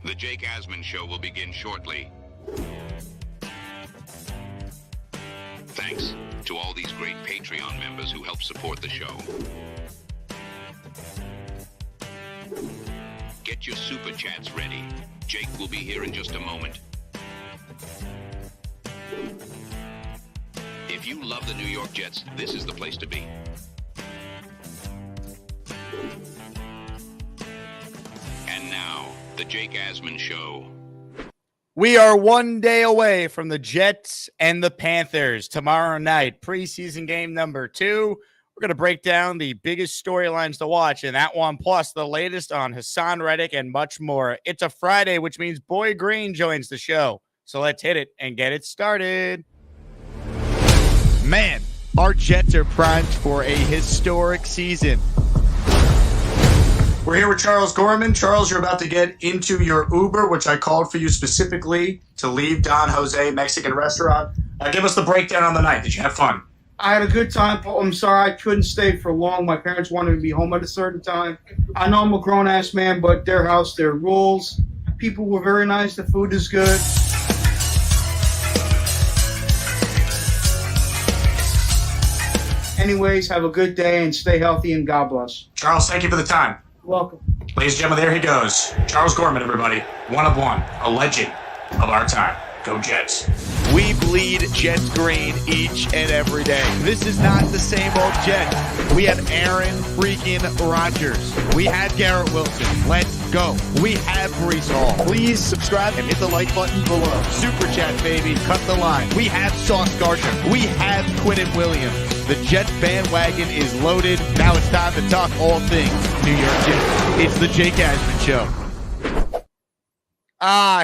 The Jake Asman Show will begin shortly. Thanks to all these great Patreon members who help support the show. Get your super chats ready. Jake will be here in just a moment. If you love the New York Jets, this is the place to be. And now, the Jake Asman Show. We are one day away from the Jets and the Panthers tomorrow night, preseason game number 2. We're going to break down the biggest storylines to watch in that one, plus the latest on Hasson Reddick and much more. It's a Friday, which means Boy Green joins the show. So let's hit it and get it started. Man, our Jets are primed for a historic season. We're here with Charles Gorman. Charles, you're about to get into your Uber, which I called for you specifically to leave Don Jose Mexican restaurant. Give us the breakdown on the night. Did you have fun? I had a good time, Paul. I'm sorry I couldn't stay for long. My parents wanted me to be home at a certain time. I know I'm a grown-ass man, but their house, their rules. People were very nice. The food is good. Anyways, have a good day and stay healthy and God bless. Charles, thank you for the time. Welcome. Ladies and gentlemen, there he goes. Charles Gorman, everybody. One of one. A legend of our time. Go Jets. We bleed Jets green each and every day. This is not the same old Jets. We have Aaron freaking Rodgers. We have Garrett Wilson. Let's go. We have Breece Hall. Please subscribe and hit the like button below. Super chat, baby. Cut the line. We have Sauce Gardner. We have Quinnen Williams. The Jets bandwagon is loaded. Now it's time to talk all things New York Jets. It's the Jake Asman Show.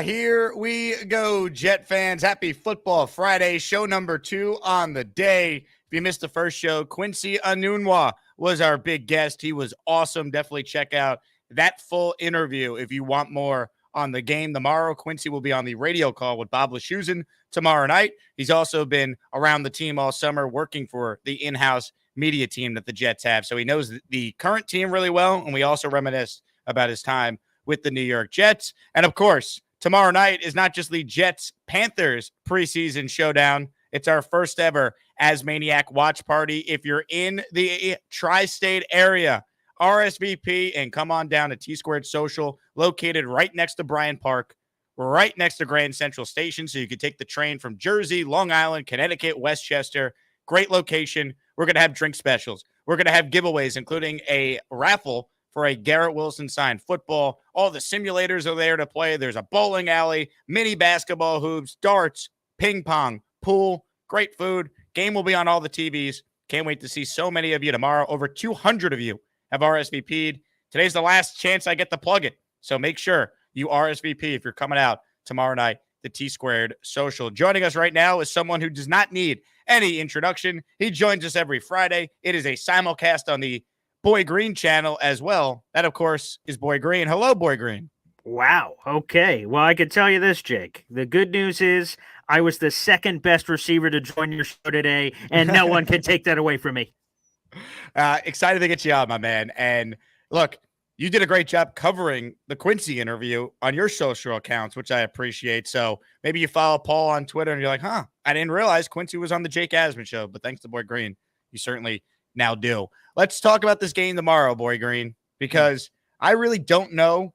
Here we go, Jet fans. Happy Football Friday, show number 2 on the day. If you missed the first show, Quincy Enunwa was our big guest. He was awesome. Definitely check out that full interview if you want more on the game tomorrow. Quincy will be on the radio call with Bob Lashusen tomorrow night. He's also been around the team all summer working for the in-house media team that the Jets have. So he knows the current team really well, and we also reminisce about his time with the New York Jets. And of course, tomorrow night is not just the Jets-Panthers preseason showdown. It's our first ever Asmaniac watch party. If you're in the tri-state area, RSVP and come on down to T-Squared Social, located right next to Bryant Park, right next to Grand Central Station. So you can take the train from Jersey, Long Island, Connecticut, Westchester. Great location. We're going to have drink specials. We're going to have giveaways, including a raffle for a Garrett Wilson signed football. All the simulators are there to play. There's a bowling alley, mini basketball hoops, darts, ping pong, pool, great food. Game will be on all the TVs. Can't wait to see so many of you tomorrow. Over 200 of you have RSVP'd. Today's the last chance I get to plug it. So make sure you RSVP if you're coming out tomorrow night, the T-Squared Social. Joining us right now is someone who does not need any introduction. He joins us every Friday. It is a simulcast on the Boy Green channel as well. That, of course, is Boy Green. Hello, Boy Green. Wow. Okay. Well, I can tell you this, Jake. The good news is I was the second best receiver to join your show today, and no one can take that away from me. Excited to get you on, my man. And look, you did a great job covering the Quincy interview on your social accounts, which I appreciate. So maybe you follow Paul on Twitter and you're like, I didn't realize Quincy was on the Jake Asman Show. But thanks to Boy Green, you certainly now do. Let's talk about this game tomorrow, Boy Green, because I really don't know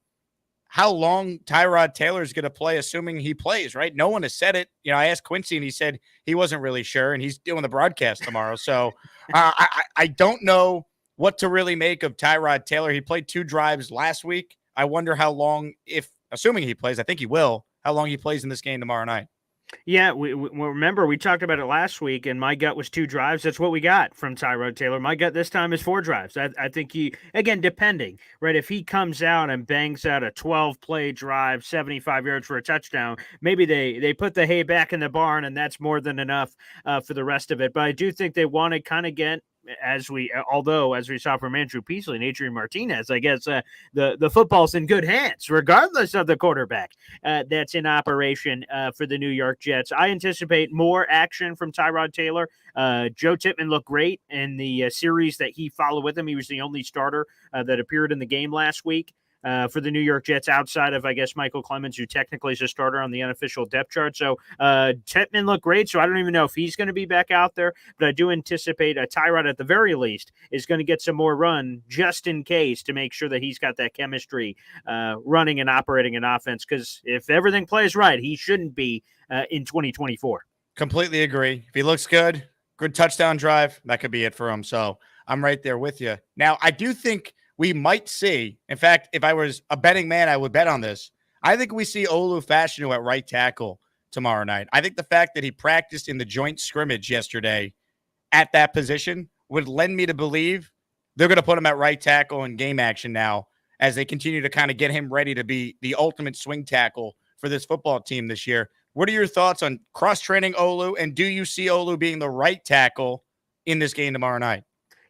how long Tyrod Taylor is going to play, assuming he plays, right? No one has said it. You know, I asked Quincy and he said he wasn't really sure, and he's doing the broadcast tomorrow. So I don't know what to really make of Tyrod Taylor. He played 2 drives last week. I wonder how long, if assuming he plays, I think he will, how long he plays in this game tomorrow night. Yeah, we remember we talked about it last week, and my gut was 2 drives. That's what we got from Tyrod Taylor. My gut this time is 4 drives. I think he, again, depending, right? If he comes out and bangs out a 12-play drive, 75 yards for a touchdown, maybe they put the hay back in the barn, and that's more than enough for the rest of it. But I do think they want to kind of get, as we saw from Andrew Peasley and Adrian Martinez, I guess the football's in good hands, regardless of the quarterback that's in operation for the New York Jets. I anticipate more action from Tyrod Taylor. Joe Tippmann looked great in the series that he followed with him. He was the only starter that appeared in the game last week. for the New York Jets outside of, I guess, Michael Clemens, who technically is a starter on the unofficial depth chart. So Titman looked great, so I don't even know if he's going to be back out there, but I do anticipate Tyrod at the very least is going to get some more run just in case to make sure that he's got that chemistry running and operating an offense, because if everything plays right, he shouldn't be in 2024. Completely agree. If he looks good touchdown drive, that could be it for him. So I'm right there with you. Now, I do think we might see, in fact, if I was a betting man, I would bet on this. I think we see Olu Fashanu at right tackle tomorrow night. I think the fact that he practiced in the joint scrimmage yesterday at that position would lend me to believe they're going to put him at right tackle in game action now as they continue to kind of get him ready to be the ultimate swing tackle for this football team this year. What are your thoughts on cross-training Olu, and do you see Olu being the right tackle in this game tomorrow night?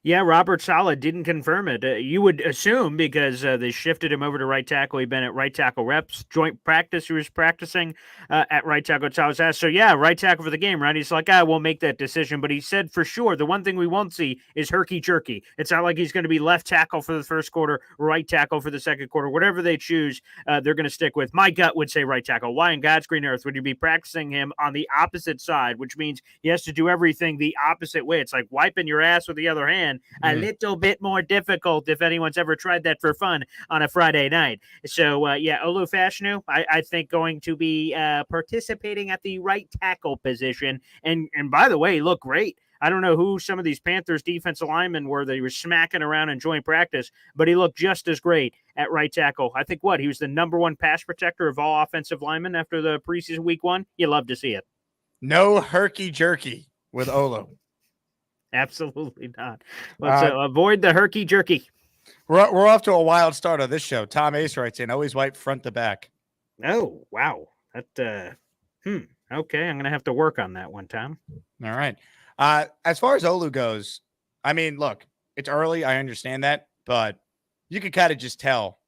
Yeah, Robert Saleh didn't confirm it. You would assume because they shifted him over to right tackle. He'd been at right tackle reps, joint practice. He was practicing at right tackle. So I was asked, so yeah, right tackle for the game, right? He's like, we'll make that decision. But he said for sure, the one thing we won't see is herky-jerky. It's not like he's going to be left tackle for the first quarter, right tackle for the second quarter. Whatever they choose, they're going to stick with. My gut would say right tackle. Why in God's green earth would you be practicing him on the opposite side, which means he has to do everything the opposite way? It's like wiping your ass with the other hand. A little bit more difficult if anyone's ever tried that for fun on a Friday night. So, Olu Fashanu, I think going to be participating at the right tackle position. And by the way, he looked great. I don't know who some of these Panthers defensive linemen were that he was smacking around in joint practice, but he looked just as great at right tackle. I think he was the number one pass protector of all offensive linemen after the preseason week 1. You love to see it. No herky-jerky with Olu. Absolutely not. Let's avoid the herky-jerky. We're off to a wild start on this show. Tom Ace writes in, always white front to back. Oh, wow. That, okay, I'm going to have to work on that one, Tom. All right. As far as Olu goes, I mean, look, it's early. I understand that, but you can kind of just tell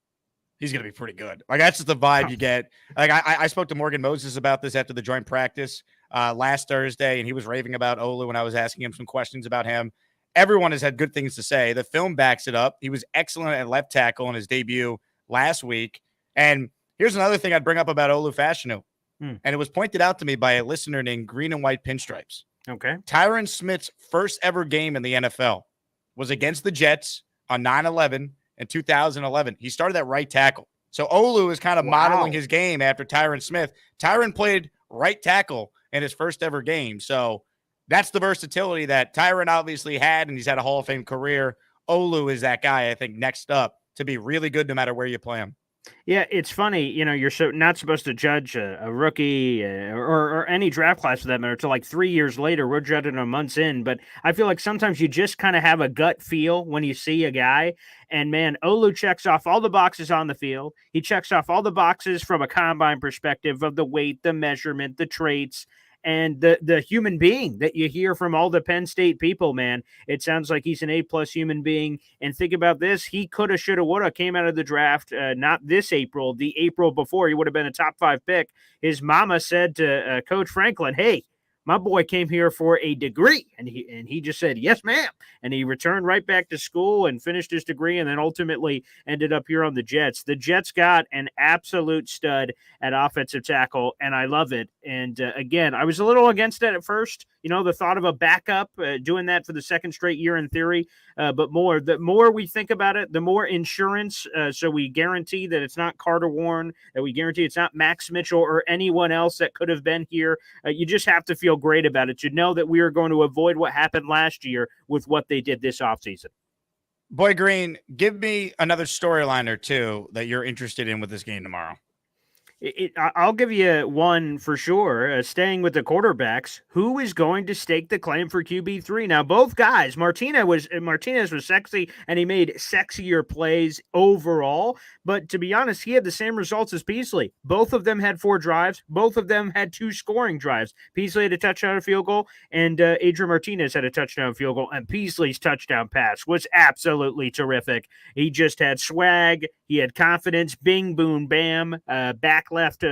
he's going to be pretty good. Like, that's just the vibe you get. Like, I spoke to Morgan Moses about this after the joint practice last Thursday, and he was raving about Olu when I was asking him some questions about him. Everyone has had good things to say. The film backs it up. He was excellent at left tackle in his debut last week. And here's another thing I'd bring up about Olu Fashanu. And it was pointed out to me by a listener named Green and White Pinstripes. Okay. Tyron Smith's first ever game in the NFL was against the Jets on 9/11 in 2011. He started at right tackle. So Olu is kind of modeling his game after Tyron Smith. Tyron played right tackle in his first ever game. So that's the versatility that Tyron obviously had, and he's had a Hall of Fame career. Olu is that guy, I think, next up to be really good no matter where you play him. Yeah, it's funny. You're not supposed to judge a rookie or any draft class for that matter until like 3 years later. We're judging them months in, but I feel like sometimes you just kind of have a gut feel when you see a guy. And man, Olu checks off all the boxes on the field. He checks off all the boxes from a combine perspective of the weight, the measurement, the traits, and the human being that you hear from all the Penn State people, man. It sounds like he's an A+ human being. And think about this. He coulda, shoulda, woulda came out of the draft, not this April, the April before. He would have been a top 5 pick. His mama said to Coach Franklin, hey, my boy came here for a degree. And he just said, yes, ma'am. And he returned right back to school and finished his degree and then ultimately ended up here on the Jets. The Jets got an absolute stud at offensive tackle, and I love it. And again, I was a little against it at first. The thought of a backup doing that for the second straight year in theory. But the more we think about it, the more insurance. So we guarantee that it's not Carter Warren, that we guarantee it's not Max Mitchell or anyone else that could have been here. You just have to feel great about it. You know that we are going to avoid what happened last year with what they did this offseason. Boy Green, give me another storyline or two that you're interested in with this game tomorrow. I'll give you one for sure. Staying with the quarterbacks, who is going to stake the claim for QB3? Now, both guys, Martinez was sexy, and he made sexier plays overall. But to be honest, he had the same results as Peasley. Both of them had 4 drives. Both of them had 2 scoring drives. Peasley had a touchdown field goal, and Adrian Martinez had a touchdown field goal. And Peasley's touchdown pass was absolutely terrific. He just had swag. He had confidence. Bing, boom, bam. Back left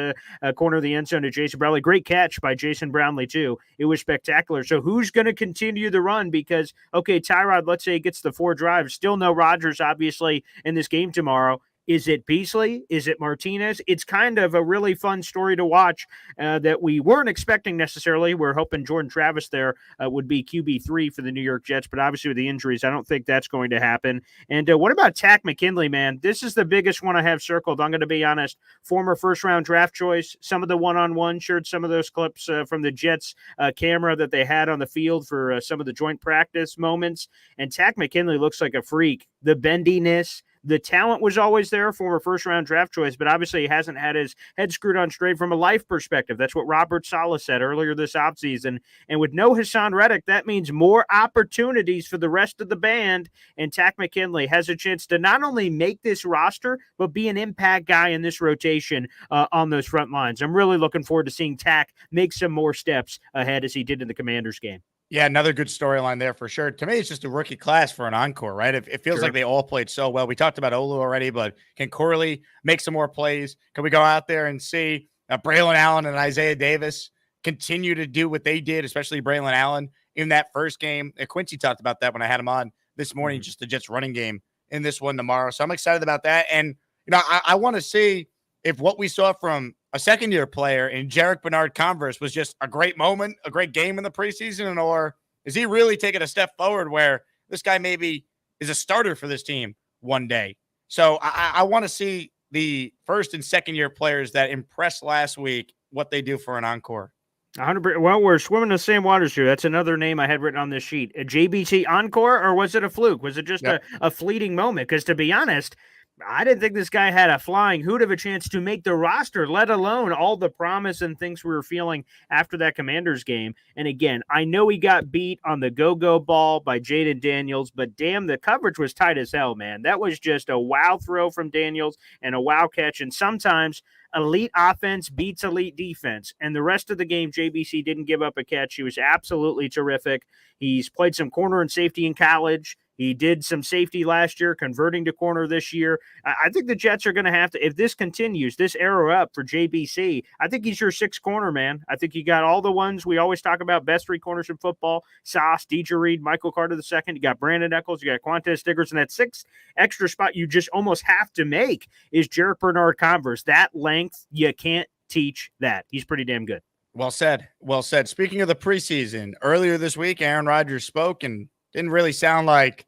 corner of the end zone to Jason Brownlee. Great catch by Jason Brownlee, too. It was spectacular. So who's going to continue the run? Because, okay, Tyrod, let's say, gets the 4 drives. Still no Rodgers, obviously, in this game tomorrow. Is it Beasley? Is it Martinez? It's kind of a really fun story to watch that we weren't expecting necessarily. We're hoping Jordan Travis there would be QB3 for the New York Jets, but obviously with the injuries, I don't think that's going to happen. And what about Takk McKinley, man? This is the biggest one I have circled. I'm going to be honest. Former first-round draft choice. Some of the one-on-one shared some of those clips from the Jets camera that they had on the field for some of the joint practice moments. And Takk McKinley looks like a freak. The bendiness, the talent was always there, former first-round draft choice, but obviously he hasn't had his head screwed on straight from a life perspective. That's what Robert Saleh said earlier this offseason. And with no Hasson Reddick, that means more opportunities for the rest of the band, and Takk McKinley has a chance to not only make this roster, but be an impact guy in this rotation on those front lines. I'm really looking forward to seeing Takk make some more steps ahead as he did in the Commanders game. Yeah, another good storyline there for sure. To me, it's just a rookie class for an encore, right? It feels like they all played so well. We talked about Olu already, but can Corley make some more plays? Can we go out there and see Braylon Allen and Isaiah Davis continue to do what they did, especially Braylon Allen in that first game? Quincy talked about that when I had him on this morning, just the Jets running game in this one tomorrow. So I'm excited about that. And, I want to see if what we saw from a second-year player in Jarek Bernard-Converse was just a great moment, a great game in the preseason, or is he really taking a step forward where this guy maybe is a starter for this team one day? So I want to see the first and second-year players that impressed last week, what they do for an encore. 100%. Well, we're swimming in the same waters here. That's another name I had written on this sheet. A JBC encore, or was it a fluke? Was it just a fleeting moment? Because to be honest, I didn't think this guy had a flying hoot of a chance to make the roster, let alone all the promise and things we were feeling after that Commanders game. And again, I know he got beat on the go-go ball by Jaden Daniels, but damn, the coverage was tight as hell, man. That was just a wow throw from Daniels and a wow catch. And sometimes elite offense beats elite defense. And the rest of the game, JBC didn't give up a catch. He was absolutely terrific. He's played some corner and safety in college. He did some safety last year, converting to corner this year. I think the Jets are going to have to, if this continues, this arrow up for JBC, I think he's your sixth corner, man. I think you got all the ones we always talk about, best three corners in football, Sauce, DJ Reed, Michael Carter II. You got Brandon Eccles, you got Quantez Stiggers, and that sixth extra spot you just almost have to make is Jarek Bernard-Converse. That length, you can't teach that. He's pretty damn good. Well said. Well said. Speaking of the preseason, earlier this week, Aaron Rodgers spoke and didn't really sound like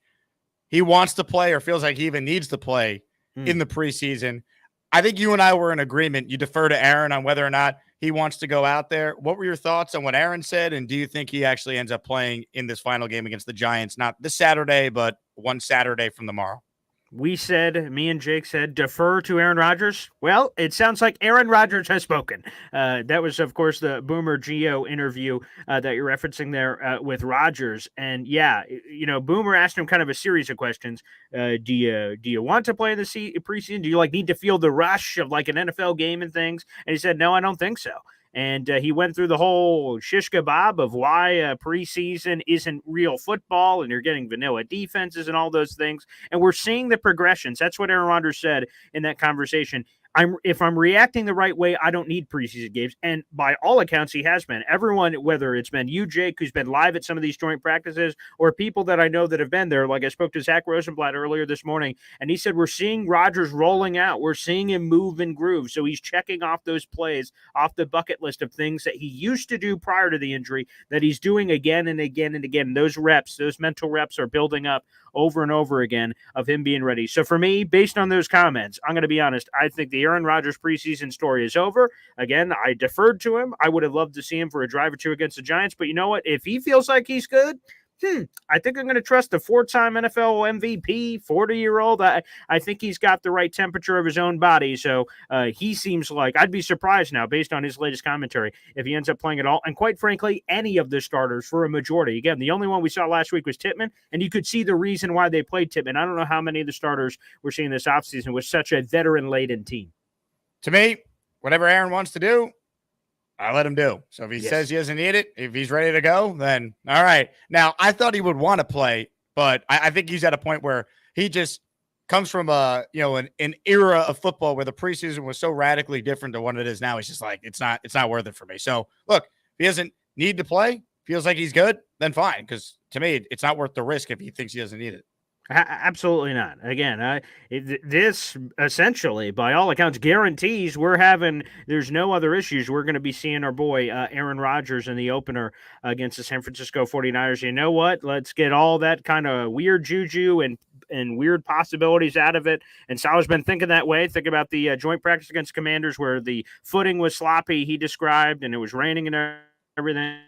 he wants to play or feels like he even needs to play in the preseason. I think you and I were in agreement. You defer to Aaron on whether or not he wants to go out there. What were your thoughts on what Aaron said? And do you think he actually ends up playing in this final game against the Giants? Not this Saturday, but one Saturday from tomorrow. We said, me and Jake said, defer to Aaron Rodgers. Well, it sounds like Aaron Rodgers has spoken. That was, of course, the Boomer Geo interview that you're referencing there with Rodgers. And yeah, Boomer asked him kind of a series of questions. Do you want to play in the preseason? Do you need to feel the rush of like an NFL game and things? And he said, no, I don't think so. And he went through the whole shish kebab of why preseason isn't real football and you're getting vanilla defenses and all those things. And we're seeing the progressions. That's what Aaron Rodgers said in that conversation. If I'm reacting the right way, I don't need preseason games. And by all accounts, he has been. Everyone, whether it's been you, Jake, who's been live at some of these joint practices, or people that I know that have been there, like I spoke to Zach Rosenblatt earlier this morning, and he said, we're seeing Rodgers rolling out. We're seeing him move and groove. So he's checking off those plays off the bucket list of things that he used to do prior to the injury that he's doing again and again and again. Those reps, those mental reps are building up over and over again of him being ready. So for me, based on those comments, I'm going to be honest, I think the Aaron Rodgers preseason story is over. Again, I deferred to him. I would have loved to see him for a drive or two against the Giants, but you know what? If he feels like he's good, I think I'm going to trust the four-time NFL MVP, 40-year-old. I think he's got the right temperature of his own body. So he seems like, I'd be surprised now, based on his latest commentary, if he ends up playing at all. And quite frankly, any of the starters for a majority. Again, the only one we saw last week was Tippmann, and you could see the reason why they played Tippmann. I don't know how many of the starters we're seeing this offseason with such a veteran-laden team. To me, whatever Aaron wants to do, I let him do. So if he says he doesn't need it, if he's ready to go, then all right. Now, I thought he would want to play, but I think he's at a point where he just comes from an era of football where the preseason was so radically different than what it is now. He's just like, it's not worth it for me. So look, if he doesn't need to play, feels like he's good, then fine. Because to me, it's not worth the risk if he thinks he doesn't need it. Absolutely not. Again, this essentially, by all accounts, guarantees there's no other issues. We're going to be seeing our boy Aaron Rodgers in the opener against the San Francisco 49ers. You know what? Let's get all that kind of weird juju and weird possibilities out of it. And Salah's been thinking that way. Think about the joint practice against Commanders where the footing was sloppy, he described, and it was raining and everything.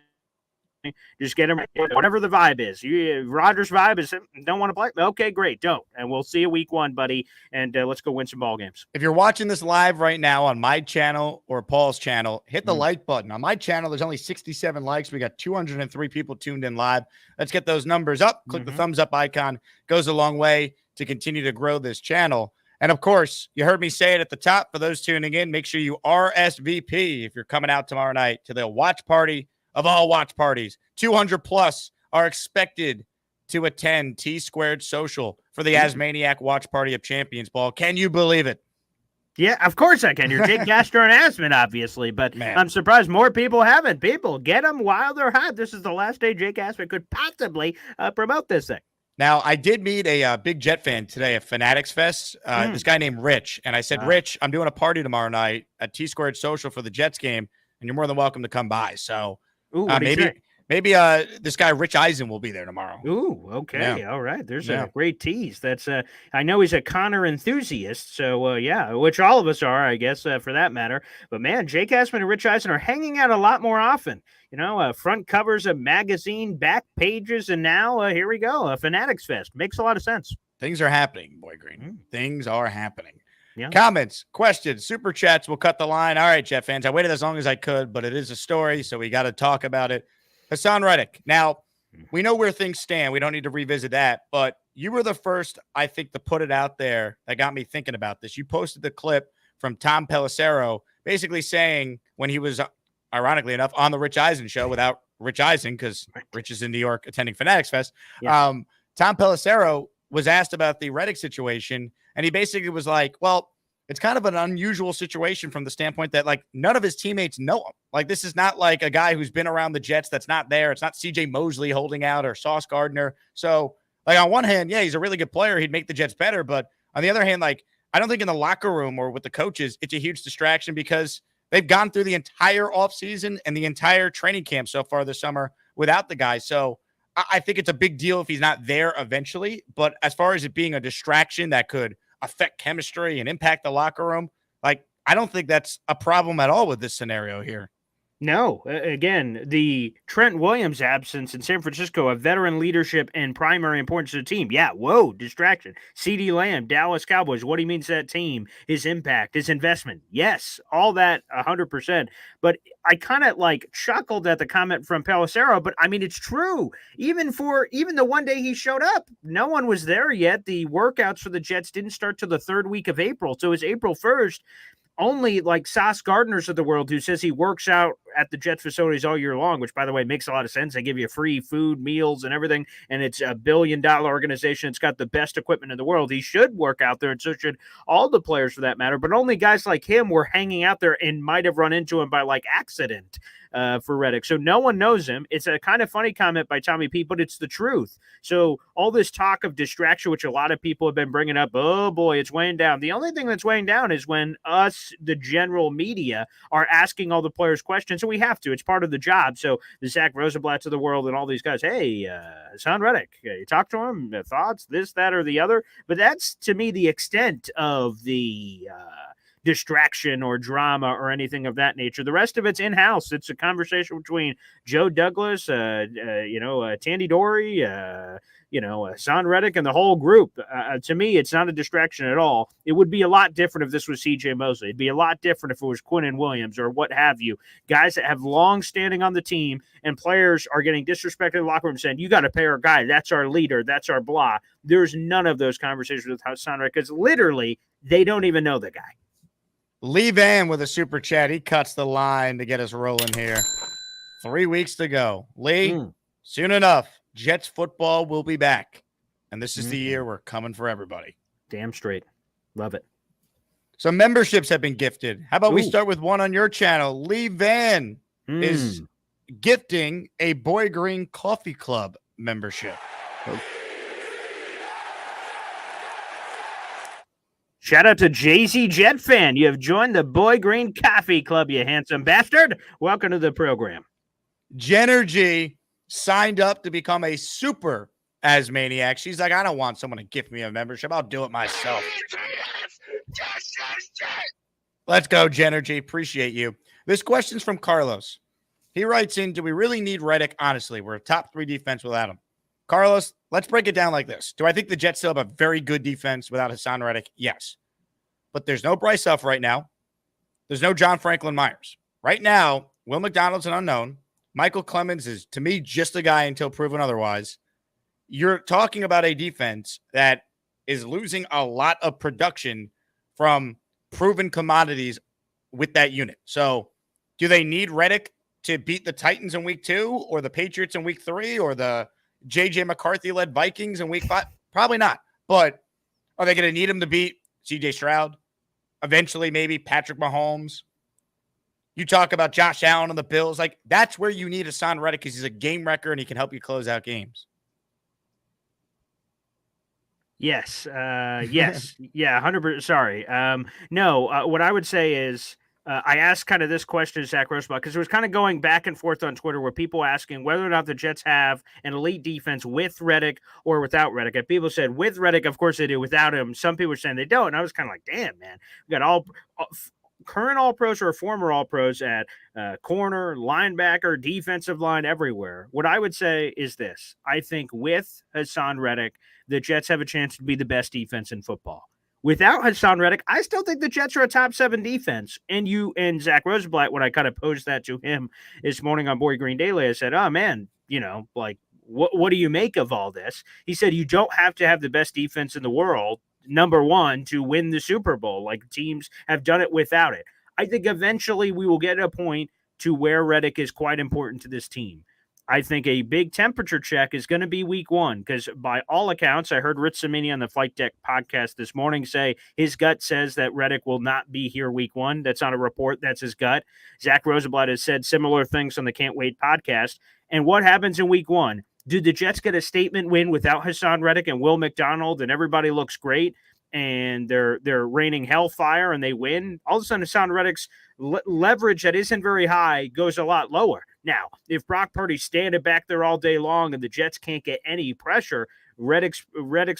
Just get him whatever the vibe is. Rodgers' vibe is don't want to play. Okay, great, don't. And we'll see you week 1, buddy. And let's go win some ball games. If you're watching this live right now on my channel or Paul's channel, hit the like button. On my channel, there's only 67 likes. We got 203 people tuned in live. Let's get those numbers up. Click the thumbs up icon. Goes a long way to continue to grow this channel. And of course, you heard me say it at the top. For those tuning in, make sure you RSVP if you're coming out tomorrow night to the watch party of all watch parties. 200 plus are expected to attend T-Squared Social for the Asmaniac Watch Party of Champions, Paul. Can you believe it? Yeah, of course I can. You're Jake Castro and Asman, obviously, but man, I'm surprised more people haven't. People, get them while they're hot. This is the last day Jake Asman could possibly promote this thing. Now, I did meet a big Jet fan today at Fanatics Fest, this guy named Rich, and I said, Rich, I'm doing a party tomorrow night at T-Squared Social for the Jets game, and you're more than welcome to come by. So maybe this guy Rich Eisen will be there tomorrow. Ooh, okay, all right. There's a great tease. That's I know he's a Connor enthusiast, so which all of us are, I guess, for that matter. But man, Jake Asman and Rich Eisen are hanging out a lot more often. You know, front covers of magazine, back pages, and now here we go, a Fanatics Fest. Makes a lot of sense. Things are happening, Boy Green. Things are happening. Yeah. Comments, questions, super chats. We'll cut the line. All right, Jet fans. I waited as long as I could, but it is a story, so we got to talk about it. Hasson Reddick. Now, we know where things stand. We don't need to revisit that, but you were the first, I think, to put it out there that got me thinking about this. You posted the clip from Tom Pelissero basically saying when he was, ironically enough, on the Rich Eisen show without Rich Eisen because Rich is in New York attending Fanatics Fest. Yeah. Tom Pelissero was asked about the Reddick situation, and he basically was like, well, it's kind of an unusual situation from the standpoint that, like, none of his teammates know him. Like, this is not like a guy who's been around the Jets that's not there. It's not CJ Mosley holding out or Sauce Gardner. So, like, on one hand, yeah, he's a really good player. He'd make the Jets better. But on the other hand, like, I don't think in the locker room or with the coaches, it's a huge distraction because they've gone through the entire offseason and the entire training camp so far this summer without the guy. So I think it's a big deal if he's not there eventually. But as far as it being a distraction that could affect chemistry and impact the locker room, like, I don't think that's a problem at all with this scenario here. No, again, the Trent Williams absence in San Francisco of veteran leadership and primary importance to the team. Yeah, whoa, distraction. CeeDee Lamb, Dallas Cowboys, what he means to that team, his impact, his investment. Yes, all that 100%. But I kind of like chuckled at the comment from Pelissero, but I mean, it's true. Even the one day he showed up, no one was there yet. The workouts for the Jets didn't start till the third week of April. So it's April 1st. Only like Sauce Gardner's of the world who says he works out at the Jets facilities all year long, which, by the way, makes a lot of sense. They give you free food, meals, and everything, and it's a $1 billion organization. It's got the best equipment in the world. He should work out there, and so should all the players for that matter. But only guys like him were hanging out there and might have run into him by like accident for Reddick. So no one knows him. It's a kind of funny comment by Tommy P, but it's the truth. So all this talk of distraction, which a lot of people have been bringing up, oh boy, it's weighing down. The only thing that's weighing down is when us, the general media, are asking all the players questions, and we have to. It's part of the job. So the Zach Rosenblatts of the world and all these guys, hey, Hasson Reddick, you talk to him, thoughts, this, that, or the other. But that's, to me, the extent of the distraction or drama or anything of that nature. The rest of it's in-house. It's a conversation between Joe Douglas, Tandy Dory, Hasson Reddick, and the whole group. To me, it's not a distraction at all. It would be a lot different if this was CJ Mosley. It'd be a lot different if it was Quinnen Williams or what have you. Guys that have long standing on the team, and players are getting disrespected in the locker room saying, you got to pay our guy. That's our leader. That's our blah. There's none of those conversations with Hasson Reddick because literally they don't even know the guy. Lee Van with a super chat. He cuts the line to get us rolling here. 3 weeks to go. Lee, soon enough, Jets football will be back. And this is the year we're coming for everybody. Damn straight. Love it. Some memberships have been gifted. How about we start with one on your channel? Lee Van is gifting a Boy Green Coffee Club membership. Shout out to Jay-Z Jet fan. You have joined the Boy Green Coffee Club, you handsome bastard. Welcome to the program. Jennergy signed up to become a super Asmaniac. She's like, I don't want someone to gift me a membership. I'll do it myself. Let's go, Jennergy. Appreciate you. This question's from Carlos. He writes in, do we really need Reddick? Honestly, we're a top 3 defense without him. Carlos, let's break it down like this. Do I think the Jets still have a very good defense without Hasson Reddick? Yes. But there's no Bryce Huff right now. There's no John Franklin Myers. Right now, Will McDonald's an unknown. Michael Clemens is, to me, just a guy until proven otherwise. You're talking about a defense that is losing a lot of production from proven commodities with that unit. So do they need Reddick to beat the Titans in week 2 or the Patriots in week 3 or the J.J. McCarthy-led Vikings in week 5? Probably not. But are they going to need him to beat C.J. Stroud? Eventually, maybe Patrick Mahomes? You talk about Josh Allen and the Bills. Like, that's where you need Hasson Reddick because he's a game wrecker and he can help you close out games. Yes. Yes. Yeah, 100%. Sorry. No, what I would say is I asked kind of this question to Zach Rosebaugh because it was kind of going back and forth on Twitter where people asking whether or not the Jets have an elite defense with Reddick or without Reddick. And people said with Reddick, of course they do. Without him, some people were saying they don't. And I was kind of like, damn, man. We got all current All-Pros or former All-Pros at corner, linebacker, defensive line, everywhere. What I would say is this. I think with Hasson Reddick, the Jets have a chance to be the best defense in football. Without Hasson Reddick, I still think the Jets are a top 7 defense. And you and Zach Rosenblatt, when I kind of posed that to him this morning on Boy Green Daily, I said, oh, man, you know, like, what do you make of all this? He said, you don't have to have the best defense in the world, number one, to win the Super Bowl. Like, teams have done it without it. I think eventually we will get a point to where Reddick is quite important to this team. I think a big temperature check is going to be week 1 because by all accounts, I heard Rich Cimini on the Flight Deck podcast this morning say his gut says that Reddick will not be here week 1. That's not a report. That's his gut. Zach Rosenblatt has said similar things on the Can't Wait podcast. And what happens in week 1? Do the Jets get a statement win without Hasson Reddick and Will McDonald and everybody looks great and they're raining hellfire and they win? All of a sudden, Hasson Reddick's leverage that isn't very high goes a lot lower. Now, if Brock Purdy's standing back there all day long and the Jets can't get any pressure, Reddick's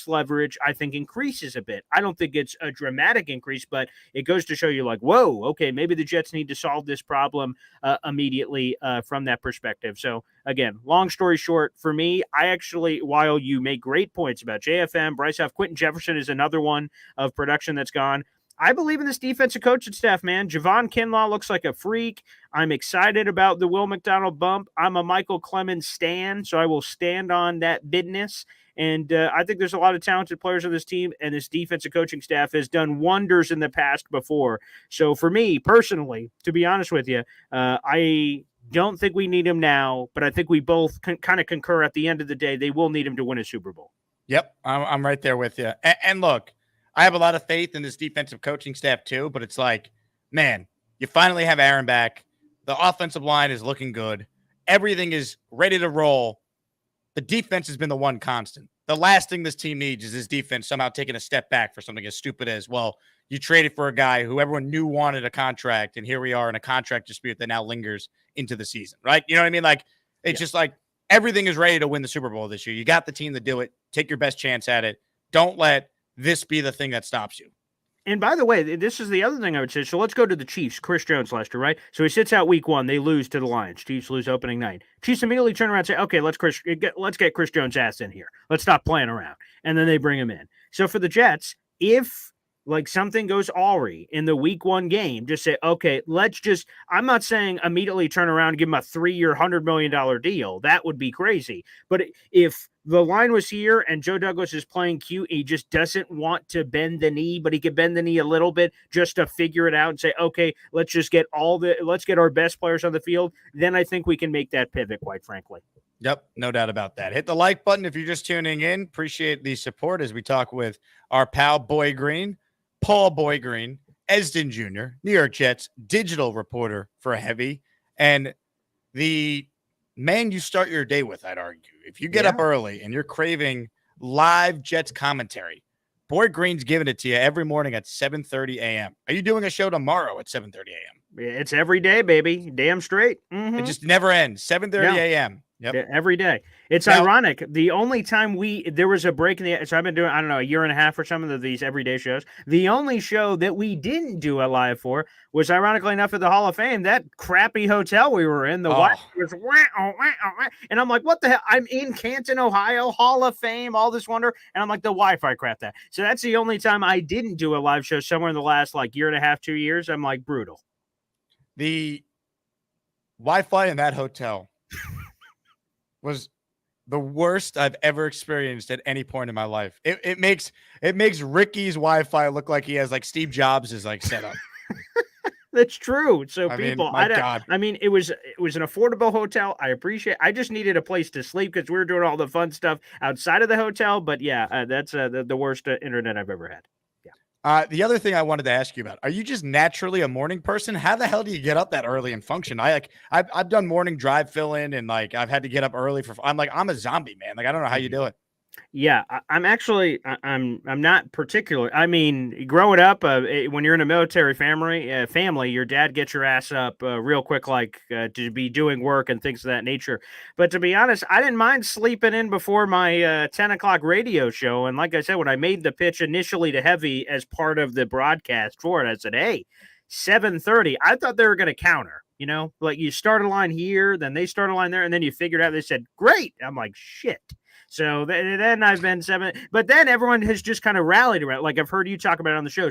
leverage, I think, increases a bit. I don't think it's a dramatic increase, but it goes to show you like, whoa, okay, maybe the Jets need to solve this problem immediately from that perspective. So, again, long story short, for me, I actually, while you make great points about JFM, Bryce Huff, Quentin Jefferson is another one of production that's gone. I believe in this defensive coaching staff, man. Javon Kinlaw looks like a freak. I'm excited about the Will McDonald bump. I'm a Michael Clemens stan, so I will stand on that business. And I think there's a lot of talented players on this team, and this defensive coaching staff has done wonders in the past before. So for me, personally, to be honest with you, I don't think we need him now, but I think we both kind of concur at the end of the day, they will need him to win a Super Bowl. Yep, I'm right there with you. And look, I have a lot of faith in this defensive coaching staff too, but it's like, man, you finally have Aaron back. The offensive line is looking good. Everything is ready to roll. The defense has been the one constant. The last thing this team needs is this defense somehow taking a step back for something as stupid as, well, you traded for a guy who everyone knew wanted a contract, and here we are in a contract dispute that now lingers into the season, right? You know what I mean? Like, it's just like everything is ready to win the Super Bowl this year. You got the team to do it. Take your best chance at it. Don't let this be the thing that stops you. And by the way, this is the other thing I would say. So let's go to the Chiefs. Chris Jones last year, right? So he sits out week 1. They lose to the Lions. Chiefs lose opening night. Chiefs immediately turn around and say, okay, let's get Chris Jones' ass in here. Let's stop playing around. And then they bring him in. So for the Jets, if like something goes awry in the week 1 game, just say, okay, I'm not saying immediately turn around and give him a 3-year, $100 million deal. That would be crazy. But if the line was here and Joe Douglas is playing cute, he just doesn't want to bend the knee, but he could bend the knee a little bit just to figure it out and say, okay, let's get our best players on the field. Then I think we can make that pivot, quite frankly. Yep, no doubt about that. Hit the like button if you're just tuning in. Appreciate the support as we talk with our pal Boy Green, Paul Boy Green, Esden Jr., New York Jets digital reporter for Heavy, and the man you start your day with, I'd argue. If you get up early and you're craving live Jets commentary, Boy Green's giving it to you every morning at 7:30 a.m. Are you doing a show tomorrow at 7:30 a.m.? It's every day, baby. Damn straight. It just never ends. 7:30 a.m. Yep. Yeah, every day. It's Now- ironic. The only time there was a break in the, so I've been doing, I don't know, a year and a half or something of these everyday shows. The only show that we didn't do a live for was, ironically enough, at the Hall of Fame, that crappy hotel we were in. The wife was, and I'm like, what the hell? I'm in Canton, Ohio, Hall of Fame, all this wonder. And I'm like, the Wi-Fi crap that. So that's the only time I didn't do a live show somewhere in the last like year and a half, 2 years. I'm like, brutal. The Wi-Fi in that hotel was the worst I've ever experienced at any point in my life. It makes Ricky's Wi-Fi look like he has like Steve Jobs is like set up. That's true. So I people, mean, my God. I mean, it was an affordable hotel. I I just needed a place to sleep because we were doing all the fun stuff outside of the hotel. But yeah, that's the worst internet I've ever had. The other thing I wanted to ask you about, are you just naturally a morning person? How the hell do you get up that early and function? I've done morning drive fill in and like I've had to get up early I'm a zombie, man. Like, I don't know how you do it. Yeah, I'm actually I'm not particular. I mean, growing up, when you're in a military family, your dad gets your ass up real quick, like to be doing work and things of that nature. But to be honest, I didn't mind sleeping in before my 10 o'clock radio show. And like I said, when I made the pitch initially to Heavy as part of the broadcast for it, I said, hey, 7:30. I thought they were going to counter. You know, like you start a line here, then they start a line there, and then you figured out they said, great. I'm like, shit. So then I've been 7, but then everyone has just kind of rallied around. Like I've heard you talk about it on the show.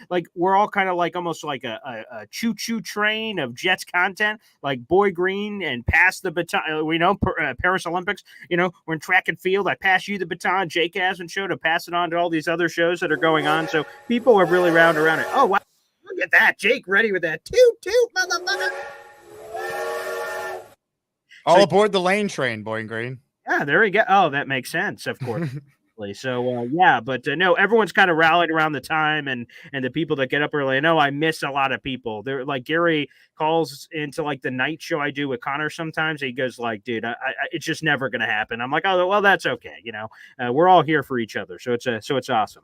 Like we're all kind of like almost like a choo-choo train of Jets content, like Boy Green and pass the baton. We know Paris Olympics, you know, we're in track and field. I pass you the baton. Jake Asman show to pass it on to all these other shows that are going on. So people have really round around it. Oh, wow. Look at that. Jake ready with that. Toot, motherfucker. All aboard the lane train, Boy Green. Yeah, there we go. Oh, that makes sense, of course. So, yeah, but no, everyone's kind of rallied around the time and the people that get up early. I know I miss a lot of people. They're like Gary calls into like the night show I do with Connor sometimes. He goes like, dude, it's just never going to happen. I'm like, oh, well, that's okay. You know, we're all here for each other. So it's awesome.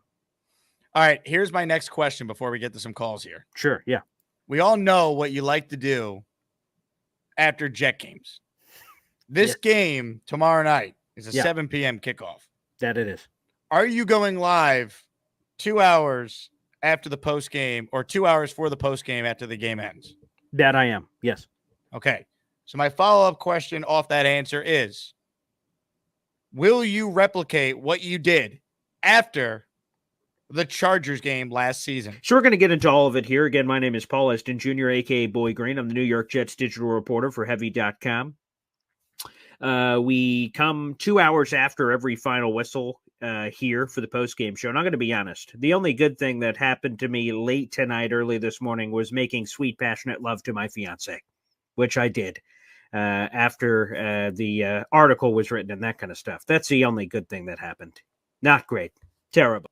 All right, here's my next question before we get to some calls here. Sure. Yeah. We all know what you like to do after Jet games. This game tomorrow night is a 7 p.m. kickoff. That it is. Are you going live 2 hours after the post game or 2 hours for the post game after the game ends? That I am. Yes. Okay. So my follow-up question off that answer is, will you replicate what you did after the Chargers game last season? So we're going to get into all of it here. Again, my name is Paul Eston Jr., a.k.a. Boy Green. I'm the New York Jets digital reporter for Heavy.com. We come 2 hours after every final whistle here for the post-game show. And I'm going to be honest. The only good thing that happened to me late tonight, early this morning, was making sweet, passionate love to my fiance, which I did after the article was written and that kind of stuff. That's the only good thing that happened. Not great. Terrible.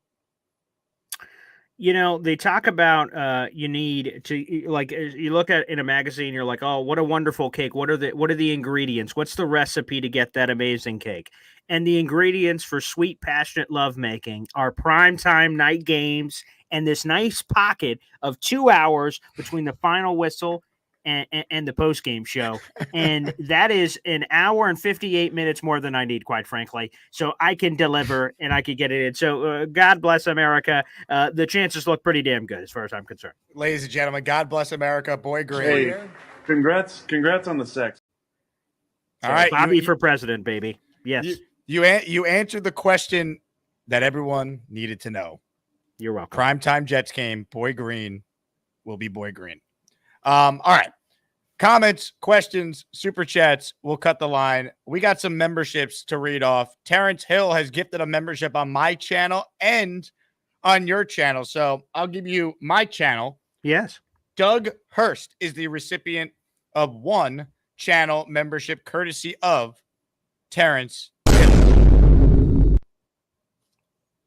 You know, they talk about you need to, like, you look at in a magazine, you're like, oh, what a wonderful cake. What are the ingredients? What's the recipe to get that amazing cake? And the ingredients for sweet, passionate lovemaking are primetime night games and this nice pocket of 2 hours between the final whistle and the post-game show. And that is an hour and 58 minutes more than I need, quite frankly. So I can deliver and I can get it in. So God bless America. The chances look pretty damn good as far as I'm concerned. Ladies and gentlemen, God bless America. Boy Green. Hey, congrats on the sex. All right. Bobby for president, baby. Yes. You answered the question that everyone needed to know. You're welcome. Primetime Jets game. Boy Green will be Boy Green. All right. Comments, questions, super chats. We'll cut the line. We got some memberships to read off. Terrence Hill has gifted a membership on my channel and on your channel. So I'll give you my channel. Yes. Doug Hurst is the recipient of one channel membership courtesy of Terrence Hill.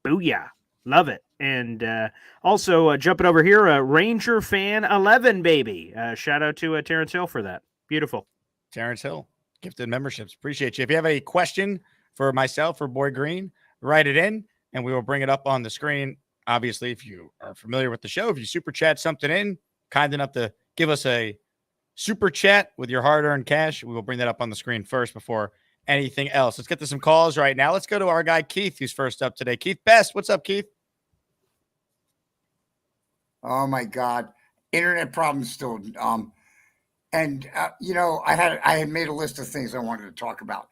Booyah. Love it. And also jumping over here, Ranger Fan 11, baby. Shout out to Terrence Hill for that. Beautiful. Terrence Hill, gifted memberships. Appreciate you. If you have a question for myself or Boy Green, write it in. and we will bring it up on the screen. Obviously, if you are familiar with the show, if you super chat something in, kind enough to give us a super chat with your hard-earned cash, we will bring that up on the screen first before anything else. Let's get to some calls right now. Let's go to our guy Keith, who's first up today. Keith Best, what's up, Keith? Oh my God, internet problems still. You know, I had made a list of things I wanted to talk about.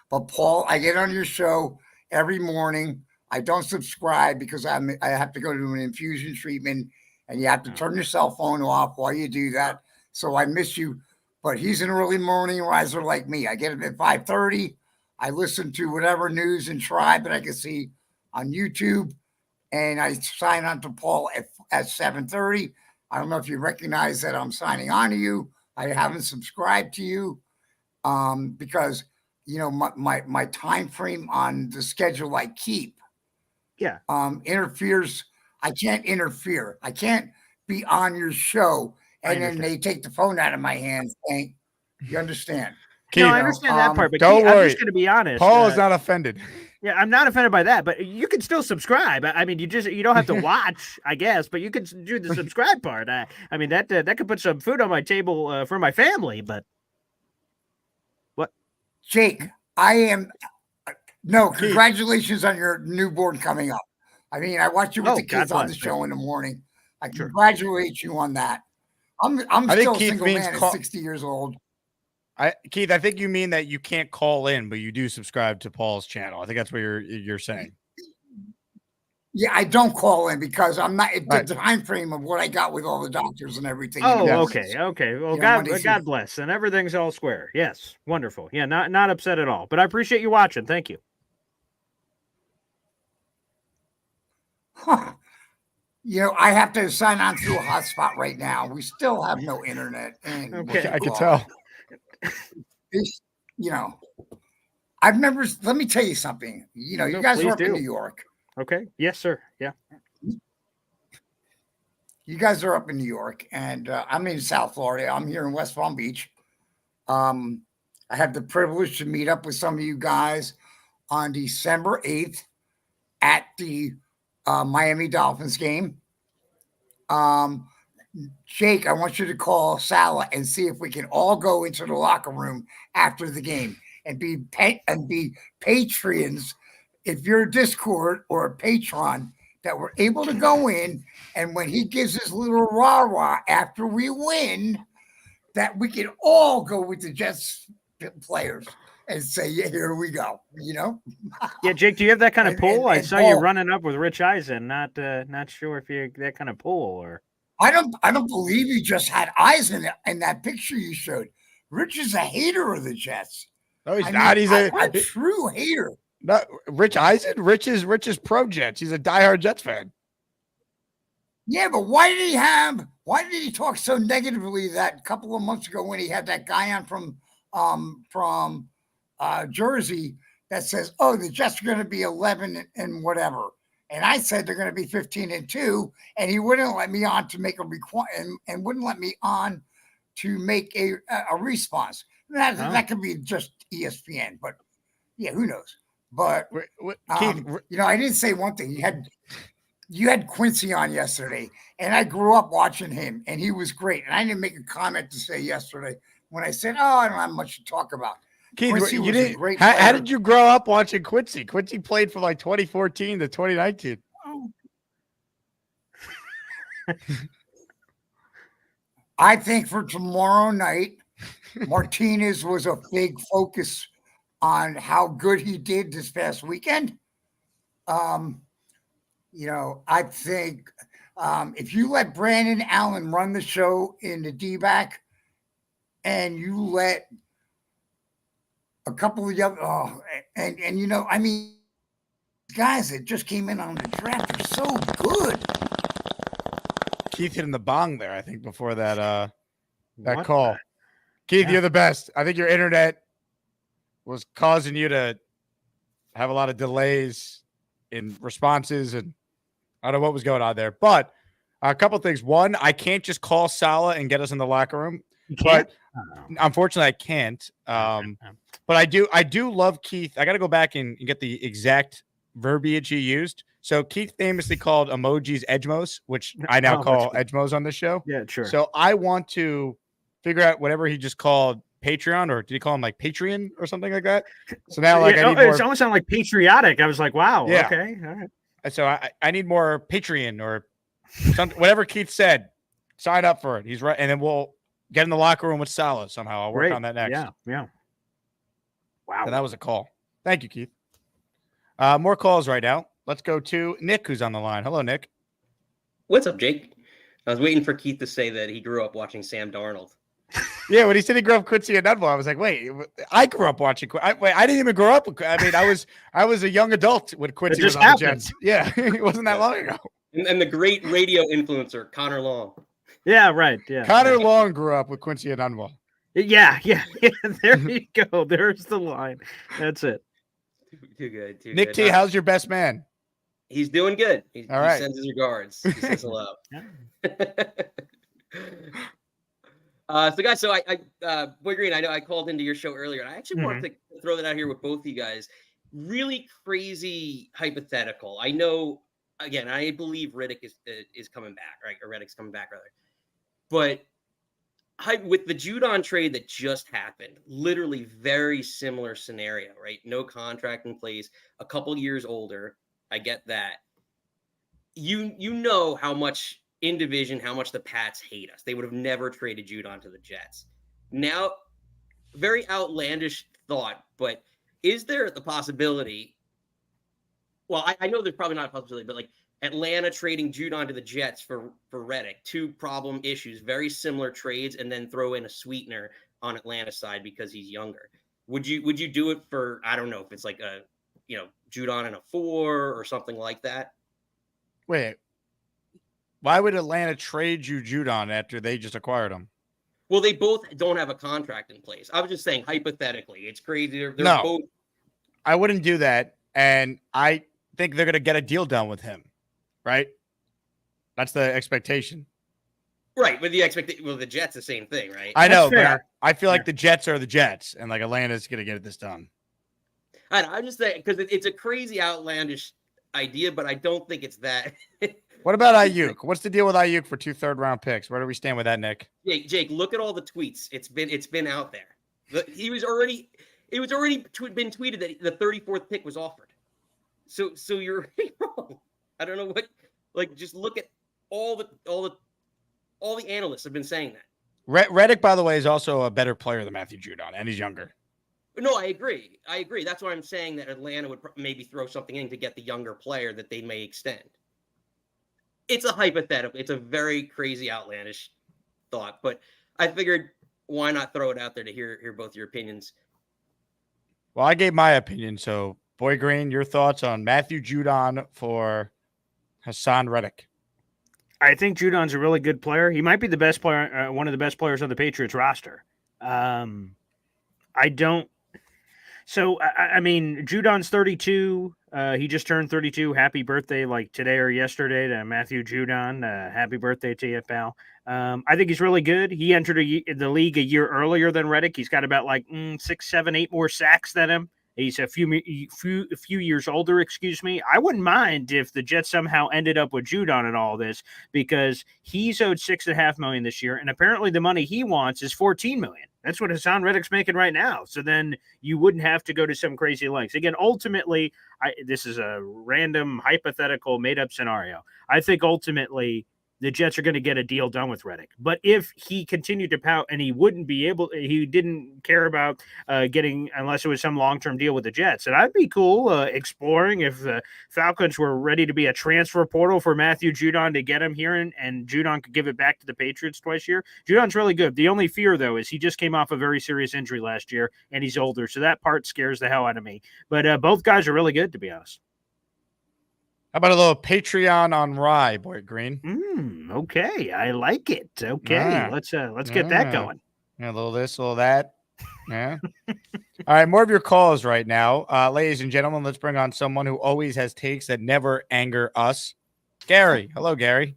But Paul, I get on your show every morning. I don't subscribe because I have to go to an infusion treatment, and you have to turn your cell phone off while you do that. So I miss you. But he's an early morning riser like me. I get him at 5:30. I listen to whatever news and tribe that I can see on YouTube, and I sign on to Paul at 7:30. I don't know if you recognize that I'm signing on to you. I haven't subscribed to you because, you know, my time frame on the schedule I keep interferes. I can't interfere. I can't be on your show and then they take the phone out of my hands. And you understand? No, I understand that part, but don't Keith, worry. I'm just going to be honest. Paul is not offended. Yeah, I'm not offended by that, but you can still subscribe. I mean, you don't have to watch, I guess, but you can do the subscribe part. I mean, that could put some food on my table for my family. But what, Jake? Congratulations on your newborn coming up. I mean, I watch you with the kids on the show in the morning. I congratulate you on that. I'm still a single man at 60 years old. Keith, I think you mean that you can't call in, but you do subscribe to Paul's channel. I think that's what you're saying. Yeah, I don't call in because I'm not the time frame of what I got with all the doctors and everything. Oh, okay. Well, God bless, and everything's all square. Yes, wonderful. Yeah, not upset at all. But I appreciate you watching. Thank you. Huh. You know, I have to sign on through a hotspot right now. We still have no internet. And I can tell. You know, let me tell you something. You know, you guys are up in New York. Okay. Yes, sir. Yeah. You guys are up in New York, and I'm in South Florida. I'm here in West Palm Beach. I had the privilege to meet up with some of you guys on December 8th at the Miami Dolphins game. Jake, I want you to call Salah and see if we can all go into the locker room after the game and be patrons. If you're a Discord or a patron, that we're able to go in, and when he gives his little rah-rah after we win, that we can all go with the Jets players and say, yeah, here we go, you know? Yeah, Jake, do you have that kind of pull? I saw you running up with Rich Eisen. Not sure if you're that kind of pull or... I don't believe you just had eyes in that picture you showed. Rich is a hater of the Jets. No, he's not. He's a true hater. Not Rich Eisen. Rich is pro Jets. He's a diehard Jets fan. Yeah, but why did he talk so negatively that couple of months ago when he had that guy on from Jersey that says, "Oh, the Jets are going to be 11 and whatever." And I said they're going to be 15-2, and he wouldn't let me on to make a and wouldn't let me on to make a response. That could be just ESPN, but yeah, who knows? But Keith, you know, I didn't say one thing. You had Quincy on yesterday, and I grew up watching him, and he was great. And I didn't make a comment to say yesterday when I said, "Oh, I don't have much to talk about." Keith, how did you grow up watching Quincy? Quincy played from like 2014 to 2019. I think for tomorrow night, Martinez was a big focus on how good he did this past weekend. You know, I think if you let Brandon Allen run the show in the D-back and you let a couple of the other, and you know, I mean, guys that just came in on the draft are so good. Keith hitting the bong there, I think, before that call. Keith, you're the best. I think your internet was causing you to have a lot of delays in responses, and I don't know what was going on there. But a couple of things. One, I can't just call Salah and get us in the locker room. But unfortunately, I can't. But I do love Keith. I got to go back and get the exact verbiage he used. So Keith famously called emojis Edgemos, which I now Oh, call that's Edgemos on this show. Yeah, sure. So I want to figure out whatever he just called Patreon, or did he call him like Patreon or something like that? So now, like, I need more. It's almost sounded like patriotic. I was like, wow, Yeah. okay, all right. So I need more Patreon or something. Whatever Keith said, sign up for it. He's right, and then we'll get in the locker room with Salah somehow. I'll work Great. on that next. Yeah. Wow. So that was a call. Thank you, Keith. More calls right now. Let's go to Nick, who's on the line. Hello, Nick. What's up, Jake? I was waiting for Keith to say that he grew up watching Sam Darnold. Yeah, when he said he grew up Quincy and Nunwell, I was like, wait, I grew up watching. I didn't even grow up. I mean, I was a young adult when Quincy was on the Jets. Yeah, it wasn't that long ago. And the great radio influencer, Connor Long. Yeah, right. Yeah. Connor Long grew up with Quincy and Nunwell. Yeah. There you go. There's the line. That's it. Too good. Nick T, how's your best man? He's doing good. He right. sends his regards. He says hello. So guys, Boy Green, I know I called into your show earlier, and I actually wanted to throw that out here with both of you guys. Really crazy hypothetical. I know, again, I believe Reddick is coming back, right? Or Reddick's coming back, rather. But with the Judon trade that just happened, literally very similar scenario, right? No contract in place, a couple years older. I get that. You know how much in division, how much the Pats hate us. They would have never traded Judon to the Jets. Now, very outlandish thought, but is there the possibility? Well, I know there's probably not a possibility, but like Atlanta trading Judon to the Jets for Reddick, two problem issues, very similar trades, and then throw in a sweetener on Atlanta's side because he's younger. Would you do it for, I don't know if it's like a, Judon and a 4 or something like that? Wait, why would Atlanta trade you Judon after they just acquired him? Well, they both don't have a contract in place. I was just saying hypothetically, it's crazy. They're no, both. I wouldn't do that, and I think they're going to get a deal done with him, right? That's the expectation. Right, with the expectation. Well, the Jets, the same thing, right? I know, but I feel like the Jets are the Jets, and like Atlanta's going to get this done. I'm just saying because it's a crazy, outlandish idea, but I don't think it's that. What about Ayuk? What's the deal with Ayuk for 2 third-round picks? Where do we stand with that, Nick? Jake, look at all the tweets. It's been out there. It was already been tweeted that the 34th pick was offered. So you're wrong. I don't know what. Like, just look at all the analysts have been saying that. Reddick, by the way, is also a better player than Matthew Judon, and he's younger. No, I agree. That's why I'm saying that Atlanta would maybe throw something in to get the younger player that they may extend. It's a hypothetical. It's a very crazy, outlandish thought, but I figured why not throw it out there to hear both your opinions. Well, I gave my opinion. So, Boy Green, your thoughts on Matthew Judon for Hassan Reddick? I think Judon's a really good player. He might be the best player, one of the best players on the Patriots roster. I mean, Judon's 32. He just turned 32. Happy birthday, like today or yesterday, to Matthew Judon. Happy birthday to you, pal. I think he's really good. He entered the league a year earlier than Reddick. He's got about like 6, 7, 8 more sacks than him. He's a few years older, excuse me. I wouldn't mind if the Jets somehow ended up with Judon in all this, because he's owed $6.5 million this year, and apparently the money he wants is $14 million. That's what Hassan Reddick's making right now. So then you wouldn't have to go to some crazy lengths. Again, ultimately, this is a random, hypothetical, made-up scenario. I think ultimately the Jets are going to get a deal done with Reddick. But if he continued to pout and he didn't care about getting, unless it was some long-term deal with the Jets, and I'd be cool exploring if the Falcons were ready to be a transfer portal for Matthew Judon to get him here, and Judon could give it back to the Patriots twice a year. Judon's really good. The only fear, though, is he just came off a very serious injury last year, and he's older, so that part scares the hell out of me. But both guys are really good, to be honest. How about a little Patreon on Rye, Boy Green? Okay, I like it. Okay, let's get that going. Yeah, a little this, a little that. Yeah. All right, more of your calls right now, ladies and gentlemen. Let's bring on someone who always has takes that never anger us. Gary, hello, Gary.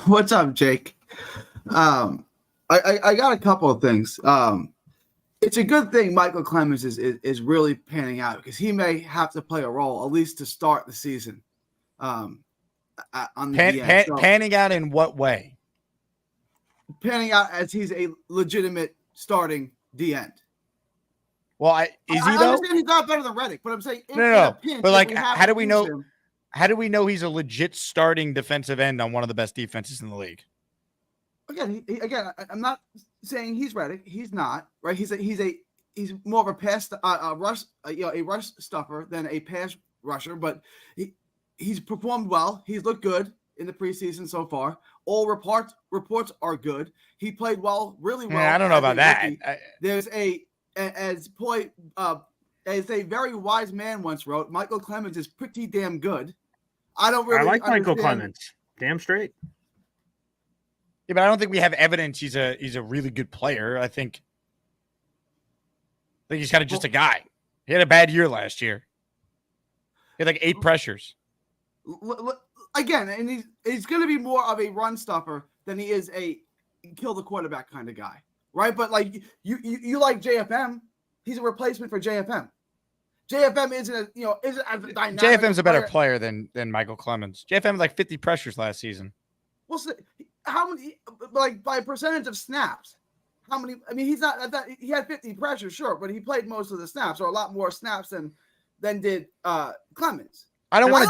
What's up, Jake? I got a couple of things. it's a good thing Michael Clemens is really panning out because he may have to play a role, at least to start the season. On the DN. So, panning out in what way? Panning out as he's a legitimate starting D end. Well, is he though? I understand he's not better than Reddick, but I'm saying no. But like, how do we know? How do we know he's a legit starting defensive end on one of the best defenses in the league? Again, I'm not saying he's Reddick. He's not right. He's more of a pass rush, a rush stuffer than a pass rusher. But he's performed well. He's looked good in the preseason so far. All reports are good. He played well, really well. I don't know about that. There's as a very wise man once wrote, Michael Clemens is pretty damn good. I like Michael Clemens. Damn straight. Yeah, but I don't think we have evidence he's a really good player. I think he's kind of just a guy. He had a bad year last year. He had like 8 pressures. Again, and he's going to be more of a run stuffer than he is a kill the quarterback kind of guy, right? But like you like JFM, he's a replacement for JFM. JFM isn't as dynamic. JFM's a better player than Michael Clemens. JFM had like 50 pressures last season. Well, how many? Like by percentage of snaps, how many? I mean, he's not. He had 50 pressures, sure, but he played most of the snaps, or a lot more snaps than did Clemens. I don't want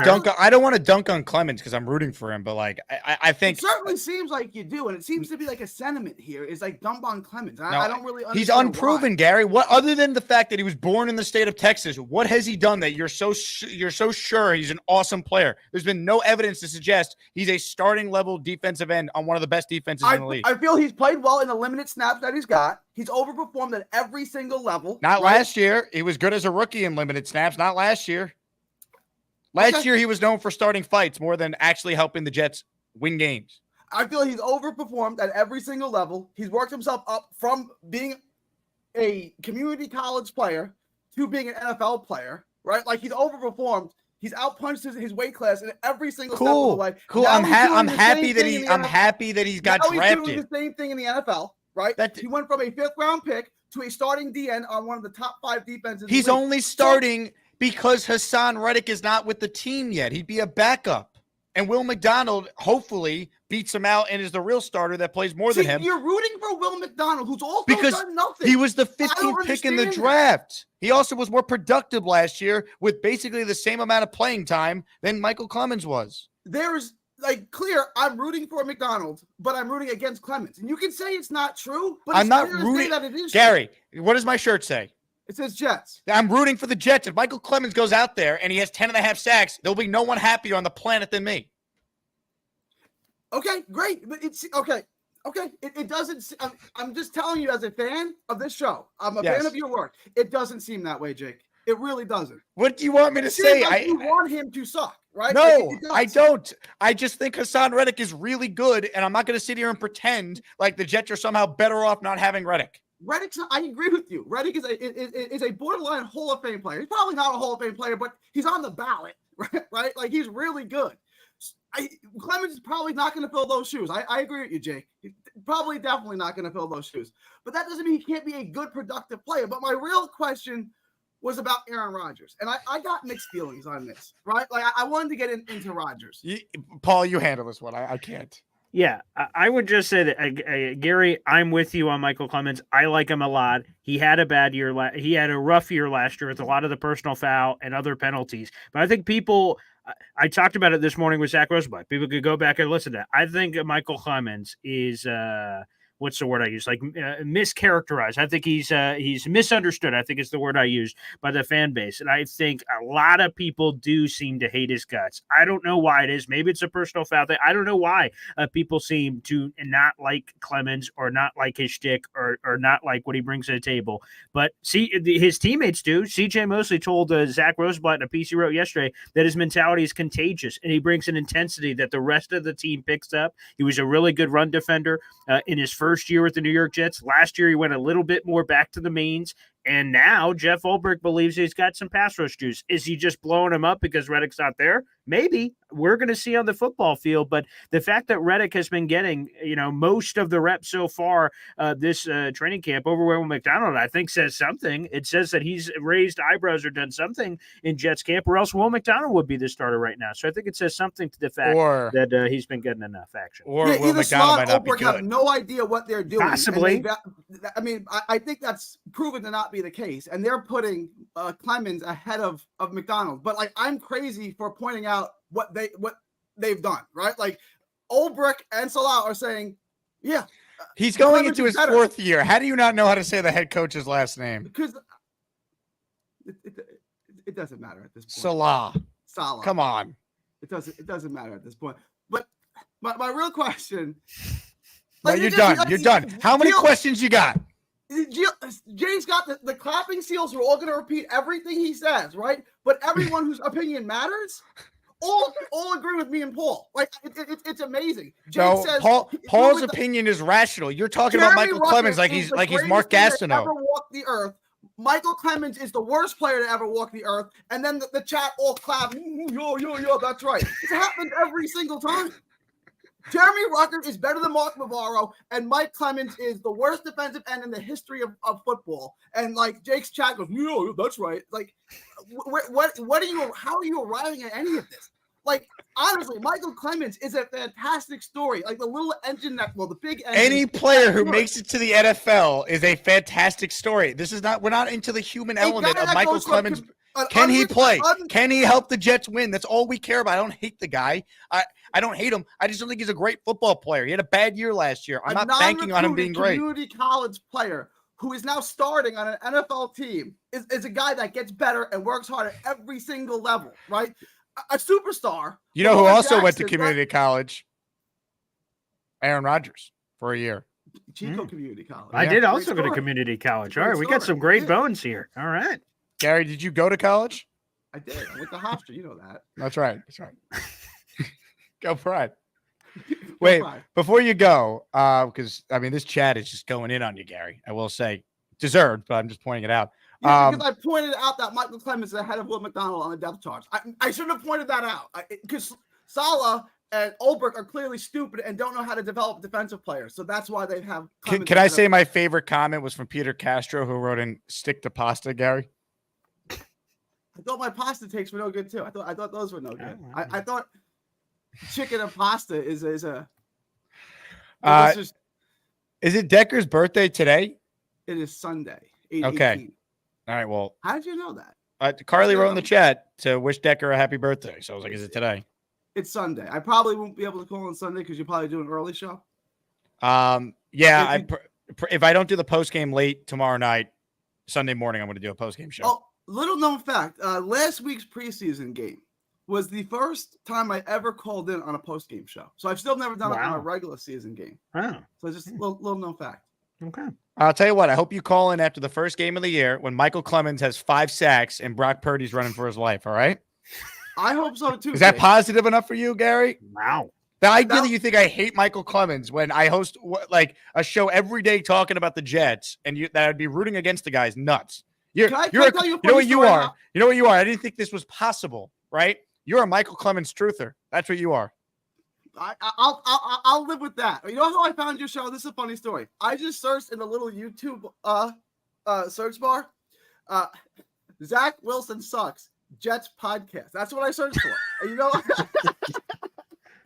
to dunk on Clemens because I'm rooting for him, but like I think it certainly seems like you do, and it seems to be like a sentiment here is like dump on Clemens. I don't really understand. He's unproven, why. Gary. What other than the fact that he was born in the state of Texas? What has he done that you're so sure he's an awesome player? There's been no evidence to suggest he's a starting level defensive end on one of the best defenses in the league. I feel he's played well in the limited snaps that he's got. He's overperformed at every single level. Not last year. He was good as a rookie in limited snaps. Not last year. Last year, he was known for starting fights more than actually helping the Jets win games. I feel he's overperformed at every single level. He's worked himself up from being a community college player to being an NFL player, right? Like, he's overperformed. He's outpunched his weight class in every single step of the way. Cool. I'm happy that he's got drafted. He's doing the same thing in the NFL, right? He went from a 5th-round pick to a starting DN on one of the top 5 defenses. He's only starting because Hassan Reddick is not with the team yet. He'd be a backup. And Will McDonald hopefully beats him out and is the real starter that plays more than him. You're rooting for Will McDonald, who's also done nothing. He was the 15th pick in the draft. He also was more productive last year with basically the same amount of playing time than Michael Clemens was. There's I'm rooting for McDonald, but I'm rooting against Clemens. And you can say it's not true, but I'm not rooting that it is Gary, true. What does my shirt say? It says Jets. I'm rooting for the Jets. If Michael Clemens goes out there and he has 10.5 sacks, there'll be no one happier on the planet than me. Okay, great. But it's okay. Okay. It doesn't. I'm just telling you as a fan of this show. I'm a fan of your work. It doesn't seem that way, Jake. It really doesn't. What do you want me to say? You want him to suck, right? No, I don't. I just think Hassan Reddick is really good, and I'm not going to sit here and pretend like the Jets are somehow better off not having Reddick. Reddick's. I agree with you. Reddick is a borderline Hall of Fame player. He's probably not a Hall of Fame player, but he's on the ballot, right? Like, he's really good. Clemens is probably not going to fill those shoes. I agree with you, Jake. He's probably definitely not going to fill those shoes. But that doesn't mean he can't be a good, productive player. But my real question was about Aaron Rodgers. And I got mixed feelings on this, right? Like, I wanted to get into Rodgers. Paul, you handle this one. I can't. Yeah, I would just say that, Gary, I'm with you on Michael Clemens. I like him a lot. He had a bad year. He had a rough year last year with a lot of the personal foul and other penalties. But I think I talked about it this morning with Zach Rosenblatt. People could go back and listen to that. I think Michael Clemens is what's the word I use? Like mischaracterized. I think he's misunderstood. I think it's the word I used by the fan base. And I think a lot of people do seem to hate his guts. I don't know why it is. Maybe it's a personal foul thing. I don't know why people seem to not like Clemens or not like his shtick or not like what he brings to the table. But see, his teammates do. CJ Mosley told Zach Rosenblatt in a piece he wrote yesterday that his mentality is contagious and he brings an intensity that the rest of the team picks up. He was a really good run defender in his first year with the New York Jets. Last year, he went a little bit more back to the mains, And now Jeff Ulbrich believes he's got some pass rush juice. Is he just blowing him up because Reddick's not there? Maybe. We're going to see on the football field. But the fact that Reddick has been getting, most of the reps so far this training camp over Will McDonald, I think says something. It says that he's raised eyebrows or done something in Jets camp, or else Will McDonald would be the starter right now. So I think it says something to the fact that he's been getting enough action. Or Will McDonald might not be good. Have no idea what they're doing. Possibly. I think that's proven to not be the case. And they're putting Clemens ahead of McDonald. But I'm crazy for pointing out what they've done, right? Ulbrich and Salah are saying, yeah. He's going into his fourth year. How do you not know how to say the head coach's last name? Because it doesn't matter at this point. Salah. Come on. It doesn't matter at this point. But my real question. No, you're done. You're done. How many questions you got? Jay's got the clapping seals. We're all going to repeat everything he says, right? But everyone whose opinion matters, all agree with me and Paul. It's amazing. Jay says Paul's opinion is rational. You're talking about Michael Clemens like he's Mark Gastineau. Ever walked the earth. Michael Clemens is the worst player to ever walk the earth, and then the chat all clap. Yo, that's right. It's happened every single time. Jeremy Rucker is better than Mark Navarro, and Mike Clemens is the worst defensive end in the history of football. And Jake's chat goes, "Yeah, that's right." What are you? How are you arriving at any of this? Honestly, Michael Clemens is a fantastic story. The little engine the big engine. Any player who makes it to the NFL is a fantastic story. We're not into the human element of Michael Clemens. Can he play? Can he help the Jets win? That's all we care about. I don't hate the guy. I don't hate him. I just don't think he's a great football player. He had a bad year last year. I'm not banking on him being great. Community college player who is now starting on an NFL team is a guy that gets better and works hard at every single level, right? A superstar. You know who also went to community college? Aaron Rodgers for a year. Chico Community College. I did also go to community college. All right, we got some great bones here. All right. Gary, did you go to college? I did. I went to Hofstra. You know that. That's right. Go Pride. Wait, before you go, because this chat is just going in on you, Gary. I will say, deserved, but I'm just pointing it out. Because I pointed out that Michael Clemens is ahead of Will McDonald on the depth chart. I should have pointed that out because Salah and Ulbrich are clearly stupid and don't know how to develop defensive players. So that's why they have. Can I say my favorite comment was from Peter Castro, who wrote in "Stick to pasta," Gary? I thought my pasta takes were no good too. I thought those were no good. I thought chicken and pasta is a. Is it Decker's birthday today? It is Sunday. 8/18. Okay. All right. Well, how did you know that? Carly wrote in the chat to wish Decker a happy birthday. So I was like, "Is it today?" It's Sunday. I probably won't be able to call on Sunday because you probably do an early show. Yeah. If I don't do the post game late tomorrow night, Sunday morning, I'm going to do a post game show. Oh, little known fact: last week's preseason game was the first time I ever called in on a post game show. So I've still never done it on a regular season game. Wow. So just a little known fact. Okay. I'll tell you what. I hope you call in after the first game of the year when Michael Clemens has 5 sacks and Brock Purdy's running for his life. All right. I hope so too. Is that positive enough for you, Gary? Wow. The idea that you think I hate Michael Clemens when I host a show every day talking about the Jets and that I'd be rooting against the guy is nuts. You know what you are. You know what you are. I didn't think this was possible, right? You're a Michael Clemens truther. That's what you are. I'll live with that. You know how I found your show? This is a funny story. I just searched in the little YouTube search bar. Zach Wilson sucks. Jets podcast. That's what I searched for. And you know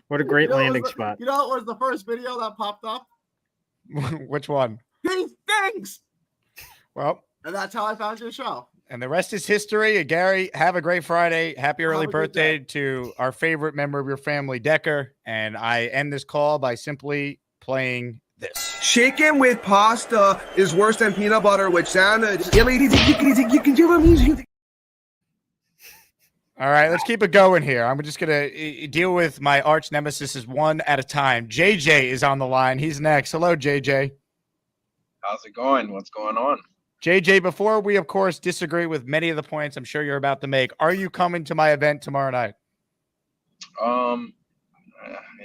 what a great landing spot. You know what was the first video that popped up? Which one? He stinks. Well, and that's how I found your show. And the rest is history. Gary, have a great Friday. Happy early birthday to our favorite member of your family, Decker. And I end this call by simply playing this. Chicken with pasta is worse than peanut butter with sandwich. All right, let's keep it going here. I'm just going to deal with my arch nemesis one at a time. JJ is on the line. He's next. Hello, JJ. How's it going? What's going on? JJ, before we, of course, disagree with many of the points I'm sure you're about to make, are you coming to my event tomorrow night?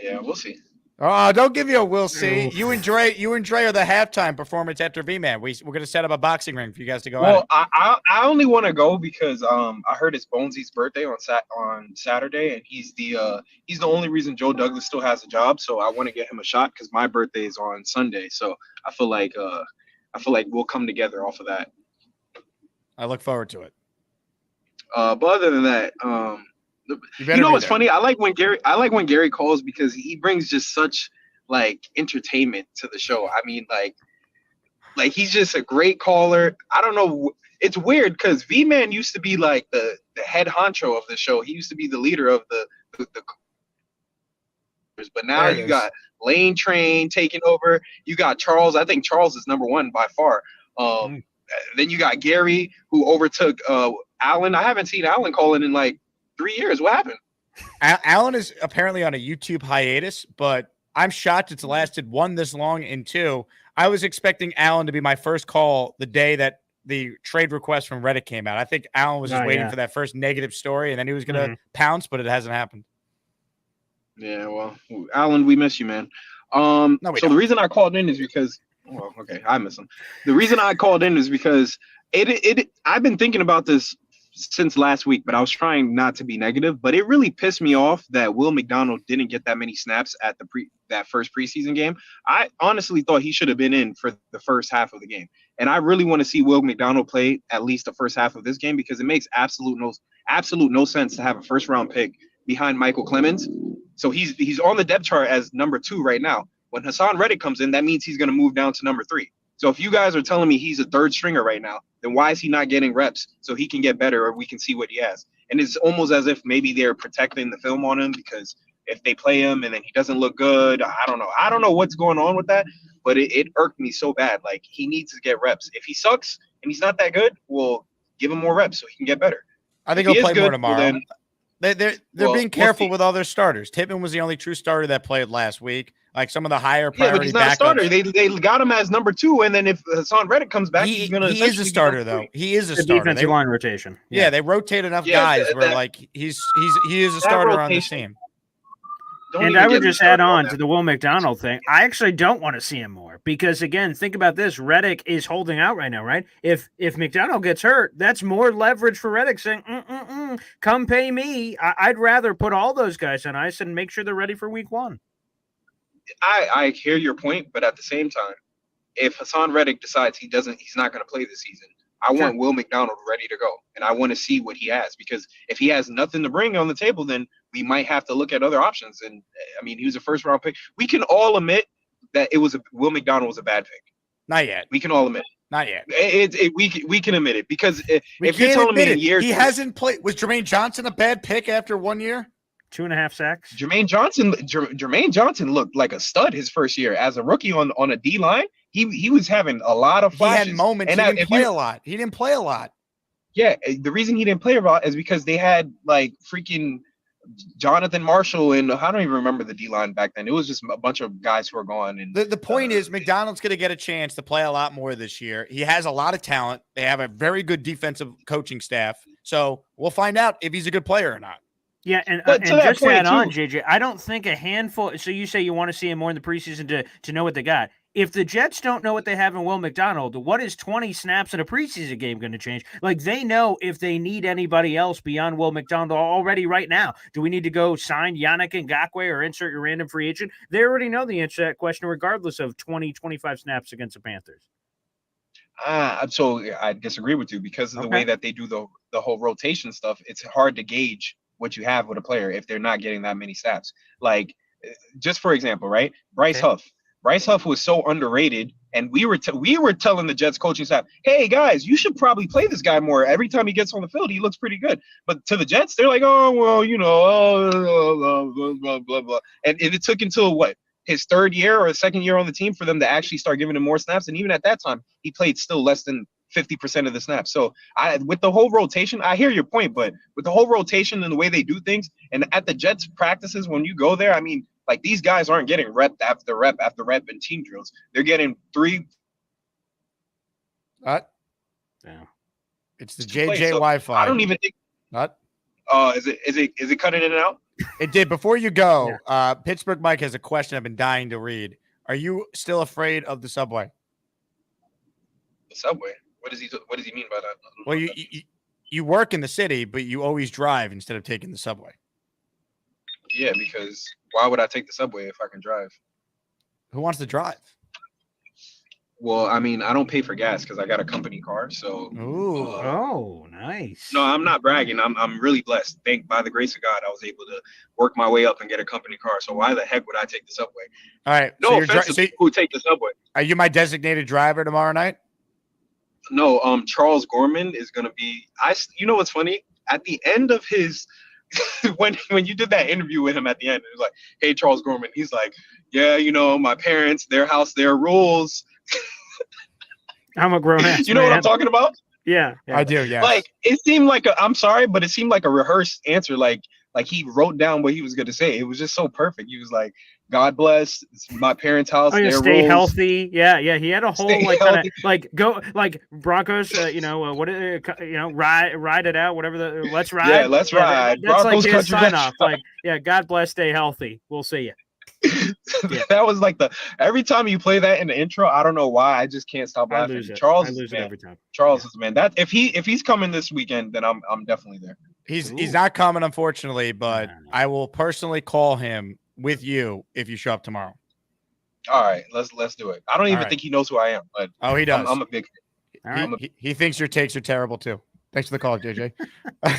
Yeah, we'll see. Oh, don't give you a we'll see. You and Dre are the halftime performance after V-Man. We're going to set up a boxing ring for you guys to go at it. I only want to go because I heard it's Bonesy's birthday on Saturday, and he's the only reason Joe Douglas still has a job. So I want to get him a shot because my birthday is on Sunday. So I feel like we'll come together off of that. I look forward to it. But other than that, you know what's funny? I like when Gary calls because he brings just such like entertainment to the show. I mean, like he's just a great caller. I don't know. It's weird because V-Man used to be like the head honcho of the show. He used to be the leader of the but now you got Lane Train taking over. You got Charles. I think Charles is number one by far. Then you got Gary, who overtook Allen. I haven't seen Allen calling in like 3 years. What happened? Allen is apparently on a YouTube hiatus, but I'm shocked it's lasted one this long, and two, I was expecting Allen to be my first call the day that the trade request from Reddick came out. I think Allen was just waiting for that first negative story, and then he was going to pounce, but it hasn't happened. Yeah, well, Allen, we miss you, man. The reason I called in is because I miss him. The reason I called in is because I've been thinking about this since last week, but I was trying not to be negative. But it really pissed me off that Will McDonald didn't get that many snaps at that first preseason game. I honestly thought he should have been in for the first half of the game, and I really want to see Will McDonald play at least the first half of this game because it makes absolute no sense to have a first round pick behind Michael Clemens. So he's on the depth chart as number 2 right now. When Hasson Reddick comes in, that means he's going to move down to number 3. So if you guys are telling me he's a third stringer right now, then why is he not getting reps so he can get better or we can see what he has? And it's almost as if maybe they're protecting the film on him because if they play him and then he doesn't look good, I don't know what's going on with that, but it irked me so bad. Like, he needs to get reps. If he sucks and he's not that good, well, give him more reps so he can get better. I think he'll play more tomorrow. They're being careful with all their starters. Tippmann was the only true starter that played last week. Like some of the higher priority but he's not a starter. They got him as number 2, and then if Hasson Reddick comes back, he is a starter though. He is a starter. Defensive line rotation. Yeah, they rotate enough guys where like he is a starter on this team. And I would just add on to the Will McDonald thing. I actually don't want to see him more because, again, think about this. Reddick is holding out right now, right? If McDonald gets hurt, that's more leverage for Reddick saying, come pay me. I'd rather put all those guys on ice and make sure they're ready for week 1. I hear your point, but at the same time, if Hasson Reddick decides he's not going to play this season, I want Will McDonald ready to go, and I want to see what he has because if he has nothing to bring on the table, then we might have to look at other options. And I mean, he was a first-round pick. We can all admit that Will McDonald was a bad pick. Not yet. We can all admit it. Not yet. We can admit it because if you're telling me in years he hasn't played. Was Jermaine Johnson a bad pick after 1 year? 2.5 sacks. Jermaine Johnson looked like a stud his first year as a rookie on a D line. He was having a lot of flashes. He had moments. And he didn't play a lot. He didn't play a lot. Yeah, the reason he didn't play a lot is because they had like freaking Jonathan Marshall and I don't even remember the D line back then. It was just a bunch of guys who were gone. And the point is McDonald's going to get a chance to play a lot more this year. He has a lot of talent. They have a very good defensive coaching staff. So we'll find out if he's a good player or not. Yeah, and just to add on, JJ, I don't think a handful. So you say you want to see him more in the preseason to know what they got. If the Jets don't know what they have in Will McDonald, what is 20 snaps in a preseason game going to change? Like, they know if they need anybody else beyond Will McDonald already right now. Do we need to go sign Yannick Ngakoue or insert your random free agent? They already know the answer to that question regardless of 20, 25 snaps against the Panthers. So I disagree with you because of the way that they do the whole rotation stuff. It's hard to gauge what you have with a player if they're not getting that many snaps. Like, just for example, right? Bryce Huff was so underrated, and we were telling the Jets coaching staff, hey guys, you should probably play this guy more. Every time he gets on the field, he looks pretty good. But to the Jets, they're like, oh well, blah blah blah blah. And it took until his 3rd year or 2nd year on the team for them to actually start giving him more snaps. And even at that time, he played still less than 50% of the snaps. So with the whole rotation, I hear your point, but with the whole rotation and the way they do things, and at the Jets practices, when you go there, I mean, like, these guys aren't getting rep after rep after rep in team drills. They're getting 3. What? Yeah. It's the JJ Wi-Fi. I don't even think. What? Is it cutting in and out? It did. Before you go, Pittsburgh Mike has a question I've been dying to read. Are you still afraid of the subway? The subway? What does he mean by that? Well, you work in the city, but you always drive instead of taking the subway. Yeah, because why would I take the subway if I can drive? Who wants to drive? Well, I mean, I don't pay for gas because I got a company car. So, oh, nice. No, I'm not bragging. I'm really blessed. By the grace of God, I was able to work my way up and get a company car. So why the heck would I take the subway? All right. No offense to people who take the subway. Are you my designated driver tomorrow night? No, Charles Gorman is gonna be. You know what's funny? At the end of his, when you did that interview with him at the end, it was like, "Hey, Charles Gorman." He's like, "Yeah, my parents, their house, their rules." I'm a grown ass. You know what I'm talking about? Yeah, I do. Yeah. Like it seemed like I'm sorry, but it seemed like a rehearsed answer. Like he wrote down what he was gonna say. It was just so perfect. He was like, "God bless, it's my parents' house. Their stay rules. healthy." Yeah. He had a whole kinda, go Broncos. ride it out. Whatever let's ride. Yeah, let's ride. That's Broncos like his country sign off. Like, God bless, stay healthy. We'll see you. That was like every time you play that in the intro, I don't know why, I just can't stop laughing. Charles is man. Every time. Charles is man. That if he's coming this weekend, then I'm definitely there. He's not coming, unfortunately, but I will personally call him with you if you show up tomorrow. All right, let's do it. I don't even think he knows who I am, but he does. I'm a big fan. He thinks your takes are terrible too. Thanks for the call, JJ. All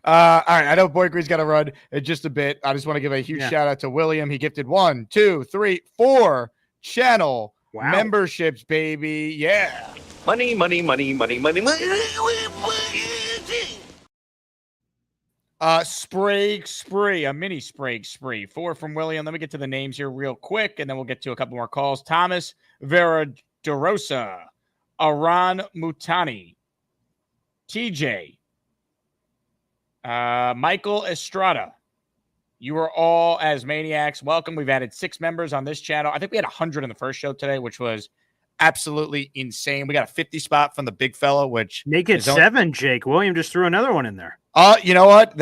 right. I know Boy Green's got to run in just a bit. I just want to give a huge shout out to William. He gifted 1, 2, 3, 4 channel memberships, baby. Yeah. Money. Sprague spree, a mini Sprague spree. 4 from William. Let me get to the names here real quick, and then we'll get to a couple more calls. Thomas Vera-DeRosa, Aran Mutani, TJ, Michael Estrada. You are all as maniacs. Welcome. We've added 6 members on this channel. I think we had 100 in the first show today, which was absolutely insane. We got a 50 spot from the big fella, which make it 7. Jake William just threw another one in there. You know what?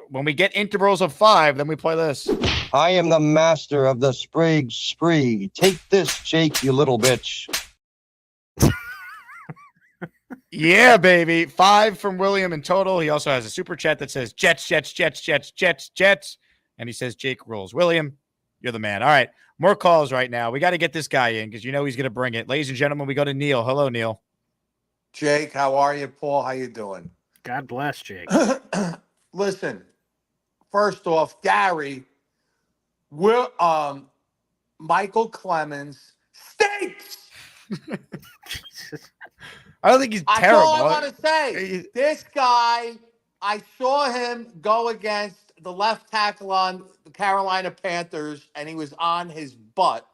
When we get intervals of 5, then we play this. I am the master of the Sprague spree. Take this, Jake, you little bitch. Yeah, baby. 5 from William in total. He also has a super chat that says Jets. And he says Jake rules. William, you're the man. All right. More calls right now. We got to get this guy in because he's going to bring it. Ladies and gentlemen, we go to Neil. Hello, Neil. Jake, how are you? Paul, how you doing? God bless, Jake. Listen, first off, Gary, Michael Clemens stinks. I don't think he's terrible. That's all I want to say. This guy, I saw him go against the left tackle on the Carolina Panthers, and he was on his butt.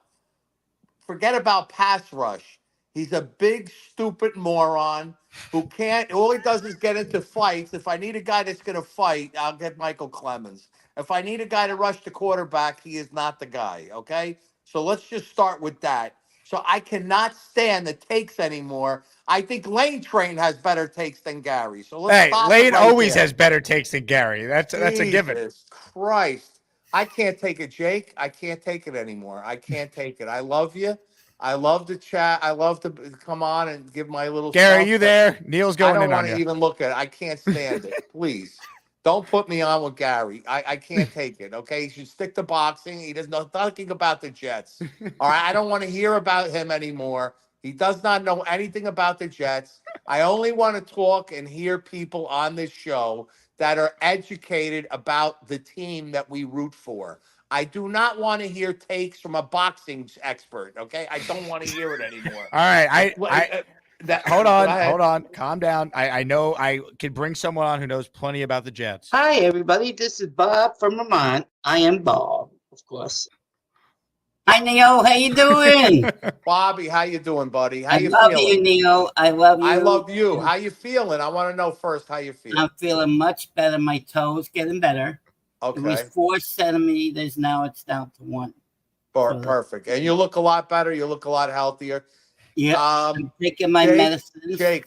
Forget about pass rush. He's a big, stupid moron who can't. All he does is get into fights. If I need a guy that's going to fight, I'll get Michael Clemens. If I need a guy to rush the quarterback, he is not the guy, okay? So let's just start with that. So I cannot stand the takes anymore. I think Lane Train has better takes than Gary. So let's stop Lane right always there. has better takes than Gary. That's a given. Jesus Christ. I can't take it, Jake. I can't take it anymore. I can't take it. I love you. I love to chat. I love to come on and give my little Gary, stuff, you there? Neil's going in on you. I don't want to even look at it. I can't stand it. Please. Don't put me on with Gary. I can't take it, okay? He should stick to boxing. He doesn't know nothing about the Jets. All right? I don't want to hear about him anymore. He does not know anything about the Jets. I only want to talk and hear people on this show that are educated about the team that we root for. I do not want to hear takes from a boxing expert, okay? I don't want to hear it anymore. All right. Hold on. Calm down. I know I could bring someone on who knows plenty about the Jets. Hi, everybody. This is Bob from Vermont. I am Bob, of course. Hi, Neil. How you doing? Bobby, how you doing, buddy? How I you love feeling? you, Neil. I love you. I love you. How you feeling? I want to know first how you feel. I'm feeling much better. My toes getting better. Okay. It was 4 centimeters. Now it's down to 1. Perfect. And you look a lot better. You look a lot healthier. Yeah. I'm taking my medicine. Jake,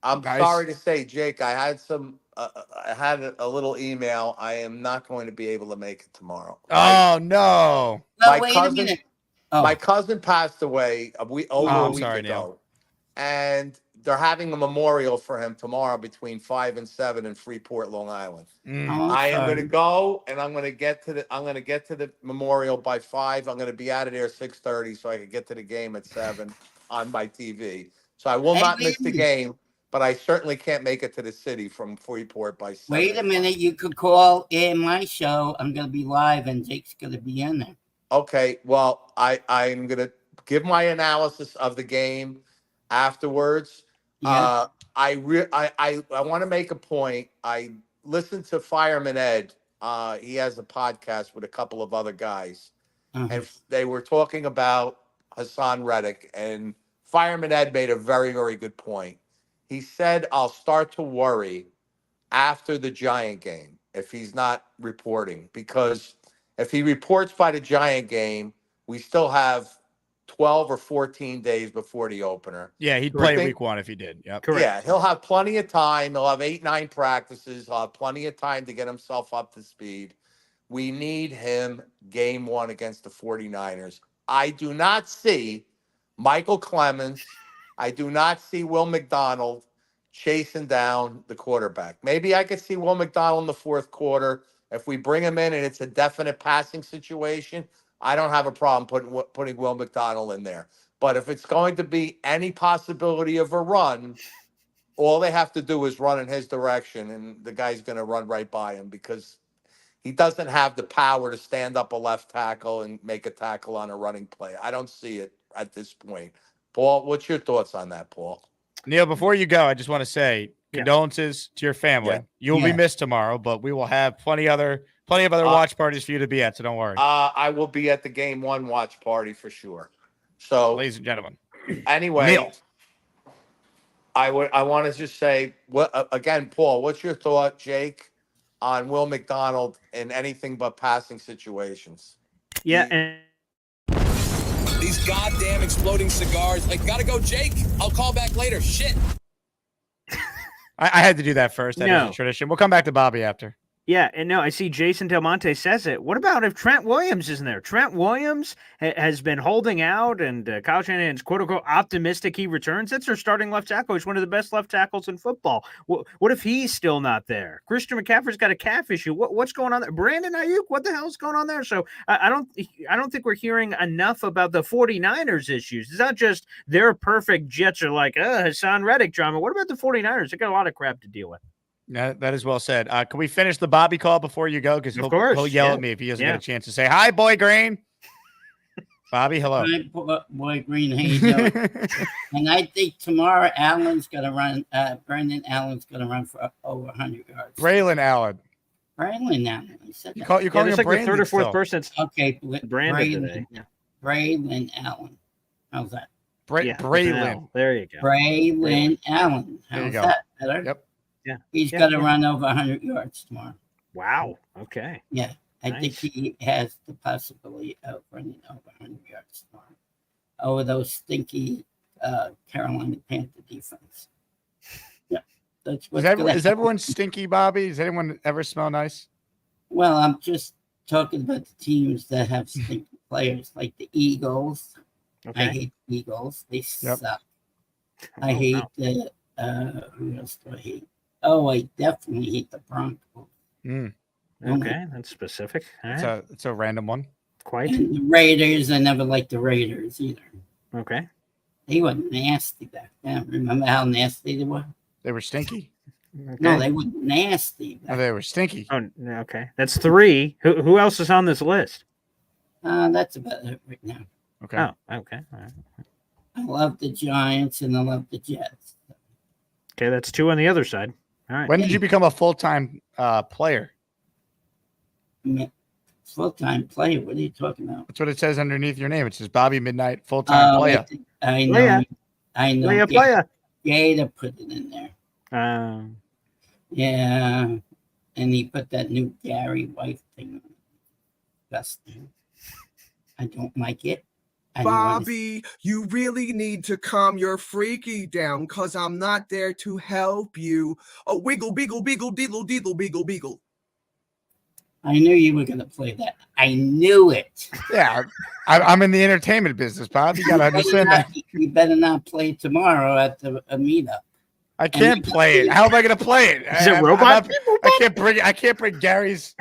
I'm sorry to say, Jake, I had some I had a little email. I am not going to be able to make it tomorrow. Oh no! Wait a minute. Oh. My cousin passed away over a I'm week sorry, ago, Neil. and they're having a memorial for him tomorrow between 5 and 7 in Freeport, Long Island. I am going to go, and I'm going to get to the memorial by 5. I'm going to be out of there 6:30, so I can get to the game at 7 on my TV. So I will not miss the game, but I certainly can't make it to the city from Freeport by 7. Wait a minute. You could call in my show. I'm going to be live, and Jake's going to be in there. Okay, well, I'm going to give my analysis of the game afterwards. Yeah. I want to make a point. I listened to Fireman Ed. He has a podcast with a couple of other guys, and they were talking about Hassan Reddick, and Fireman Ed made a very, very good point. He said, I'll start to worry after the Giant game if he's not reporting, because if he reports by the Giant game, we still have 12 or 14 days before the opener. Yeah, he'd play week 1 if he did. Yep. Correct. Yeah, he'll have plenty of time. He'll have 8-9 practices. He'll have plenty of time to get himself up to speed. We need him game 1 against the 49ers. I do not see Michael Clemens. I do not see Will McDonald chasing down the quarterback. Maybe I could see Will McDonald in the fourth quarter. If we bring him in and it's a definite passing situation, I don't have a problem putting Will McDonald in there. But if it's going to be any possibility of a run, all they have to do is run in his direction, and the guy's going to run right by him because he doesn't have the power to stand up a left tackle and make a tackle on a running play. I don't see it at this point. Paul, what's your thoughts on that, Paul? Neil, before you go, I just want to say condolences to your family. Yeah. You will be missed tomorrow, but we will have plenty of other watch parties for you to be at, so don't worry. I will be at the game 1 watch party for sure. So, ladies and gentlemen, anyway, Neil. I want to just say, again, Paul, what's your thought, Jake, on Will McDonald in anything but passing situations? Yeah, and these goddamn exploding cigars. Like, gotta go, Jake. I'll call back later. Shit. I had to do that first. That is a tradition. We'll come back to Bobby after. Yeah, and no, I see Jason Del Monte says it. What about if Trent Williams isn't there? Trent Williams has been holding out, and Kyle Shanahan's quote-unquote optimistic he returns. That's our starting left tackle. He's one of the best left tackles in football. What if he's still not there? Christian McCaffrey's got a calf issue. What's going on there? Brandon Ayuk, what the hell is going on there? So I don't think we're hearing enough about the 49ers issues. It's not just their perfect Jets are like, Hassan Reddick drama. What about the 49ers? They got a lot of crap to deal with. Yeah, that is well said. Can we finish the Bobby call before you go? Because he'll yell at me if he doesn't get a chance to say hi, Boy Green. Bobby, hello. Hi, Boy Green, how you doing? And I think tomorrow Allen's going to run. Brendan Allen's going to run for over 100 yards. Braylon Allen. Braylon Allen. You're calling him like Brandon the third or fourth still. person. Okay, Brandon today. Braylon Allen. How's that? Braylon. There you go. Braylon Allen. There you How's go. that? Better? Yep. Yeah. He's going to run over 100 yards tomorrow. Wow. Okay. Yeah. I think he has the possibility of running over 100 yards tomorrow over those stinky Carolina Panther defense. Yeah. That's what's Is everyone stinky, Bobby? Does anyone ever smell nice? Well, I'm just talking about the teams that have stinky players, like the Eagles. Okay. I hate the Eagles. They suck. I hate the who else do I hate? Oh, I definitely hate the Broncos. Okay, that's specific. All right. It's a random one. Quite. And the Raiders, I never liked the Raiders either. Okay. They were nasty back then. Remember how nasty they were? They were stinky. Okay. No, they were nasty. Oh, they were stinky. Oh, okay. That's 3. Who else is on this list? That's about it right now. Okay. Oh, okay. All right. I love the Giants and I love the Jets. Okay, that's 2 on the other side. All right. When did you become a full-time player? Full-time player? What are you talking about? That's what it says underneath your name. It says Bobby Midnight, full-time player. I know. I know. Player. Gator put it in there. Yeah. And he put that new Gary White thing on. Disgusting. I don't like it. Bobby, you really need to calm your freaky down, cause I'm not there to help you. Oh, wiggle, beagle, beagle, deedle, deedle, beagle, beagle. I knew you were going to play that. I knew it. Yeah, I'm in the entertainment business, Bob. You got to understand that. You better not play tomorrow at the meetup. I can't play it. How am I going to play it? Is it robot? I can't bring Gary's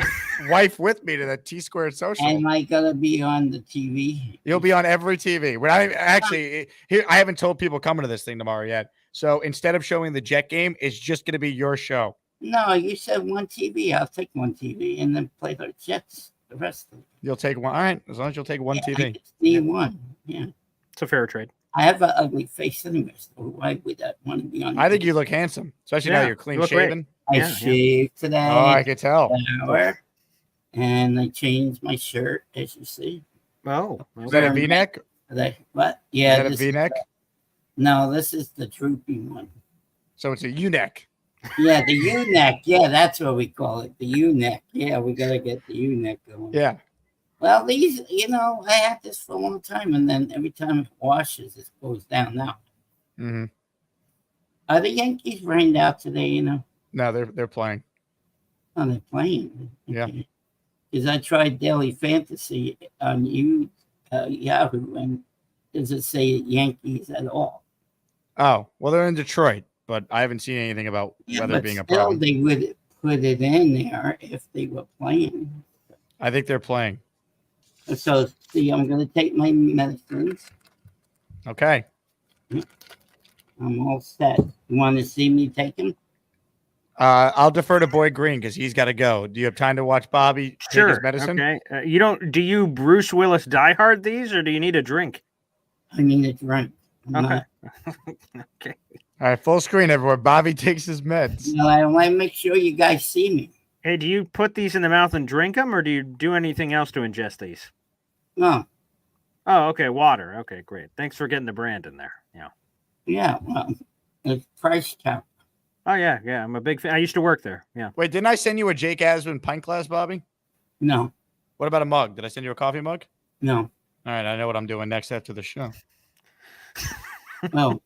wife with me to the T-Squared social. Am I going to be on the TV? You'll be on every TV. We're not actually here. I haven't told people coming to this thing tomorrow yet. So instead of showing the Jet game, it's just going to be your show. No, you said one TV. I'll take one TV and then play the Jets the rest of it. You'll take one. All right, as long as you'll take one TV. I just need one. Yeah, it's a fair trade. I have an ugly face anyway, so why would I want to be on? I think you look handsome, especially now you're clean shaven. I shaved today. Oh, I could tell. And I changed my shirt, as you see. Oh, is that a V-neck? What? Yeah, is that a V-neck? No, this is the droopy one. So it's a U-neck. Yeah, the U-neck. Yeah, that's what we call it. The U-neck. Yeah, we got to get the U-neck going. Yeah. Well, these, I had this for a long time, and then every time it washes, it goes down now. Mm-hmm. Are the Yankees rained out today, No, they're playing. Oh, they're playing. Yeah. Because I tried Daily Fantasy on Yahoo, and does it say Yankees at all? Oh, well, they're in Detroit, but I haven't seen anything about weather being a problem. They would put it in there if they were playing. I think they're playing. So, see, I'm going to take my medicines. Okay. I'm all set. You want to see me take them? I'll defer to Boy Green because he's got to go. Do you have time to watch Bobby take his medicine? Okay. You don't? Do you Bruce Willis Die Hard these, or do you need a drink? I need a drink. Okay. Okay. All right, full screen, everyone. Bobby takes his meds. No, I want to make sure you guys see me. Hey, do you put these in the mouth and drink them, or do you do anything else to ingest these? No. Oh, okay. Water. Okay, great. Thanks for getting the brand in there. Yeah. Yeah, well, it's price cap. Oh, yeah. I'm a big fan. I used to work there. Yeah. Wait, didn't I send you a Jake Asman pint glass, Bobby? No. What about a mug? Did I send you a coffee mug? No. All right, I know what I'm doing next after the show. Oh.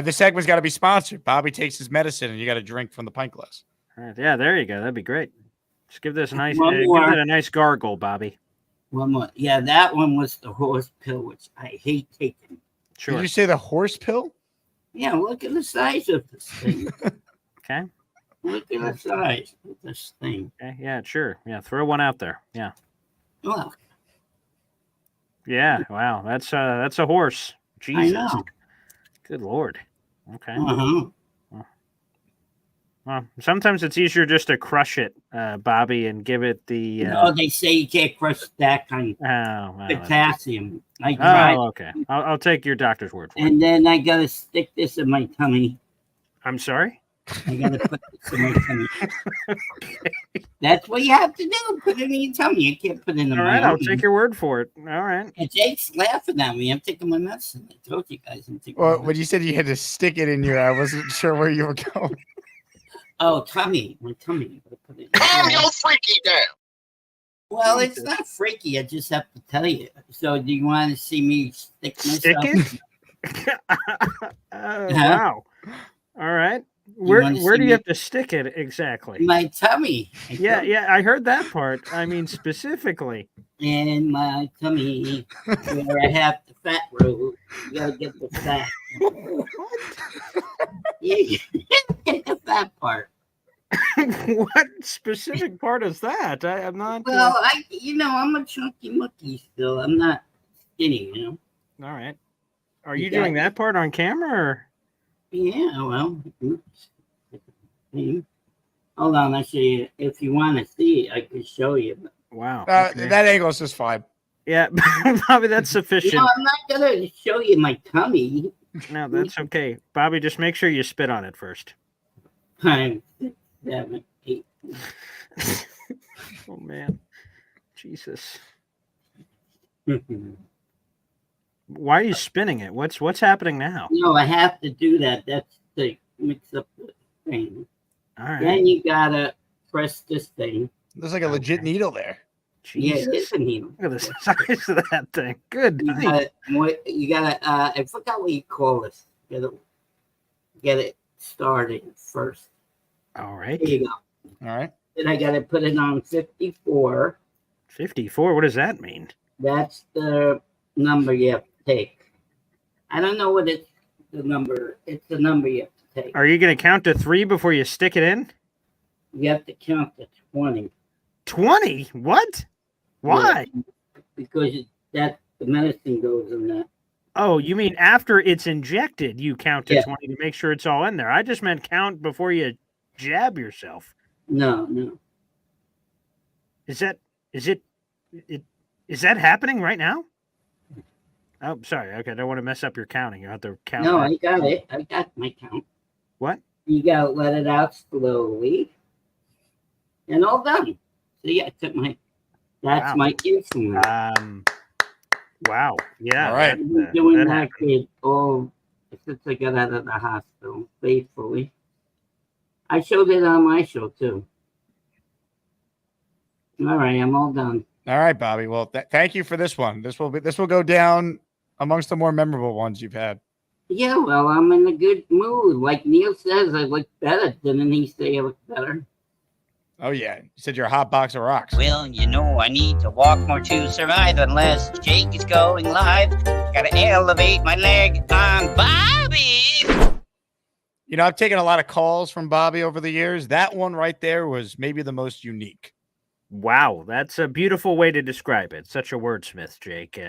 This segment's got to be sponsored. Bobby takes his medicine, and you got to drink from the pint glass. All right. Yeah, there you go. That'd be great. Just give this a nice, One give more. it a nice gargle, Bobby. One more. Yeah, that one was the horse pill, which I hate taking. Sure. Did you say the horse pill? Yeah, look at the size of this thing. Okay. Look at the size of this thing. Okay. Yeah, sure. Yeah, throw one out there. Yeah. Look. Yeah. Wow. That's a horse. Jesus. I know. Good Lord. Okay. Uh-huh. Well, sometimes it's easier just to crush it, Bobby, and give it the. No, they say you can't crush that kind of potassium. I tried. Oh, okay. I'll take your doctor's word for it. And then I got to stick this in my tummy. I'm sorry? I got to put this in my tummy. Okay. That's what you have to do. Put it in your tummy. You can't put it in All my right, I'll tummy. take your word for it. All right. And Jake's laughing at me. I'm taking my medicine. I told you guys I'm taking Well, when you said you had to stick it in your, I wasn't sure where you were going. Oh, tummy. My tummy. Calm your freaky down. Well, it's not freaky. I just have to tell you. So, do you want to see me stick myself? Stick it? Wow. All right. Where do you have to stick it exactly? My tummy. Yeah, I heard that part. I mean, specifically. In my tummy, where I have the fat roll. You gotta get the fat. Yeah, get the fat part. What specific part is that? I'm not. Well, I'm a chunky monkey still. I'm not skinny, All right. Are you doing that part on camera? Or? Yeah, well, oops. Hold on, actually, if you want to see it, I can show you. Wow. That angle is just fine. Yeah, Bobby, that's sufficient. I'm not going to show you my tummy. No, that's okay. Bobby, just make sure you spit on it first. 5, 6, 7, 8. Oh, man. Jesus. Why are you spinning it? What's happening now? No, I have to do that. That's to mix up the thing. All right. Then you gotta press this thing. There's like a legit needle there. Yeah, it is Jesus. a needle. Look at the size of that thing. Good You night. gotta, I forgot what you call this. Get it started first. All right. There you go. All right. Then I gotta put it on 54. 54? What does that mean? That's the number you have to take. I don't know what the number. It's the number you have to take. Are you going to count to 3 before you stick it in? You have to count to 20. 20? What? Why? Yeah, because the medicine goes in that. Oh, you mean after it's injected, you count to Yeah. 20 to make sure it's all in there. I just meant count before you jab yourself. No. Is that happening right now? Oh, sorry. Okay, I don't want to mess up your counting. You have to count. No, that. I got it. I got my count. What? You gotta let it out slowly. And all done. See, I took that's Wow. my insulin. Wow. Yeah. All right. I've been doing that happened. since I got out of the hospital, faithfully. I showed it on my show too. All right, I'm all done. All right, Bobby. Well, thank you for this one. This will go down amongst the more memorable ones you've had. Yeah, well, I'm in a good mood. Like Neil says, I look better. Didn't he say I look better? Oh yeah, you said you're a hot box of rocks. Well, you know I need to walk more to survive unless Jake is going live. Gotta elevate my leg on Bobby. You know, I've taken a lot of calls from Bobby over the years. That one right there was maybe the most unique. Wow, that's a beautiful way to describe it. Such a wordsmith, Jake.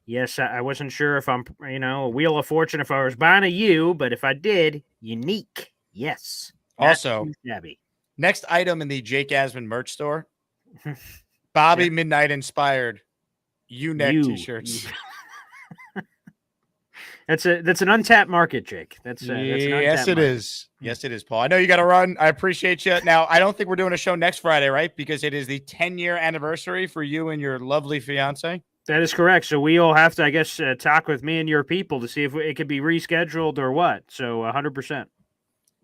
Yes, I wasn't sure if I'm, a Wheel of Fortune if I was buying a U, but if I did, unique. Yes. Also, Shabby. next item in the Jake Asman merch store, Bobby Midnight inspired U-neck t-shirts. That's an untapped market, Jake. That's an yes, it market. is. Yes, it is, Paul. I know you got to run. I appreciate you. Now, I don't think we're doing a show next Friday, right? Because it is the 10-year anniversary for you and your lovely fiance. That is correct. So we all have to, I guess, talk with me and your people to see if it could be rescheduled or what. So 100%.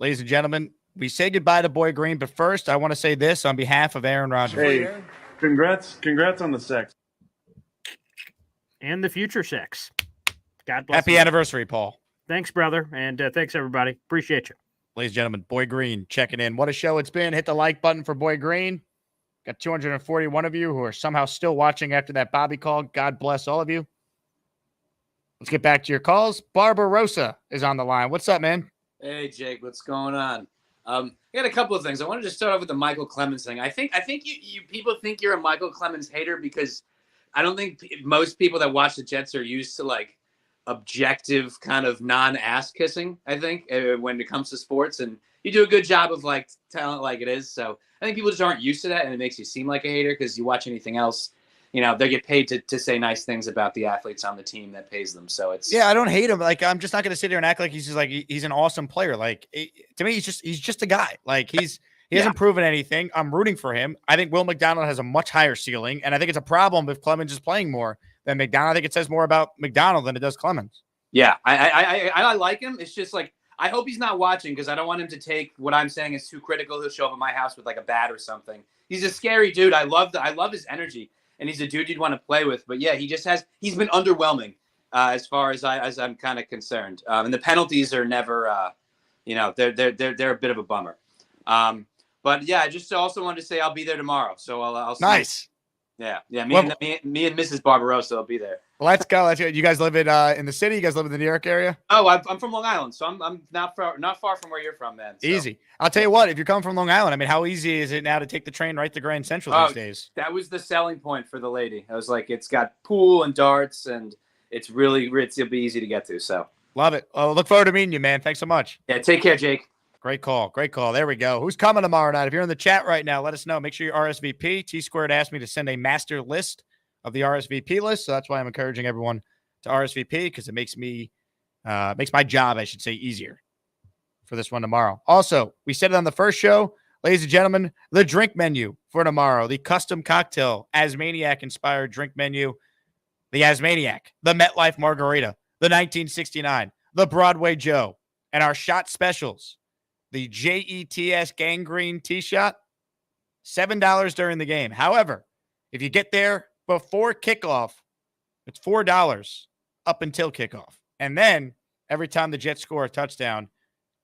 Ladies and gentlemen, we say goodbye to Boy Green, but first I want to say this on behalf of Aaron Rodgers. Hey, congrats on the sex. And the future sex. God bless. Happy anniversary, Paul. Thanks, brother. And thanks, everybody. Appreciate you. Ladies and gentlemen, Boy Green checking in. What a show it's been. Hit the like button for Boy Green. Got 241 of you who are somehow still watching after that Bobby call. God bless all of you. Let's get back to your calls. Barbarossa is on the line. What's up, man? Hey, Jake, what's going on? I got a couple of things. I wanted to start off with the Michael Clemens thing. I think you people think you're a Michael Clemens hater because I don't think most people that watch the Jets are used to like objective kind of non-ass kissing. I think when it comes to sports, and you do a good job of like telling it like it is. So I think people just aren't used to that, and it makes you seem like a hater because you watch anything else. They get paid to say nice things about the athletes on the team that pays them. So it's I don't hate him. Like I'm just not going to sit here and act like he's just like he's an awesome player. Like to me, he's just a guy. Like he hasn't proven anything. I'm rooting for him. I think Will McDonald has a much higher ceiling, and I think it's a problem if Clemens is playing more than McDonald. I think it says more about McDonald than it does Clemens. Yeah, I like him. It's just like I hope he's not watching because I don't want him to take what I'm saying as too critical. He'll show up at my house with like a bat or something. He's a scary dude. I love his energy. And he's a dude you'd want to play with. But yeah, he's been underwhelming as far as I'm kind of concerned. And the penalties are never, they're a bit of a bummer. But yeah, I just also wanted to say I'll be there tomorrow. So I'll see. Nice. Yeah. Me and Mrs. Barbarossa will be there. Let's go. You guys live in the city? You guys live in the New York area? Oh, I'm from Long Island, so I'm not far from where you're from, man. So. Easy. I'll tell you what. If you're coming from Long Island, I mean, how easy is it now to take the train right to Grand Central these days? That was the selling point for the lady. I was like, it's got pool and darts, and it'll be easy to get to. So love it. Look forward to meeting you, man. Thanks so much. Yeah, take care, Jake. Great call. There we go. Who's coming tomorrow night? If you're in the chat right now, let us know. Make sure you RSVP. T-Squared asked me to send a master list of the RSVP list, so that's why I'm encouraging everyone to RSVP because it makes my job, I should say, easier for this one tomorrow. Also, we said it on the first show, ladies and gentlemen, the drink menu for tomorrow, the custom cocktail Asmaniac inspired drink menu, the Asmaniac, the MetLife Margarita, the 1969, the Broadway Joe, and our shot specials, the JETS Gangrene Tea Shot, $7 during the game. However, If you get there before kickoff, it's $4 up until kickoff. And then every time the Jets score a touchdown,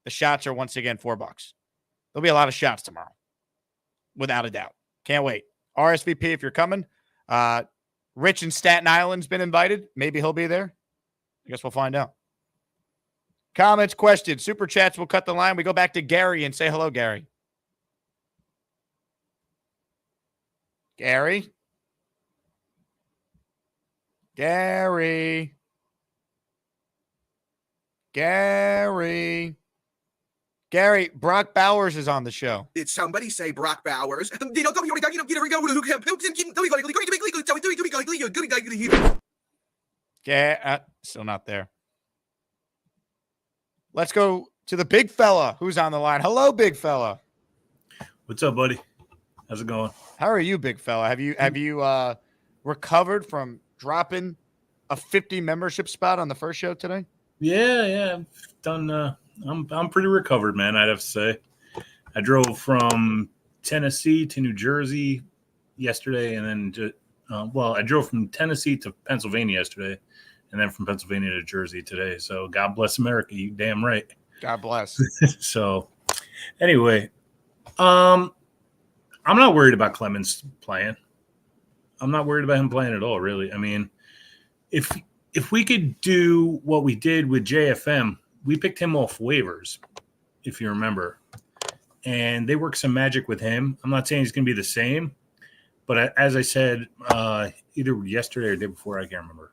the shots are once again $4. There'll be a lot of shots tomorrow, without a doubt. Can't wait. RSVP if you're coming. Rich in Staten Island's been invited. Maybe he'll be there. I guess we'll find out. Comments, questions, super chats. We'll cut the line. We go back to Gary and say hello, Gary. Gary. Gary. Gary. Gary, Brock Bowers is on the show. Did somebody say Brock Bowers? Yeah, still not there. Let's go to the big fella who's on the line. Hello, big fella. What's up, buddy? How's it going? How are you, big fella? Have you recovered from dropping a 50 membership spot on the first show today? Yeah, I've done. I'm pretty recovered, man. I'd have to say. I drove from Tennessee to New Jersey yesterday, and then I drove from Tennessee to Pennsylvania yesterday, and then from Pennsylvania to Jersey today. So God bless America. You damn right. God bless. So anyway, I'm not worried about Clemens playing. I'm not worried about him playing at all, really. I mean, if we could do what we did with JFM, we picked him off waivers, if you remember. And they worked some magic with him. I'm not saying he's going to be the same, but as I said, either yesterday or the day before, I can't remember.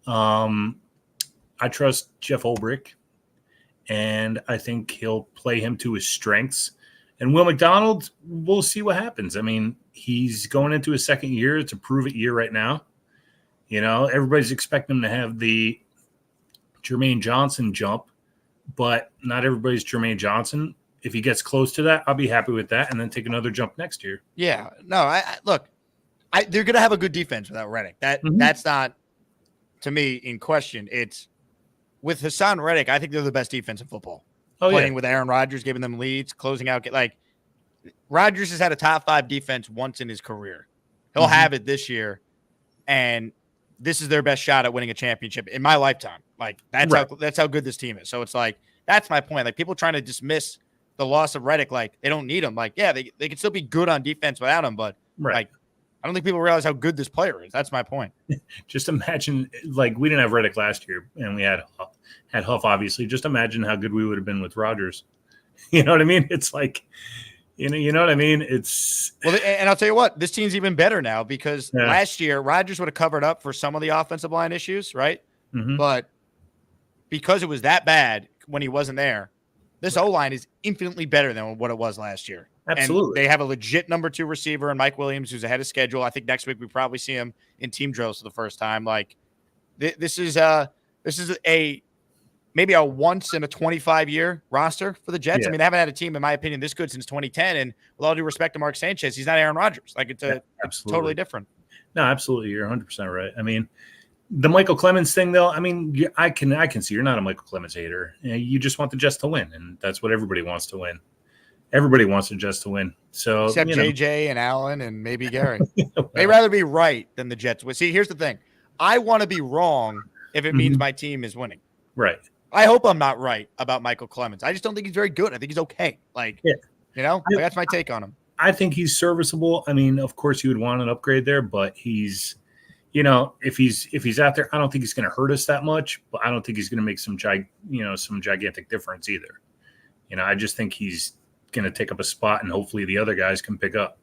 I trust Jeff Ulbrich, and I think he'll play him to his strengths. And Will McDonald, we'll see what happens. I mean, he's going into his second year. It's a prove-it year right now. You know, everybody's expecting him to have the Jermaine Johnson jump, but not everybody's Jermaine Johnson. If he gets close to that, I'll be happy with that, and then take another jump next year. Yeah, no, they're going to have a good defense without Reddick. That's not, to me, in question. It's with Hassan Reddick. I think they're the best defense in football. Playing with Aaron Rodgers, giving them leads, closing out. Like, Rodgers has had a top 5 defense once in his career. He'll have it this year, and this is their best shot at winning a championship in my lifetime. Like, that's how good this team is. So it's like, that's my point. Like, people trying to dismiss the loss of Reddick, like, they don't need him. Like, yeah, they can still be good on defense without him, but like, I don't think people realize how good this player is. That's my point. Just imagine, like, we didn't have Reddick last year, and we had Huff, obviously. Just imagine how good we would have been with Rodgers. You know what I mean? It's like, you know what I mean? It's and I'll tell you what, this team's even better now because last year Rodgers would have covered up for some of the offensive line issues, right? But because it was that bad when he wasn't there, this O-line is infinitely better than what it was last year. Absolutely. And they have a legit number 2 receiver in Mike Williams, who's ahead of schedule. I think next week we probably see him in team drills for the first time. Like, this is maybe a once in a 25-year roster for the Jets. I mean, they haven't had a team, in my opinion, this good since 2010. And with all due respect to Mark Sanchez, he's not Aaron Rodgers. Like, it's totally different. No, absolutely. You're 100% right. I mean, the Michael Clemens thing, though, I mean, I can see you're not a Michael Clemens hater. You just want the Jets to win, and that's what everybody wants to win. Everybody wants the Jets to win. So except JJ and Allen and maybe Gary. They'd rather be right than the Jets would. See, here's the thing. I want to be wrong if it means my team is winning. Right. I hope I'm not right about Michael Clemens. I just don't think he's very good. I think he's okay. Like, you know, that's my take on him. I think he's serviceable. I mean, of course, you would want an upgrade there, but he's, you know, if he's out there, I don't think he's going to hurt us that much, but I don't think he's going to make some gigantic difference either. You know, I just think he's going to take up a spot, and hopefully the other guys can pick up.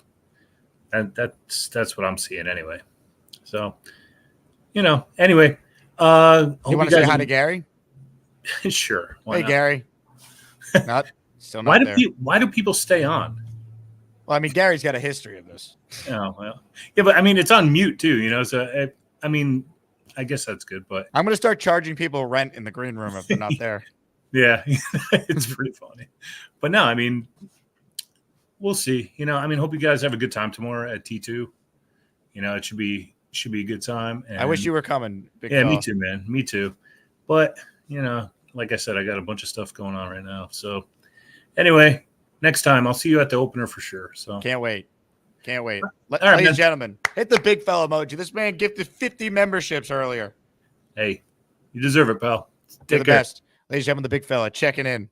That's what I'm seeing anyway. So, you know, anyway. You want to say hi to Gary? Sure. Hey, not? Gary. Still not why do people stay on? Well, I mean, Gary's got a history of this. Oh, well. Yeah, but I mean, it's on mute too, you know? So, I mean, I guess that's good, but I'm going to start charging people rent in the green room if they're not there. Yeah, it's pretty funny. But no, I mean, we'll see. You know, I mean, hope you guys have a good time tomorrow at T2. You know, it should be a good time. And, I wish you were coming. Me too, man. Me too. But, you know, like I said, I got a bunch of stuff going on right now. So anyway, next time I'll see you at the opener for sure. So can't wait. Can't wait. All right, Ladies man. and gentlemen, hit the big fella emoji. This man gifted 50 memberships earlier. Hey, you deserve it, pal. You're Take the care. best. Ladies and gentlemen, the big fella checking in.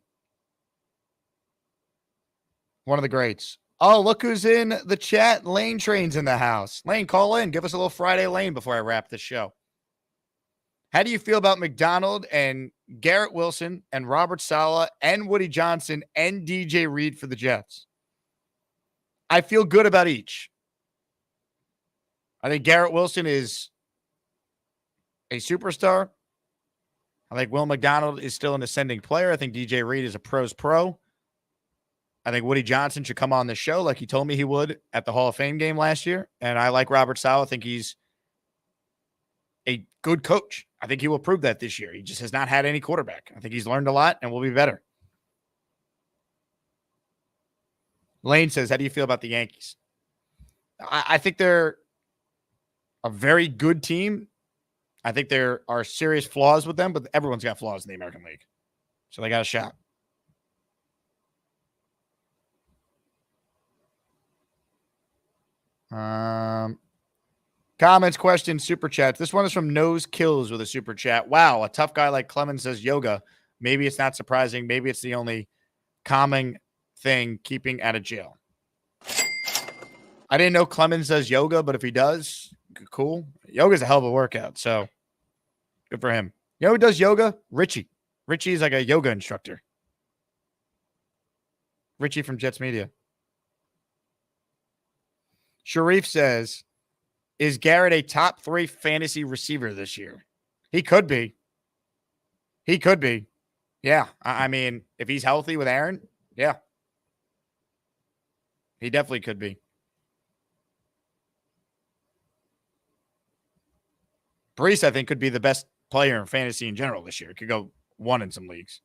One of the greats. Oh, look who's in the chat. Lane Train's in the house. Lane, call in. Give us a little Friday Lane before I wrap this show. How do you feel about McDonald and Garrett Wilson and Robert Saleh and Woody Johnson and DJ Reed for the Jets? I feel good about each. I think Garrett Wilson is a superstar. I think Will McDonald is still an ascending player. I think DJ Reed is a pro's pro. I think Woody Johnson should come on the show like he told me he would at the Hall of Fame game last year. And I like Robert Saleh. I think he's a good coach. I think he will prove that this year. He just has not had any quarterback. I think he's learned a lot and will be better. Lane says, how do you feel about the Yankees? I think they're a very good team. I think there are serious flaws with them, but everyone's got flaws in the American League. So they got a shot. Comments, questions, super chats. This one is from Nose Kills with a super chat. Wow, a tough guy like Clemens says yoga. Maybe it's not surprising. Maybe it's the only calming thing keeping out of jail. I didn't know Clemens does yoga, but if he does, cool. Yoga's a hell of a workout, so good for him. You know who does yoga? Richie. Richie's like a yoga instructor. Richie from Jets Media. Sharif says, is Garrett a top 3 fantasy receiver this year? He could be. He could be. Yeah. I mean, if he's healthy with Aaron, yeah. He definitely could be. Brees, I think, could be the best player in fantasy in general this year. Could go 1 in some leagues.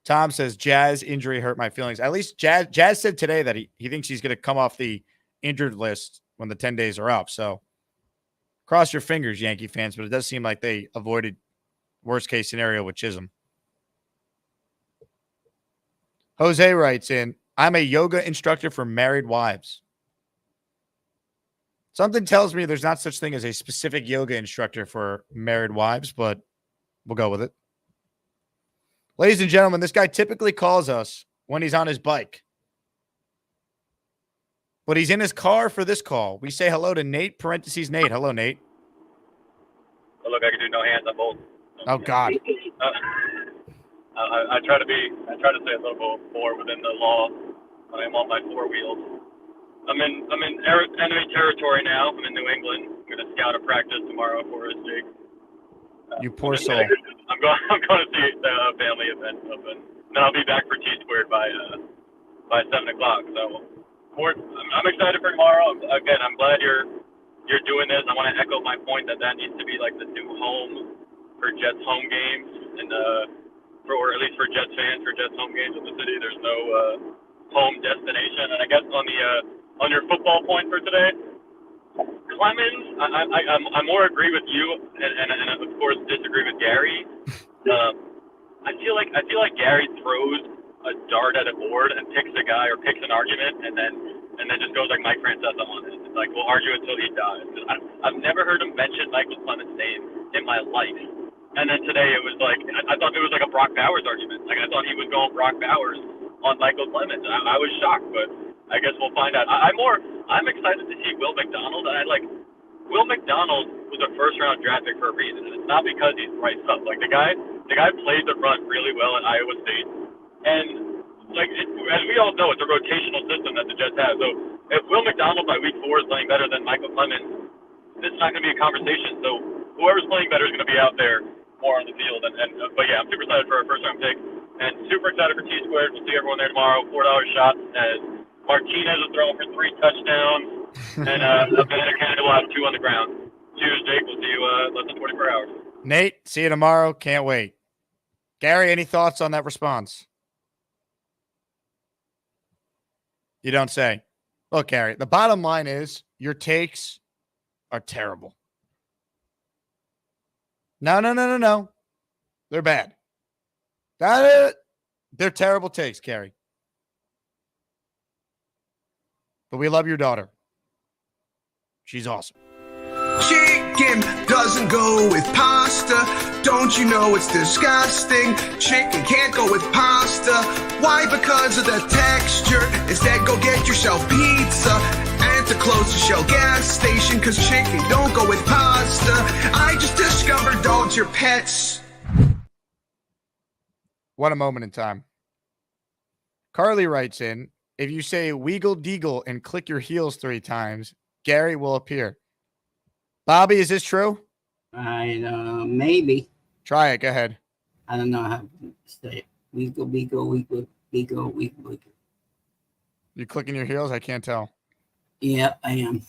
Tom says, Jazz injury hurt my feelings. At least Jazz said today that he thinks he's going to come off the injured list when the 10 days are up. So cross your fingers, Yankee fans, but it does seem like they avoided worst case scenario with Chisholm. Jose writes in, I'm a yoga instructor for married wives. Something tells me there's not such thing as a specific yoga instructor for married wives, but we'll go with it. Ladies and gentlemen, this guy typically calls us when he's on his bike. But he's in his car for this call. We say hello to Nate, parentheses Nate. Hello, Nate. Oh, look, I can do no hands on both. Oh, God. I try to stay a little bit more within the law when I'm on my 4 wheels. I'm in enemy territory now. I'm in New England. I'm going to scout a practice tomorrow for his jig. You poor soul. I'm going to see the family event, and then I'll be back for T-Squared by 7 o'clock. So, I'm excited for tomorrow. Again, I'm glad you're doing this. I want to echo my point that needs to be like the new home for Jets home games, and or at least for Jets fans for Jets home games in the city. There's no home destination, and I guess on your football point for today, Clemens, I more agree with you, and of course disagree with Gary. I feel like Gary throws a dart at a board and picks a guy or picks an argument, and then just goes like Mike Francesa on it. It's like we'll argue until he dies. I've never heard him mention Michael Clemens' name in my life. And then today it was like I thought it was like a Brock Bowers argument. Like I thought he was going Brock Bowers on Michael Clemens. I was shocked, but I guess we'll find out. I'm excited to see Will McDonald. Will McDonald was a first-round draft pick for a reason, and it's not because he's priced up. Like the guy played the run really well at Iowa State, and as we all know, it's a rotational system that the Jets have. So if Will McDonald by week 4 is playing better than Michael Clemens, this is not going to be a conversation. So whoever's playing better is going to be out there more on the field. But yeah, I'm super excited for our first-round pick, and super excited for T-Squared. We'll see everyone there tomorrow. $4 shots as Martinez is throwing for 3 touchdowns, and Evander Kennedy will have 2 on the ground. Cheers, Jake. We'll see you less than 24 hours. Nate, see you tomorrow. Can't wait. Gary, any thoughts on that response? You don't say. Look, Gary, the bottom line is your takes are terrible. No. They're bad. They're terrible takes, Gary. but we love your daughter. She's awesome. Chicken doesn't go with pasta. Don't you know it's disgusting? Chicken can't go with pasta. Why? Because of the texture. Instead, go get yourself pizza at the closest Shell gas station, because chicken don't go with pasta. I just discovered dogs are pets. What a moment in time. Carly writes in, if you say Weagle Deagle and click your heels 3 times, Gary will appear. Bobby, is this true? Maybe. Try it. Go ahead. I don't know how to say it. Weagle. You clicking your heels? I can't tell. Yeah, I am.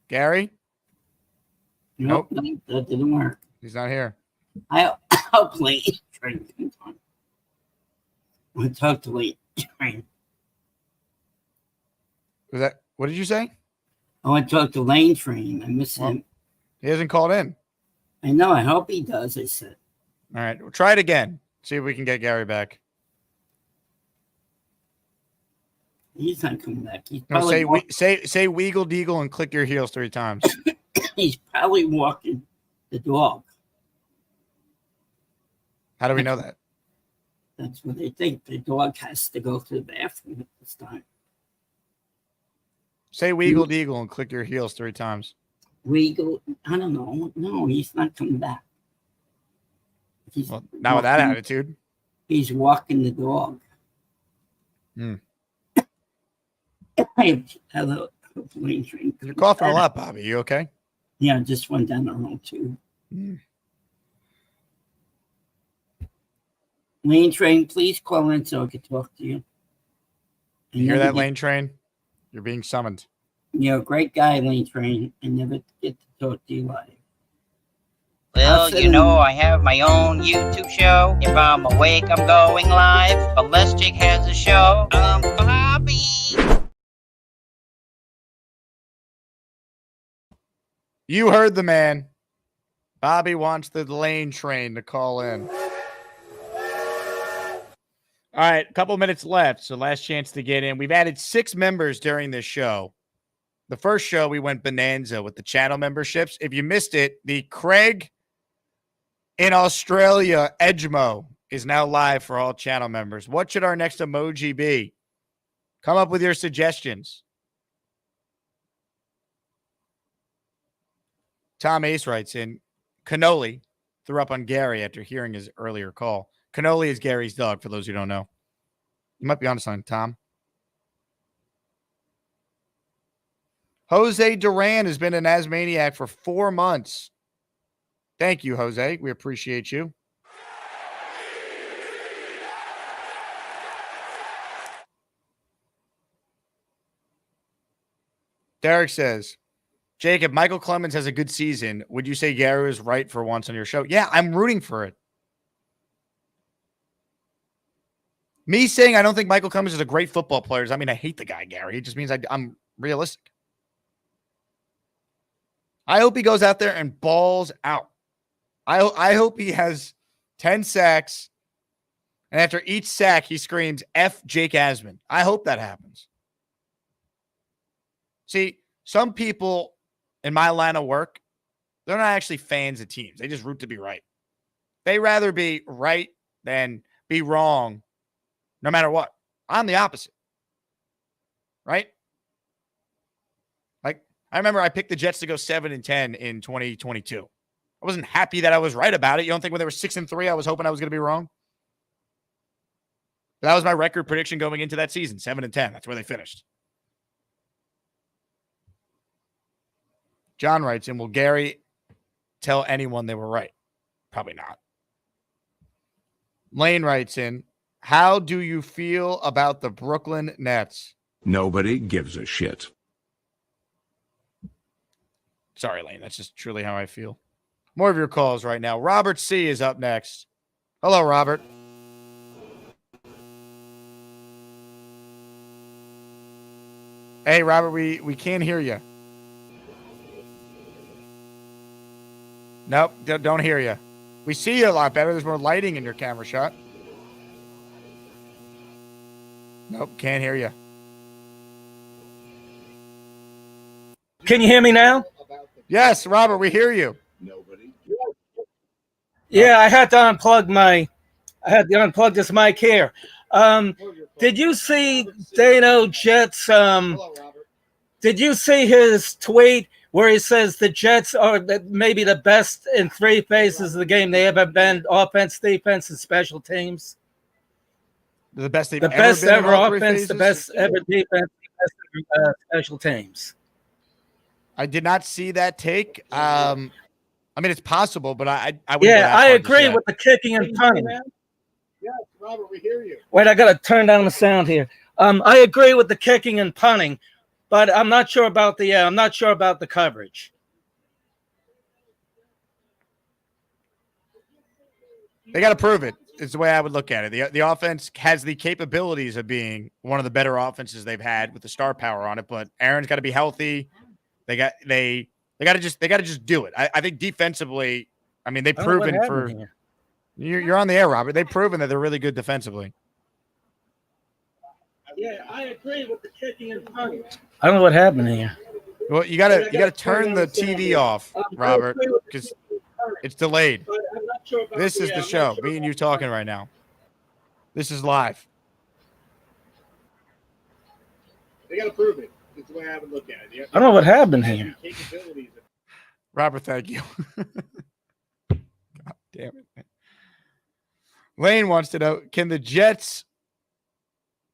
Gary? Nope. That didn't work. He's not here. I'll play train. I talked to late train. Was that? What did you say? I want to talk to Lane Train. I miss him. He hasn't called in. I know. I hope he does. I said. All right. We'll try it again. See if we can get Gary back. He's not coming back. He's No, probably say Weagle Deagle and click your heels 3 times. he's probably walking the dog. How do we know that? That's what they think. The dog has to go to the bathroom at this time. Say Weagle Deagle and click your heels 3 times. Weagle, I don't know. No, he's not coming back. Not with that attitude. He's walking the dog. Hello, Lane Train. You're coughing a lot, Bobby. You okay? Yeah, I just went down the road too. Lane Train, please call in so I can talk to you. You hear that, Lane Train? You're being summoned. You're a great guy, Lane Train. I never get to talk to you live. Well, you know, I have my own YouTube show. If I'm awake, I'm going live. Unless Jake has a show, I'm Bobby. You heard the man. Bobby wants the Lane Train to call in. All right, a couple minutes left, so last chance to get in. We've added 6 members during this show. The first show, we went bonanza with the channel memberships. If you missed it, the Craig in Australia Edgemo is now live for all channel members. What should our next emoji be? Come up with your suggestions. Tom Ace writes in, Cannoli threw up on Gary after hearing his earlier call. Cannoli is Gary's dog, for those who don't know. You might be on something, Tom. Jose Duran has been an Asmaniac for 4 months. Thank you, Jose. We appreciate you. Derek says, Jacob, Michael Clemens has a good season. Would you say Gary was right for once on your show? Yeah, I'm rooting for it. Me saying I don't think Michael Clemens is a great football player does not mean I hate the guy, Gary. It just means I'm realistic. I hope he goes out there and balls out. I hope he has 10 sacks, and after each sack, he screams, F Jake Asman. I hope that happens. See, some people in my line of work, they're not actually fans of teams. They just root to be right. They rather be right than be wrong, no matter what. I'm the opposite. Right? Like, I remember I picked the Jets to go 7-10 in 2022. I wasn't happy that I was right about it. You don't think when they were 6-3, I was hoping I was going to be wrong? But that was my record prediction going into that season, 7-10. That's where they finished. John writes in, will Gary tell anyone they were right? Probably not. Lane writes in, how do you feel about the Brooklyn Nets? Nobody gives a shit. Sorry, Lane. That's just truly how I feel. More of your calls right now. Robert C. is up next. Hello, Robert. Hey, Robert, we can't hear you. Nope, don't hear you. We see you a lot better. There's more lighting in your camera shot. Nope, can't hear you. Can you hear me now? Yes, Robert, we hear you. Yeah, I had to unplug this mic here. Did you see Dano Jets? Did you see his tweet where he says the Jets are maybe the best in three phases of the game they ever been: offense, defense, and special teams? The best they've The ever best been in ever all three offense, the phases? best ever defense, the best ever special teams. I did not see that take. I mean, it's possible, but I wouldn't go Yeah, that I far just agree yet. with the kicking and punting. Yes, Robert, we hear you. Wait, I gotta turn down the sound here. I agree with the kicking and punting, but I'm not sure about the coverage. They got to prove it. Is the way I would look at it. The offense has the capabilities of being one of the better offenses they've had with the star power on it, but Aaron's got to be healthy. They got to just do it. I think defensively, I mean, they've proven for you're on the air, Robert. They've proven that they're really good defensively. Yeah, I agree with the kicking and punting. I don't know what happened here. Well, you gotta turn the TV off, Robert, because it's delayed. This is the show. Me and you talking right now. This is live. They got to prove it. It's the way I would look at it. I don't know what happened here. Robert, thank you. God damn it, man. Lane wants to know, can the Jets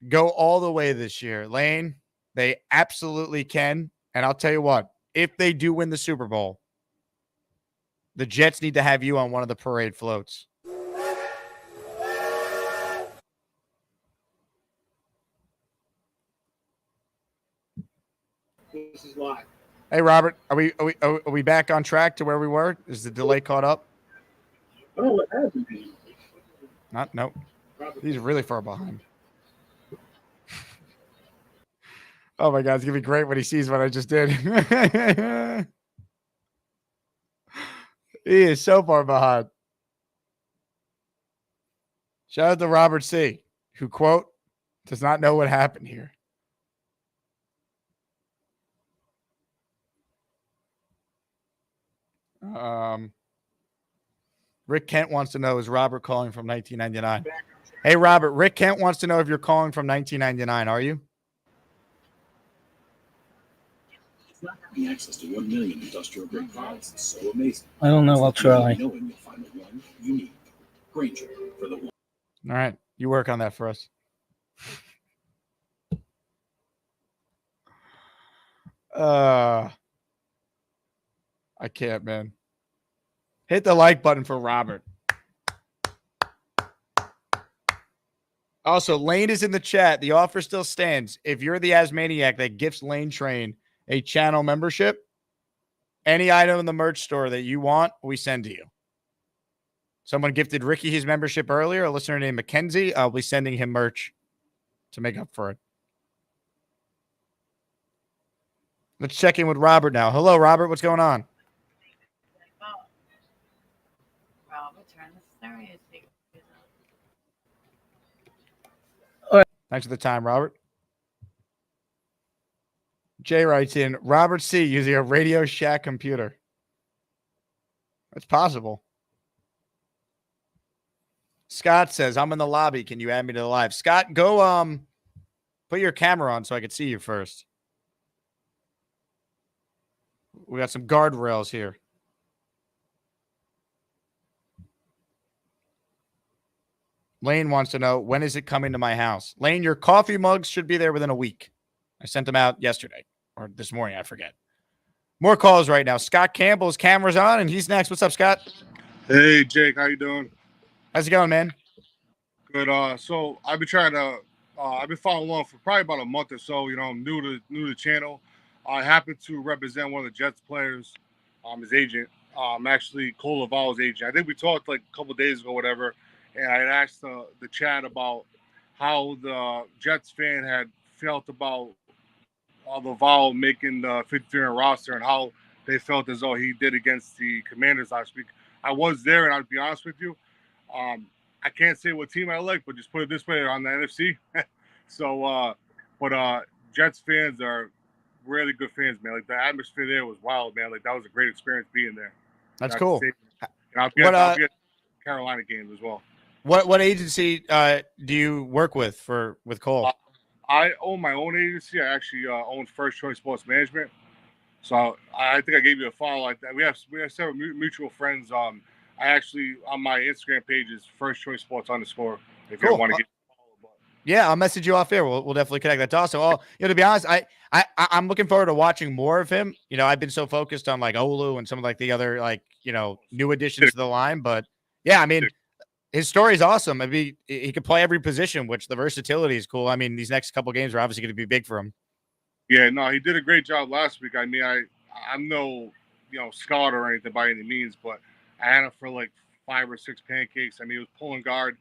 go all the way this year? Lane, they absolutely can. And I'll tell you what, if they do win the Super Bowl, the Jets need to have you on one of the parade floats. This is live. Hey, Robert, are we back on track to where we were? Is the delay caught up? I don't know what happened here. Nope. He's really far behind. Oh my God, it's gonna be great when he sees what I just did. He is so far behind. Shout out to Robert C., who, quote, does not know what happened here. Rick Kent wants to know, is Robert calling from 1999? Hey, Robert, Rick Kent wants to know if you're calling from 1999. Are you? Not having access to 1 million industrial grade products is so amazing. I don't know. I'll try. Knowing you'll find the one you need. Granger for the one. All right. You work on that for us. I can't, man. Hit the like button for Robert. Also, Lane is in the chat. The offer still stands. If you're the Asmaniac that gifts Lane Train a channel membership, any item in the merch store that you want, we send to you. Someone gifted Ricky his membership earlier, a listener named Mackenzie. I'll be sending him merch to make up for it. Let's check in with Robert now. Hello, Robert. What's going on? Thanks for the time, Robert. Jay writes in, Robert C. using a Radio Shack computer. That's possible. Scott says, I'm in the lobby. Can you add me to the live? Scott, go put your camera on so I can see you first. We got some guardrails here. Lane wants to know, when is it coming to my house? Lane, your coffee mugs should be there within a week. I sent them out yesterday or this morning. I forget. More calls right now. Scott Campbell's camera's on, and he's next. What's up, Scott? Hey, Jake. How you doing? How's it going, man? Good. So I've been trying to, I've been following along for probably about a month or so. You know, I'm new to the channel. I happen to represent one of the Jets players, his agent. I'm actually Cole Laval's agent. I think we talked like a couple of days ago, whatever. And I had asked the chat about how the Jets fan had felt about Laval making the 53-man roster and how they felt as though he did against the Commanders last week. I was there, and I'll be honest with you, I can't say what team I like, but just put it this way, on the NFC. So, but Jets fans are really good fans, man. Like the atmosphere there was wild, man. Like that was a great experience being there. That's cool. And I'll be at Carolina games as well. What agency do you work with Cole? I own my own agency. I actually own First Choice Sports Management. So I think I gave you a follow like that. We have several mutual friends. I actually on my Instagram page is First Choice Sports _ if you want to get. Yeah, I'll message you off there. We'll definitely connect. That's awesome. To be honest, I'm looking forward to watching more of him. I've been so focused on like Olu and some of like the other new additions to the line. But yeah, I mean, his story is awesome. I mean, he could play every position, which the versatility is cool. I mean, these next couple games are obviously going to be big for him. Yeah, no, he did a great job last week. I mean, I'm no scout or anything by any means, but I had him for like 5 or 6 pancakes. I mean, he was pulling guard.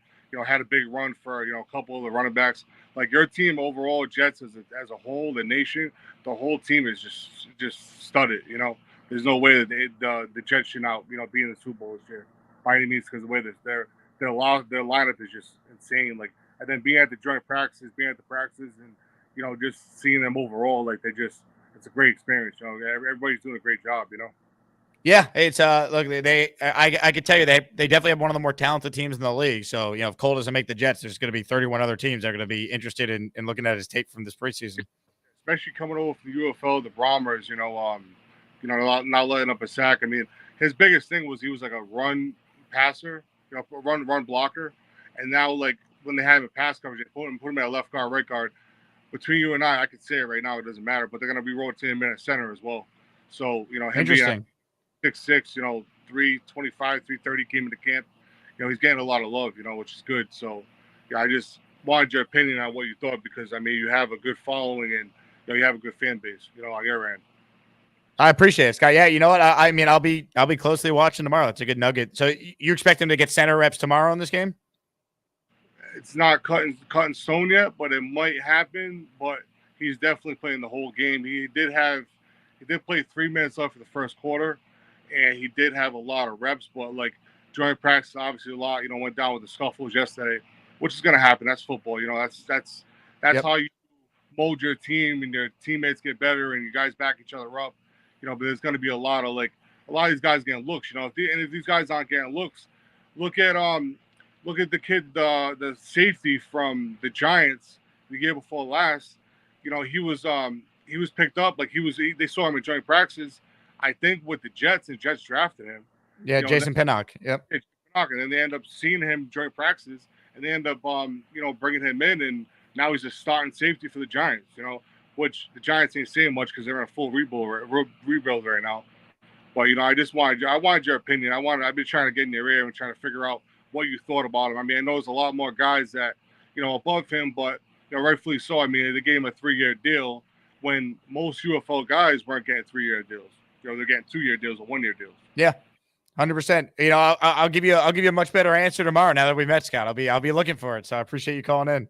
Had a big run for a couple of the running backs. Like your team overall, Jets as a whole, the nation, the whole team is just studded. There's no way that the Jets should not be in the Super Bowl this year by any means, because the way that their lineup is just insane. Like, and then being at the joint practices, and just seeing them overall, like it's a great experience. Everybody's doing a great job. Yeah, it's look, I could tell you they definitely have one of the more talented teams in the league. So if Cole doesn't make the Jets, there's going to be 31 other teams that are going to be interested in looking at his tape from this preseason. Especially coming over from the UFL, the Brahmers, not letting up a sack. I mean, his biggest thing was he was like a run passer, run blocker, and now like when they have a pass coverage, they put him at left guard, right guard. Between you and I could say it right now, it doesn't matter, but they're going to be rotating him at center as well. So him interesting. 6'6", 325, 330 came into camp. He's getting a lot of love, which is good. So, I just wanted your opinion on what you thought, because I mean, you have a good following and you have a good fan base, on your end. I appreciate it, Scott. Yeah, you know what? I mean, I'll be closely watching tomorrow. It's a good nugget. So you expect him to get center reps tomorrow in this game? It's not cut in stone yet, but it might happen. But he's definitely playing the whole game. He did play 3 minutes left for the first quarter. And he did have a lot of reps, but like joint practice, obviously a lot. Went down with the scuffles yesterday, which is going to happen. That's football. That's Yep. how you mold your team and your teammates get better and you guys back each other up. But there's going to be a lot of these guys getting looks. If these guys aren't getting looks, look at the kid, the safety from the Giants the year before last. He was picked up they saw him in joint practices. I think with the Jets, and Jets drafted him. Yeah, Jason Pinnock. Yep. And then they end up seeing him during practices, and they end up, bringing him in, and now he's a starting safety for the Giants. Which the Giants ain't saying much because they're in a full rebuild right now. But I wanted your opinion. I've been trying to get in your ear and trying to figure out what you thought about him. I mean, I know there's a lot more guys that above him, but rightfully so. I mean, they gave him a 3-year deal when most UFL guys weren't getting 3-year deals. They're getting 2-year deals or 1-year deals. Yeah, 100%. I'll give you a much better answer tomorrow. Now that we met, Scott, I'll be looking for it. So I appreciate you calling in.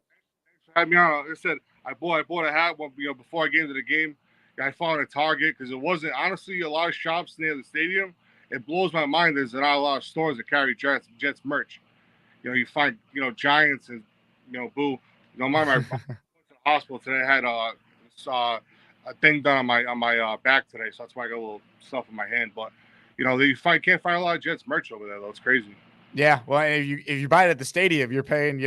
I mean, like I said, I bought a hat. Before I get into the game, I found a Target because it wasn't honestly a lot of shops near the stadium. It blows my mind. There's not a lot of stores that carry Jets merch. You find Giants and boo. My hospital today had a thing done on my back today, so that's why I got a little stuff in my hand. But can't find a lot of Jets merch over there though. It's crazy. Yeah, well, if you buy it at the stadium, you're paying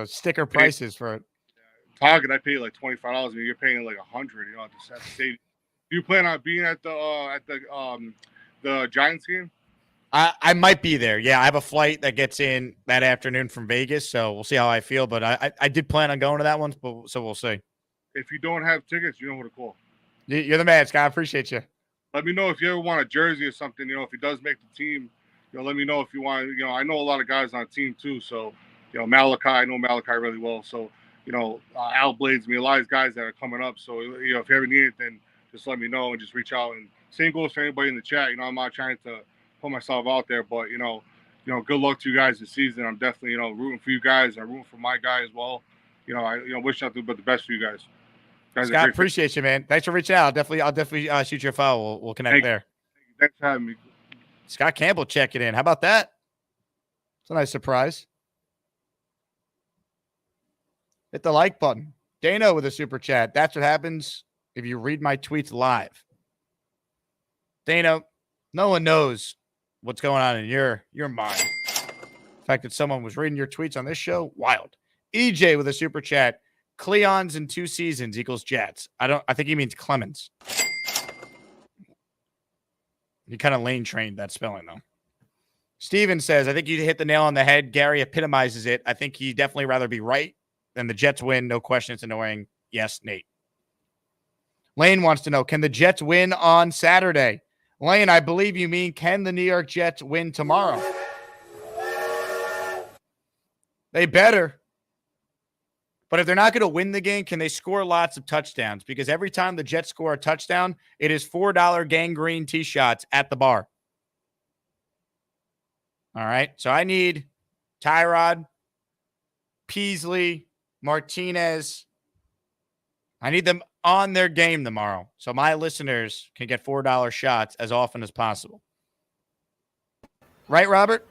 sticker prices for it. Target, I pay like $25. You're paying like $100. At the stadium. Do you plan on being at the Giants game? I might be there. Yeah, I have a flight that gets in that afternoon from Vegas, so we'll see how I feel. But I did plan on going to that one, so we'll see. If you don't have tickets, you know who to call. You're the man, Scott. I appreciate you. Let me know if you ever want a jersey or something. If he does make the team, let me know if you want. I know a lot of guys on the team too. So, Malachi, I know Malachi really well. So, Al Blades, a lot of these guys that are coming up. So, if you ever need anything, just let me know and just reach out. And same goes for anybody in the chat. I'm not trying to put myself out there, but good luck to you guys this season. I'm definitely rooting for you guys. I'm rooting for my guy as well. I wish nothing but the best for you guys. Scott, appreciate you, man. Thanks for reaching out. I'll definitely shoot you a file. We'll connect there. Thanks for having me. Scott Campbell checking in. How about that? It's a nice surprise. Hit the like button. Dana with a super chat. That's what happens if you read my tweets live. Dana, no one knows what's going on in your mind. The fact that someone was reading your tweets on this show, wild. EJ with a super chat. Cleons in 2 seasons equals Jets. I think he means Clemens. He kind of lane trained that spelling, though. Steven says, I think you hit the nail on the head. Gary epitomizes it. I think he'd definitely rather be right than the Jets win. No question. It's annoying. Yes, Nate. Lane wants to know, can the Jets win on Saturday? Lane, I believe you mean, can the New York Jets win tomorrow? They better. But if they're not going to win the game, can they score lots of touchdowns? Because every time the Jets score a touchdown, it is $4 gangrene tee shots at the bar. All right. So I need Tyrod, Peasley, Martinez. I need them on their game tomorrow so my listeners can get $4 shots as often as possible. Right, Robert?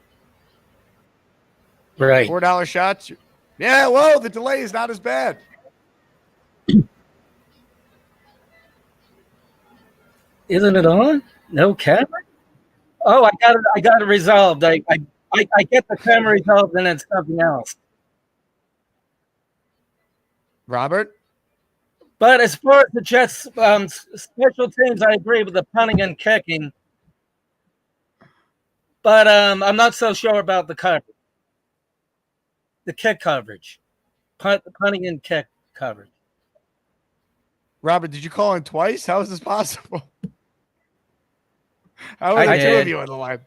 Right. $4 shots. Yeah, whoa, the delay is not as bad. Isn't it on? No camera? Oh, I got it resolved. I get the camera resolved and then something else. Robert? But as far as the Jets special teams, I agree with the punting and kicking. But I'm not so sure about the coverage. The kick coverage. Punting and kick coverage. Robert, did you call in twice? How is this possible? How are the two of you on the line?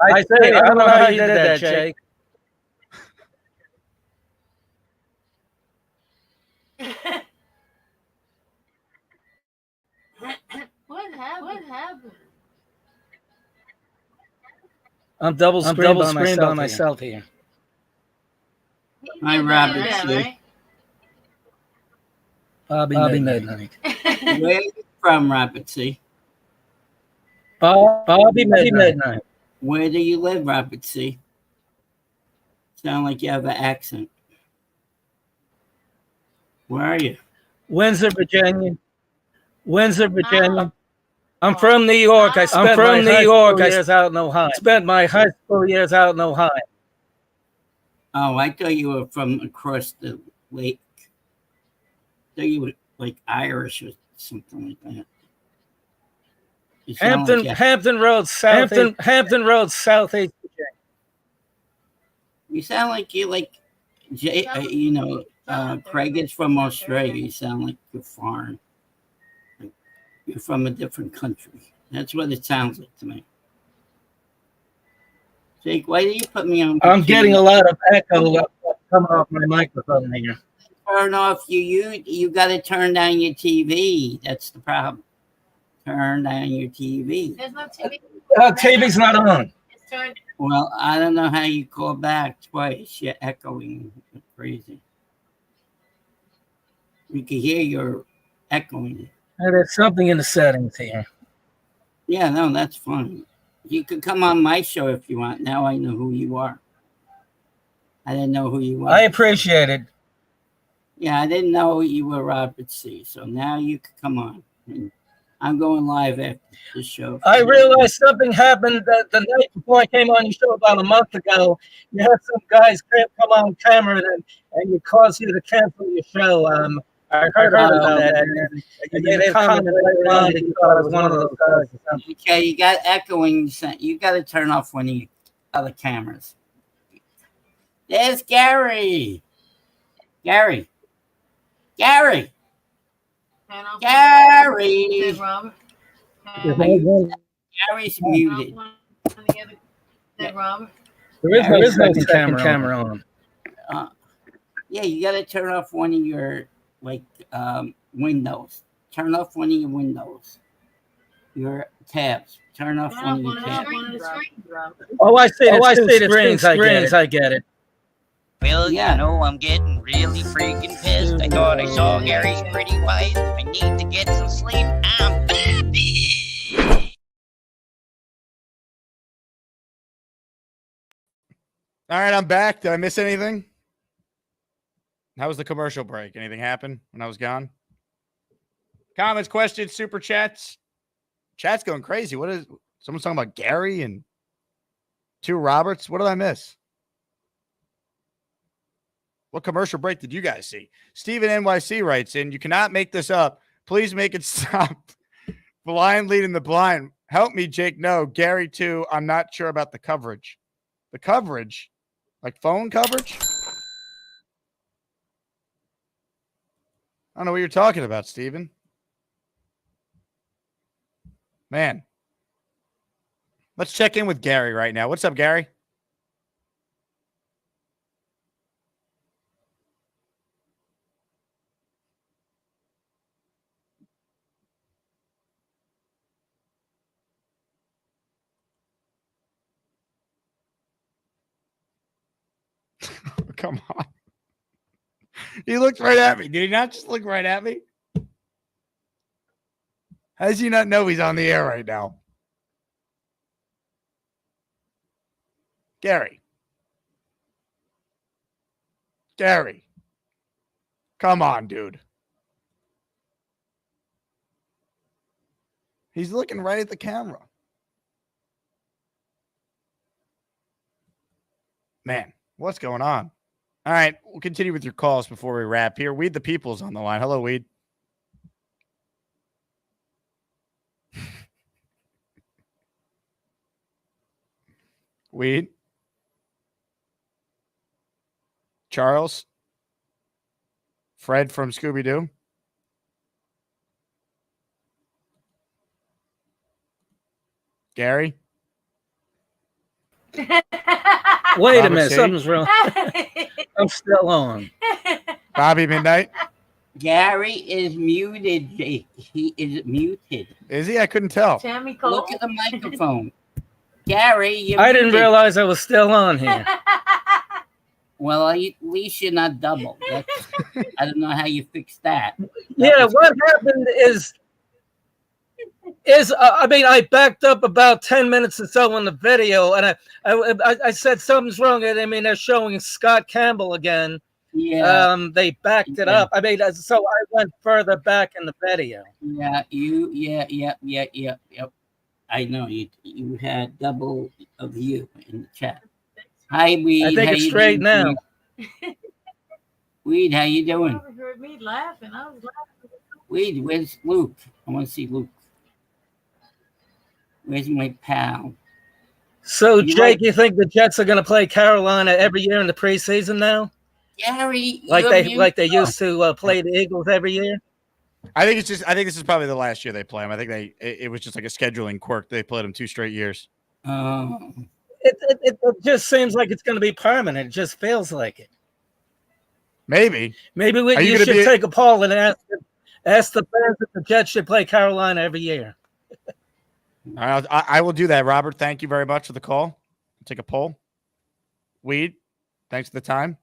I don't know how you did that, Jake. What happened? I'm double screened by myself here. Hi, Robert. Right? Bobby Midnight. Where are you from, Robert C? Bobby Midnight. Where do you live, Robert C? Sound like you have an accent. Where are you? Windsor, Virginia. I'm from New York. I spent my years out in Ohio. Spent my high school years out in Ohio. Oh, I thought you were from across the lake. I thought you were like Irish or something like that. Hampton Roads, Southeast Virginia. You sound like you Craig is from Australia. You sound like you're foreign. Like you're from a different country. That's what it sounds like to me. Jake, why do you put me on? I'm getting a lot of echo coming off my microphone here. Turn off you got to turn down your TV. That's the problem. Turn down your TV. There's no TV. TV's not on. It's turned. Well, I don't know how you call back twice. You're echoing crazy. We can hear your echoing. There's something in the settings here. Yeah, no, that's fine. You could come on my show if you want. Now I know who you are. I didn't know who you were. I appreciate it. Yeah, I didn't know you were Robert C. So now you can come on. And I'm going live after the show. I realized something happened the night before I came on your show about a month ago. You had some guys come on camera and it caused you to cancel your show. I heard about that. And you made a comment later on that you thought I was one of those guys or something. Okay, you got echoing. You got to turn off one of your other cameras. There's Gary. Gary. Gary's muted. There is no second camera on. Yeah, you got to turn off one of your windows. Turn off one of your windows. Your tabs. Turn off one of your tabs. Oh, I see. The screens. I get it. Well, you know, I'm getting really freaking pissed. I thought I saw Gary's pretty wife. I need to get some sleep. I'm baby. All right, I'm back. Did I miss anything? How was the commercial break? Anything happen when I was gone? Comments, questions, super chats. Chat's going crazy. What is someone's talking about Gary and 2 Roberts? What did I miss? What commercial break did you guys see? Steven NYC writes in, you cannot make this up. Please make it stop. Blind leading the blind. Help me, Jake. No, Gary too. I'm not sure about the coverage. The coverage? Like phone coverage? I don't know what you're talking about, Steven. Man. Let's check in with Gary right now. What's up, Gary? Come on. He looked right at me. Did he not just look right at me? How does he not know he's on the air right now? Gary. Gary. Come on, dude. He's looking right at the camera. Man, what's going on? All right, we'll continue with your calls before we wrap here. Weed the People's on the line. Hello, Weed. Weed. Charles. Fred from Scooby-Doo. Gary. Wait Robert a minute, C. something's wrong. I'm still on. Bobby Midnight. Gary is muted, Jake. He is muted. Is he? I couldn't tell. Tammy Cole. Look at the microphone. Gary, you're I didn't muted. realize I was still on here. Well, at least you're not double. I don't know how you fixed that. Yeah, what happened is I mean, I backed up about 10 minutes or so on the video, and I said something's wrong. And I mean, they're showing Scott Campbell again. Yeah. They backed it up. I mean, so I went further back in the video. Yeah, yep. I know you had double of you in the chat. Hi, Weed. I think how it's you straight doing, now. Weed, how you doing? You heard me laughing. I was laughing. Weed, where's Luke? I want to see Luke. Where's my pal? So, Jake, you think the Jets are going to play Carolina every year in the preseason now? Gary, like they used to play the Eagles every year? I think this is probably the last year they play them. I think it was just like a scheduling quirk. They played them 2 straight years. It just seems like it's going to be permanent. It just feels like it. Maybe you should take a poll and ask the fans if the Jets should play Carolina every year. All right, I will do that, Robert. Thank you very much for the call. I'll take a poll. Weed, thanks for the time.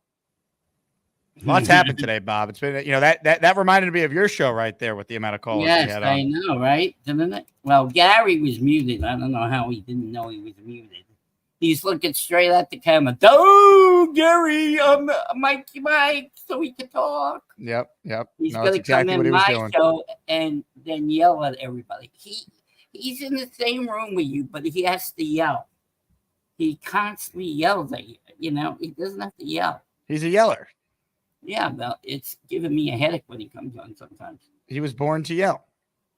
Lots happened today, Bob. It's been, that reminded me of your show right there with the amount of calls. Yes, you had I on. know, right? Didn't it? Well, Gary was muted. I don't know how he didn't know he was muted. He's looking straight at the camera. Oh, Gary, Mike, so we can talk. Yep. He's No, going that's to come exactly what in he was my doing. show and then yell at everybody. He's in the same room with you, but he has to yell. He constantly yells at you. He doesn't have to yell. He's a yeller. Yeah, well, it's giving me a headache when he comes on sometimes. He was born to yell.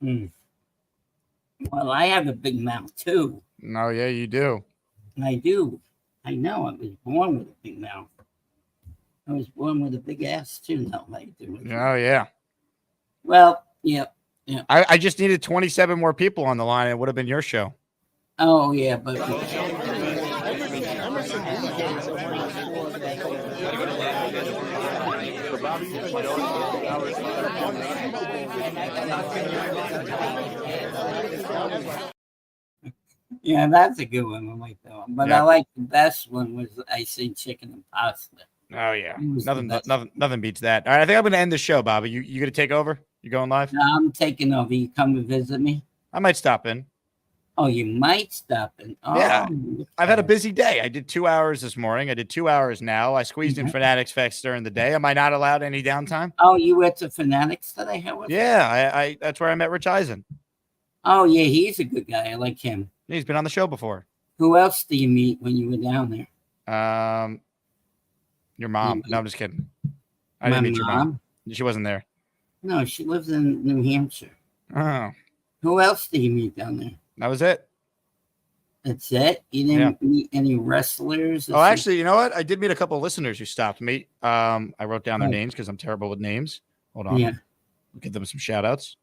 Well, I have a big mouth too. No, yeah, you do. I do. I know. I was born with a big mouth. I was born with a big ass too. No, I do. Oh, yeah. Well, yeah. I just needed 27 more people on the line. It would have been your show. Oh, yeah, but yeah, that's a good one. I like that one. But I like the best one was I seen chicken and pasta. Oh yeah, nothing beats that. All right, I think I'm going to end the show, Bobby. You going to take over? You going live? No, I'm taking over. You come and visit me. I might stop in. Oh, you might stop and Yeah, I've had a busy day. I did 2 hours this morning. I did 2 hours now. I squeezed in Fanatics Fest during the day. Am I not allowed any downtime? Oh, you went to Fanatics today? How was it? Yeah, I that's where I met Rich Eisen. Oh, yeah, he's a good guy. I like him. He's been on the show before. Who else do you meet when you were down there? Your mom. No, I'm just kidding. I didn't meet your mom. She wasn't there. No, she lives in New Hampshire. Oh. Who else do you meet down there? That was it. That's it? You didn't meet any wrestlers? Oh, actually, you know what? I did meet a couple of listeners who stopped me. I wrote down their names because I'm terrible with names. Hold on. Yeah. We'll give them some shout outs.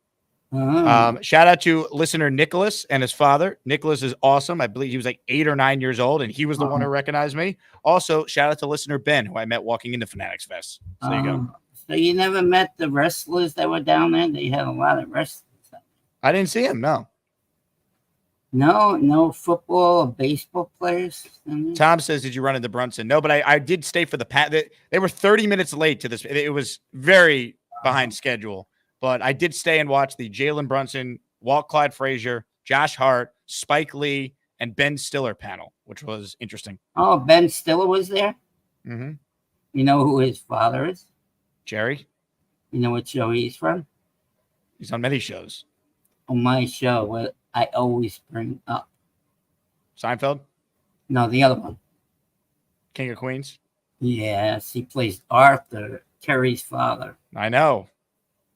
Oh. Shout out to listener Nicholas and his father. Nicholas is awesome. I believe he was like 8 or 9 years old, and he was the one who recognized me. Also, shout out to listener Ben, who I met walking into Fanatics Fest. So there you go. So you never met the wrestlers that were down there? They had a lot of wrestlers. I didn't see him, no. No football or baseball players? Tom says, did you run into Brunson? No, but I did stay for the they were 30 minutes late to this. It was very behind schedule, but I did stay and watch the Jalen Brunson, Walt Clyde Frazier, Josh Hart, Spike Lee, and Ben Stiller panel, which was interesting. Oh, Ben Stiller was there? Mm-hmm. You know who his father is? Jerry. You know what show he's from? He's on many shows. On my show, what I always bring up. Seinfeld? No, the other one. King of Queens? Yes, he plays Arthur, Terry's father. I know.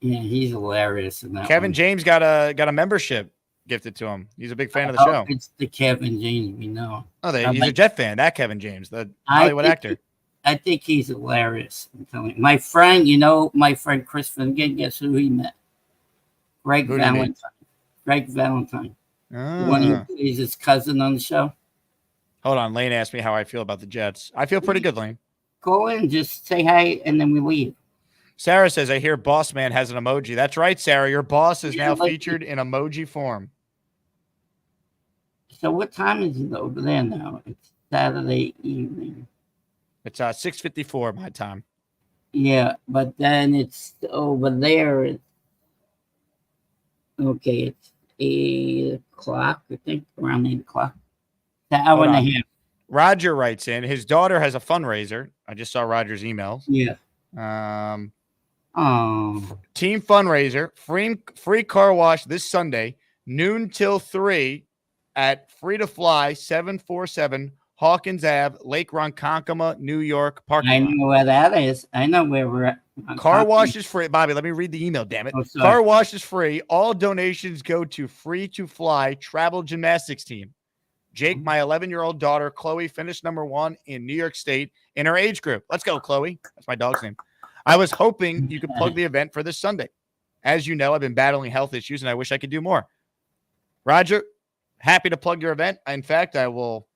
Yeah, he's hilarious in that Kevin one. James got a membership gifted to him. He's a big fan of the show. It's the Kevin James we know. Oh, he's a Jet fan. That Kevin James, the Hollywood actor. I think he's hilarious. I'm telling you. My friend, my friend Chris Finnegan, guess who he met? Greg Valentine. Greg Valentine. The one who plays his cousin on the show. Hold on. Lane asked me how I feel about the Jets. I feel pretty good, Lane. Go in, just say hi, and then we leave. Sarah says, I hear Boss Man has an emoji. That's right, Sarah. Your boss is now featured in emoji form. So what time is it over there now? It's Saturday evening. It's 6:54 my time. Yeah, but then it's over there. It's 8 o'clock, I think, around 8 o'clock. The hour and a half. Roger writes in, his daughter has a fundraiser. I just saw Roger's emails. Yeah. Team fundraiser, free car wash this Sunday, noon till 3 at Free to Fly 747 Hawkins Ave, Lake Ronkonkoma, New York parking lot. I know where that is. I know where we're at. Car wash is free. Bobby, let me read the email, damn it. Car wash is free. All donations go to Free to Fly travel gymnastics team. Jake, my 11-year-old daughter, Chloe, finished #1 in New York State in her age group. Let's go, Chloe. That's my dog's name. I was hoping you could plug the event for this Sunday. As you know, I've been battling health issues, and I wish I could do more. Roger, happy to plug your event. In fact, I will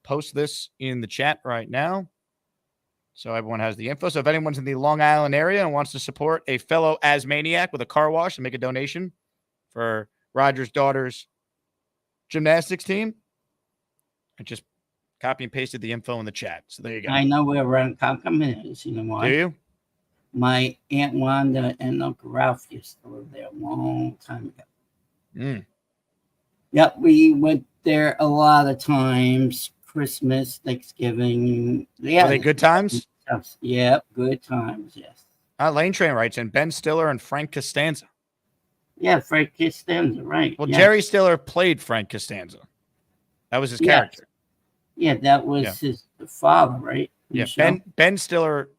post this in the chat right now so everyone has the info. So if anyone's in the Long Island area and wants to support a fellow Asmaniac with a car wash and make a donation for Roger's daughter's gymnastics team, I just copy and pasted the info in the chat. So there you go. I know where Ronkonkoma is. You know why? Do you? My Aunt Wanda and Uncle Ralph used to live there a long time ago. Yep, we went there a lot of times. Christmas, Thanksgiving. Yeah. Are they good times? Yeah, good times, yes. Lane Train writes in, Ben Stiller and Frank Costanza. Yeah, Frank Costanza, right. Well, yeah. Jerry Stiller played Frank Costanza. That was his character. Yeah, that was his father, right? Yeah, Ben Stiller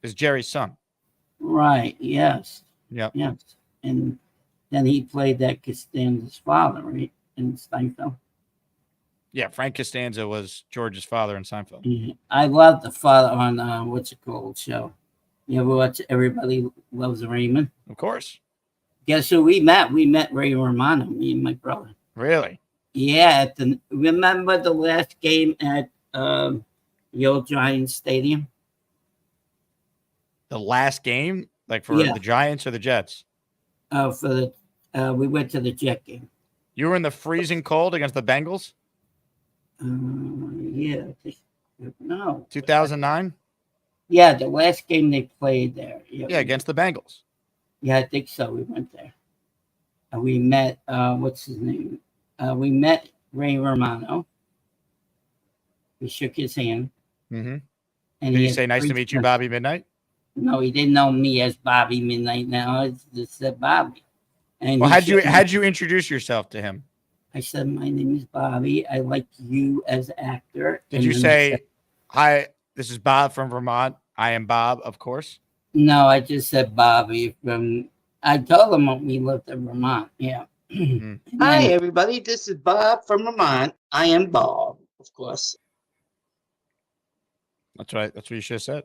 is Jerry's son. Right, yes. Yep. Yes. And then he played that Costanza's father, right? In Seinfeld. Yeah, Frank Costanza was George's father in Seinfeld. Yeah. I love the father on what's it called show. You ever watch Everybody Loves Raymond? Of course. Guess who we met? We met Ray Romano, me and my brother. Really? Yeah. Remember the last game at the old Giants Stadium? The last game? Like for the Giants or the Jets? We went to the Jet game. You were in the freezing cold against the Bengals? Yeah. No. 2009? Yeah, the last game they played there. Yeah, against the Bengals. Yeah, I think so. We went there. And we met, what's his name? We met Ray Romano. We shook his hand. Mm-hmm. And Did he he say, "Nice to meet you, Bobby Midnight"? No, he didn't know me as Bobby Midnight. Now it's just said Bobby. And Well, he how'd you introduce yourself to him? I said, "My name is Bobby. I like you as an actor." Did And you then he say, said- "Hi, this is Bob from Vermont. I am Bob, of course"? No, I just said Bobby from. I told him when we lived in Vermont. Yeah. Hi, everybody. This is Bob from Vermont. I am Bob, of course. That's right. That's what you should have said.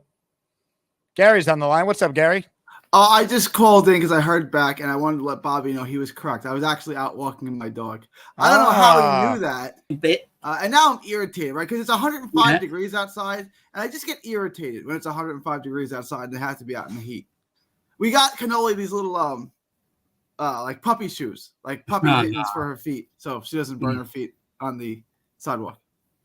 Gary's on the line. What's up, Gary? I just called in because I heard back and I wanted to let Bobby know he was correct. I was actually out walking my dog. I don't know how he knew that. And now I'm irritated, right? Because it's 105 degrees outside, and I just get irritated when it's 105 degrees outside and they have to be out in the heat. We got Cannoli these little like puppy shoes, like puppy mittens for her feet, so she doesn't burn her feet on the sidewalk.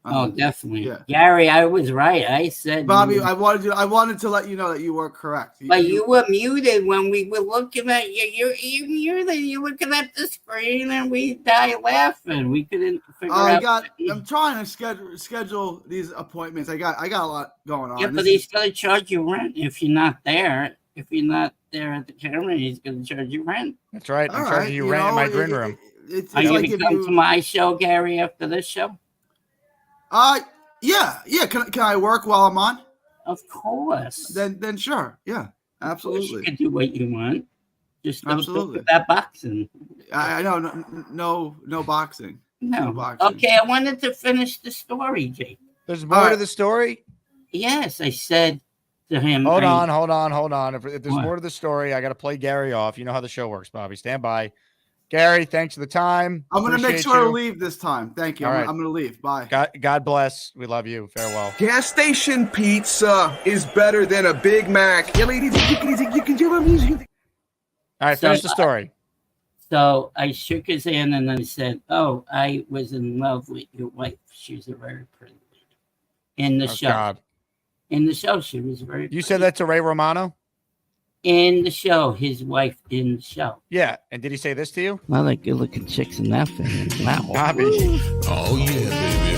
Oh, definitely. Yeah. Gary, I was right. I said, Bobby, I wanted to let you know that you were correct. But you were muted when we were looking at you. You muted. You're looking at the screen, and we died laughing. We couldn't figure out. I'm trying to schedule these appointments. I got a lot going on. Yeah, but he's going to charge you rent if you're not there. If you're not there at the camera, he's going to charge you rent. That's right. I'm charging you rent in my green room. Are you going to come to my show, Gary, after this show? Yeah. Can I work while I'm on? Of course. Then sure. Yeah, absolutely. You can do what you want. Just don't Absolutely. do that boxing. I know. No boxing. No. boxing. Okay, I wanted to finish the story, Jake. There's more to the story? Yes, I said to him. Hold on. If there's What? more to the story, I got to play Gary off. You know how the show works, Bobby. Stand by. Gary, thanks for the time. I'm going to make Appreciate sure to you. leave this time. Thank you. All I'm right. going to leave. Bye. God bless. We love you. Farewell. Gas station pizza is better than a Big Mac. All right, finish the story. So I shook his hand and then I said, "Oh, I was in love with your wife. She's a very pretty lady." In the show. God. In the show, she was very You said that to Ray Romano? in the show, his wife in the show. Yeah. And did he say this to you? Well, like good looking chicks in that family. Wow. Bobby. Oh, yeah, baby.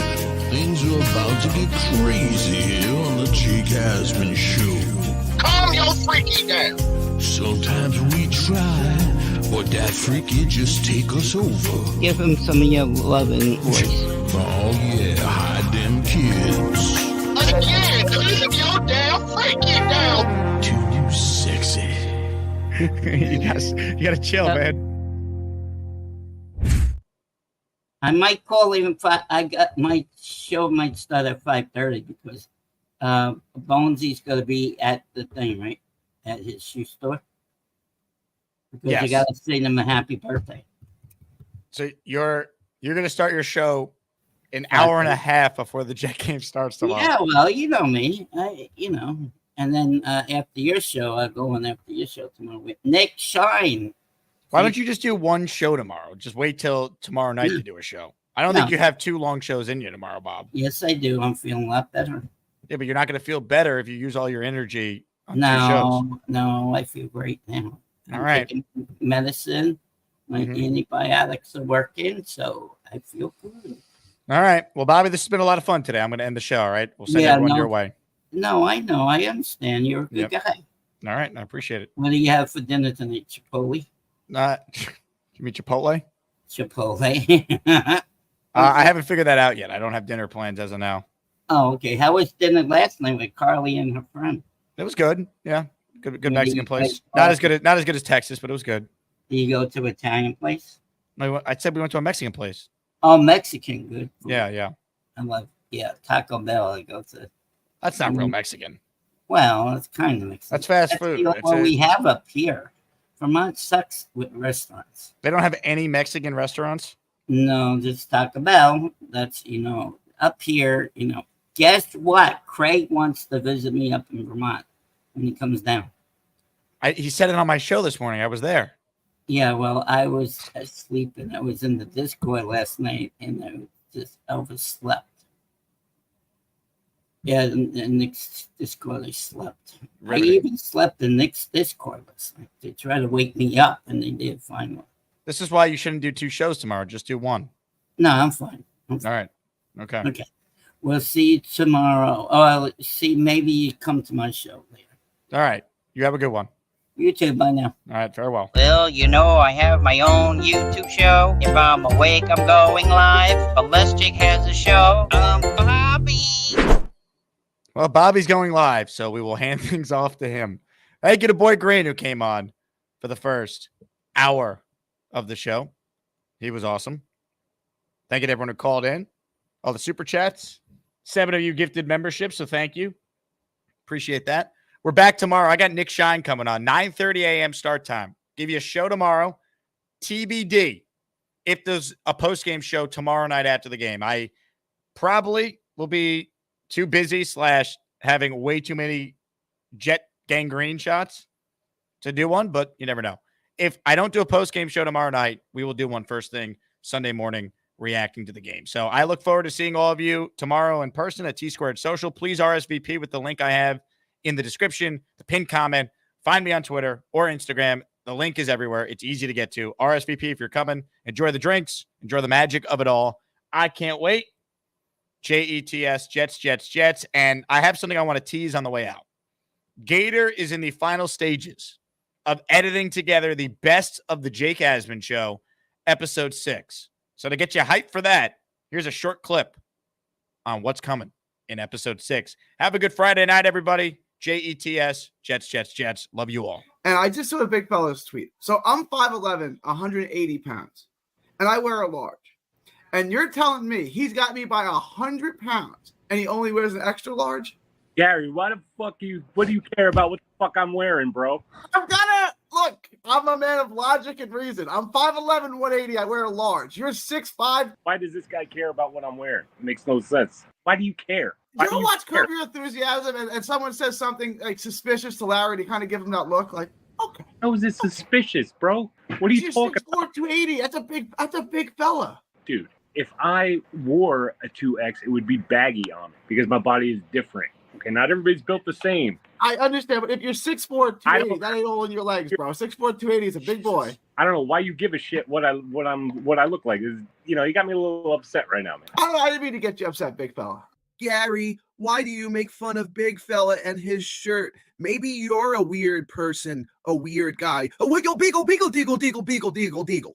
Things are about to get crazy here on the Jake Asman Show. Calm your freaky down. Sometimes we try, but that freaky just take us over. Give him some of your loving voice. Oh, yeah, hide them kids. Again, leave your damn freaky down. Too you sexy. you gotta chill, man. I might call him. I got my show might start at 5:30 because Bonesy's going to be at the thing, right? At his shoe store. Because Yes. you got to sing him a happy birthday. So you're gonna start your show an hour and a half before the Jet game starts tomorrow. Yeah, well, you know me. And then after your show, I'll go on after your show tomorrow with Nick Shine. Why don't you just do one show tomorrow? Just wait till tomorrow night to do a show. I don't think No. you have 2 long shows in you tomorrow, Bob. Yes, I do. I'm feeling a lot better. Yeah, but you're not going to feel better if you use all your energy on 2 shows. No, I feel great now. All right. Taking medicine. My antibiotics are working, so I feel good. All right. Well, Bobby, this has been a lot of fun today. I'm going to end the show. All right. We'll send everyone your way. No, I know. I understand. You're a good guy. All right. I appreciate it. What do you have for dinner tonight? Chipotle? You mean Chipotle? Chipotle. I haven't figured that out yet. I don't have dinner plans as of now. Oh, okay. How was dinner last night with Carly and her friend? It was good. Yeah. Good Maybe Mexican you place. guys- Not as good as Texas, but it was good. Do you go to Italian place? No, I said we went to a Mexican place. Oh, Mexican. Good. Yeah. I love, Taco Bell. I go to. That's not real Mexican. Well, it's kind of Mexican. That's fast food. That's what we have up here. Vermont sucks with restaurants. They don't have any Mexican restaurants? No, just Taco Bell. That's, up here, Guess what? Craig wants to visit me up in Vermont when he comes down. He said it on my show this morning. I was there. Yeah, well, I was asleep and I was in the Discord last night and I just overslept. Yeah, in Nick's Discord, I slept. Riveting. I even slept in Nick's Discord last night. They tried to wake me up and they did finally. This is why you shouldn't do 2 shows tomorrow. Just do 1. No, I'm fine. All right. Okay. Okay. We'll see you tomorrow. Oh, I'll see. Maybe you come to my show later. All right. You have a good one. You too. Bye now. All right. Farewell. Well, you know I have my own YouTube show. If I'm awake, I'm going live. Ballistic has a show. Bobby. Well, Bobby's going live, so we will hand things off to him. Thank you to Boy Green, who came on for the first hour of the show. He was awesome. Thank you to everyone who called in. All the super chats. 7 of you gifted memberships, so thank you. Appreciate that. We're back tomorrow. I got Nick Shine coming on. 9:30 a.m. start time. Give you a show tomorrow. TBD. If there's a post-game show tomorrow night after the game. I probably will be too busy / having way too many jet gangrene shots to do one, but you never know. If I don't do a post-game show tomorrow night, we will do one first thing Sunday morning reacting to the game. So I look forward to seeing all of you tomorrow in person at T-Squared Social. Please RSVP with the link I have in the description, the pinned comment. Find me on Twitter or Instagram. The link is everywhere. It's easy to get to. RSVP if you're coming. Enjoy the drinks. Enjoy the magic of it all. I can't wait. JETS, Jets. And I have something I want to tease on the way out. Gator is in the final stages of editing together the best of the Jake Asman Show, episode 6. So to get you hyped for that, here's a short clip on what's coming in episode 6. Have a good Friday night, everybody. JETS, Jets. Love you all. And I just saw a big fella's tweet. So I'm 5'11", 180 pounds, and I wear a large. And you're telling me he's got me by 100 pounds, and he only wears an extra large? Gary, what do you care about what the fuck I'm wearing, bro? I'm gonna look. I'm a man of logic and reason. I'm 5'11", 180. I wear a large. You're 6'5". Why does this guy care about what I'm wearing? It makes no sense. Why do you care? Why You do don't you watch care? Curb Your Enthusiasm and someone says something like suspicious to Larry to kind of give him that look like, okay. How is this suspicious, bro? What are you talking about? 280. That's a big fella. Dude, if I wore a 2X, it would be baggy on me because my body is different. Okay, not everybody's built the same. I understand, but if you're 6'4", 280, that ain't all in your legs, bro. 6'4", 280 is a big boy. I don't know why you give a shit what I look like. You got me a little upset right now, man. I didn't mean to get you upset, big fella. Gary, why do you make fun of Big Fella and his shirt? Maybe you're a weird person, a weird guy. A wiggle, beagle, deagle.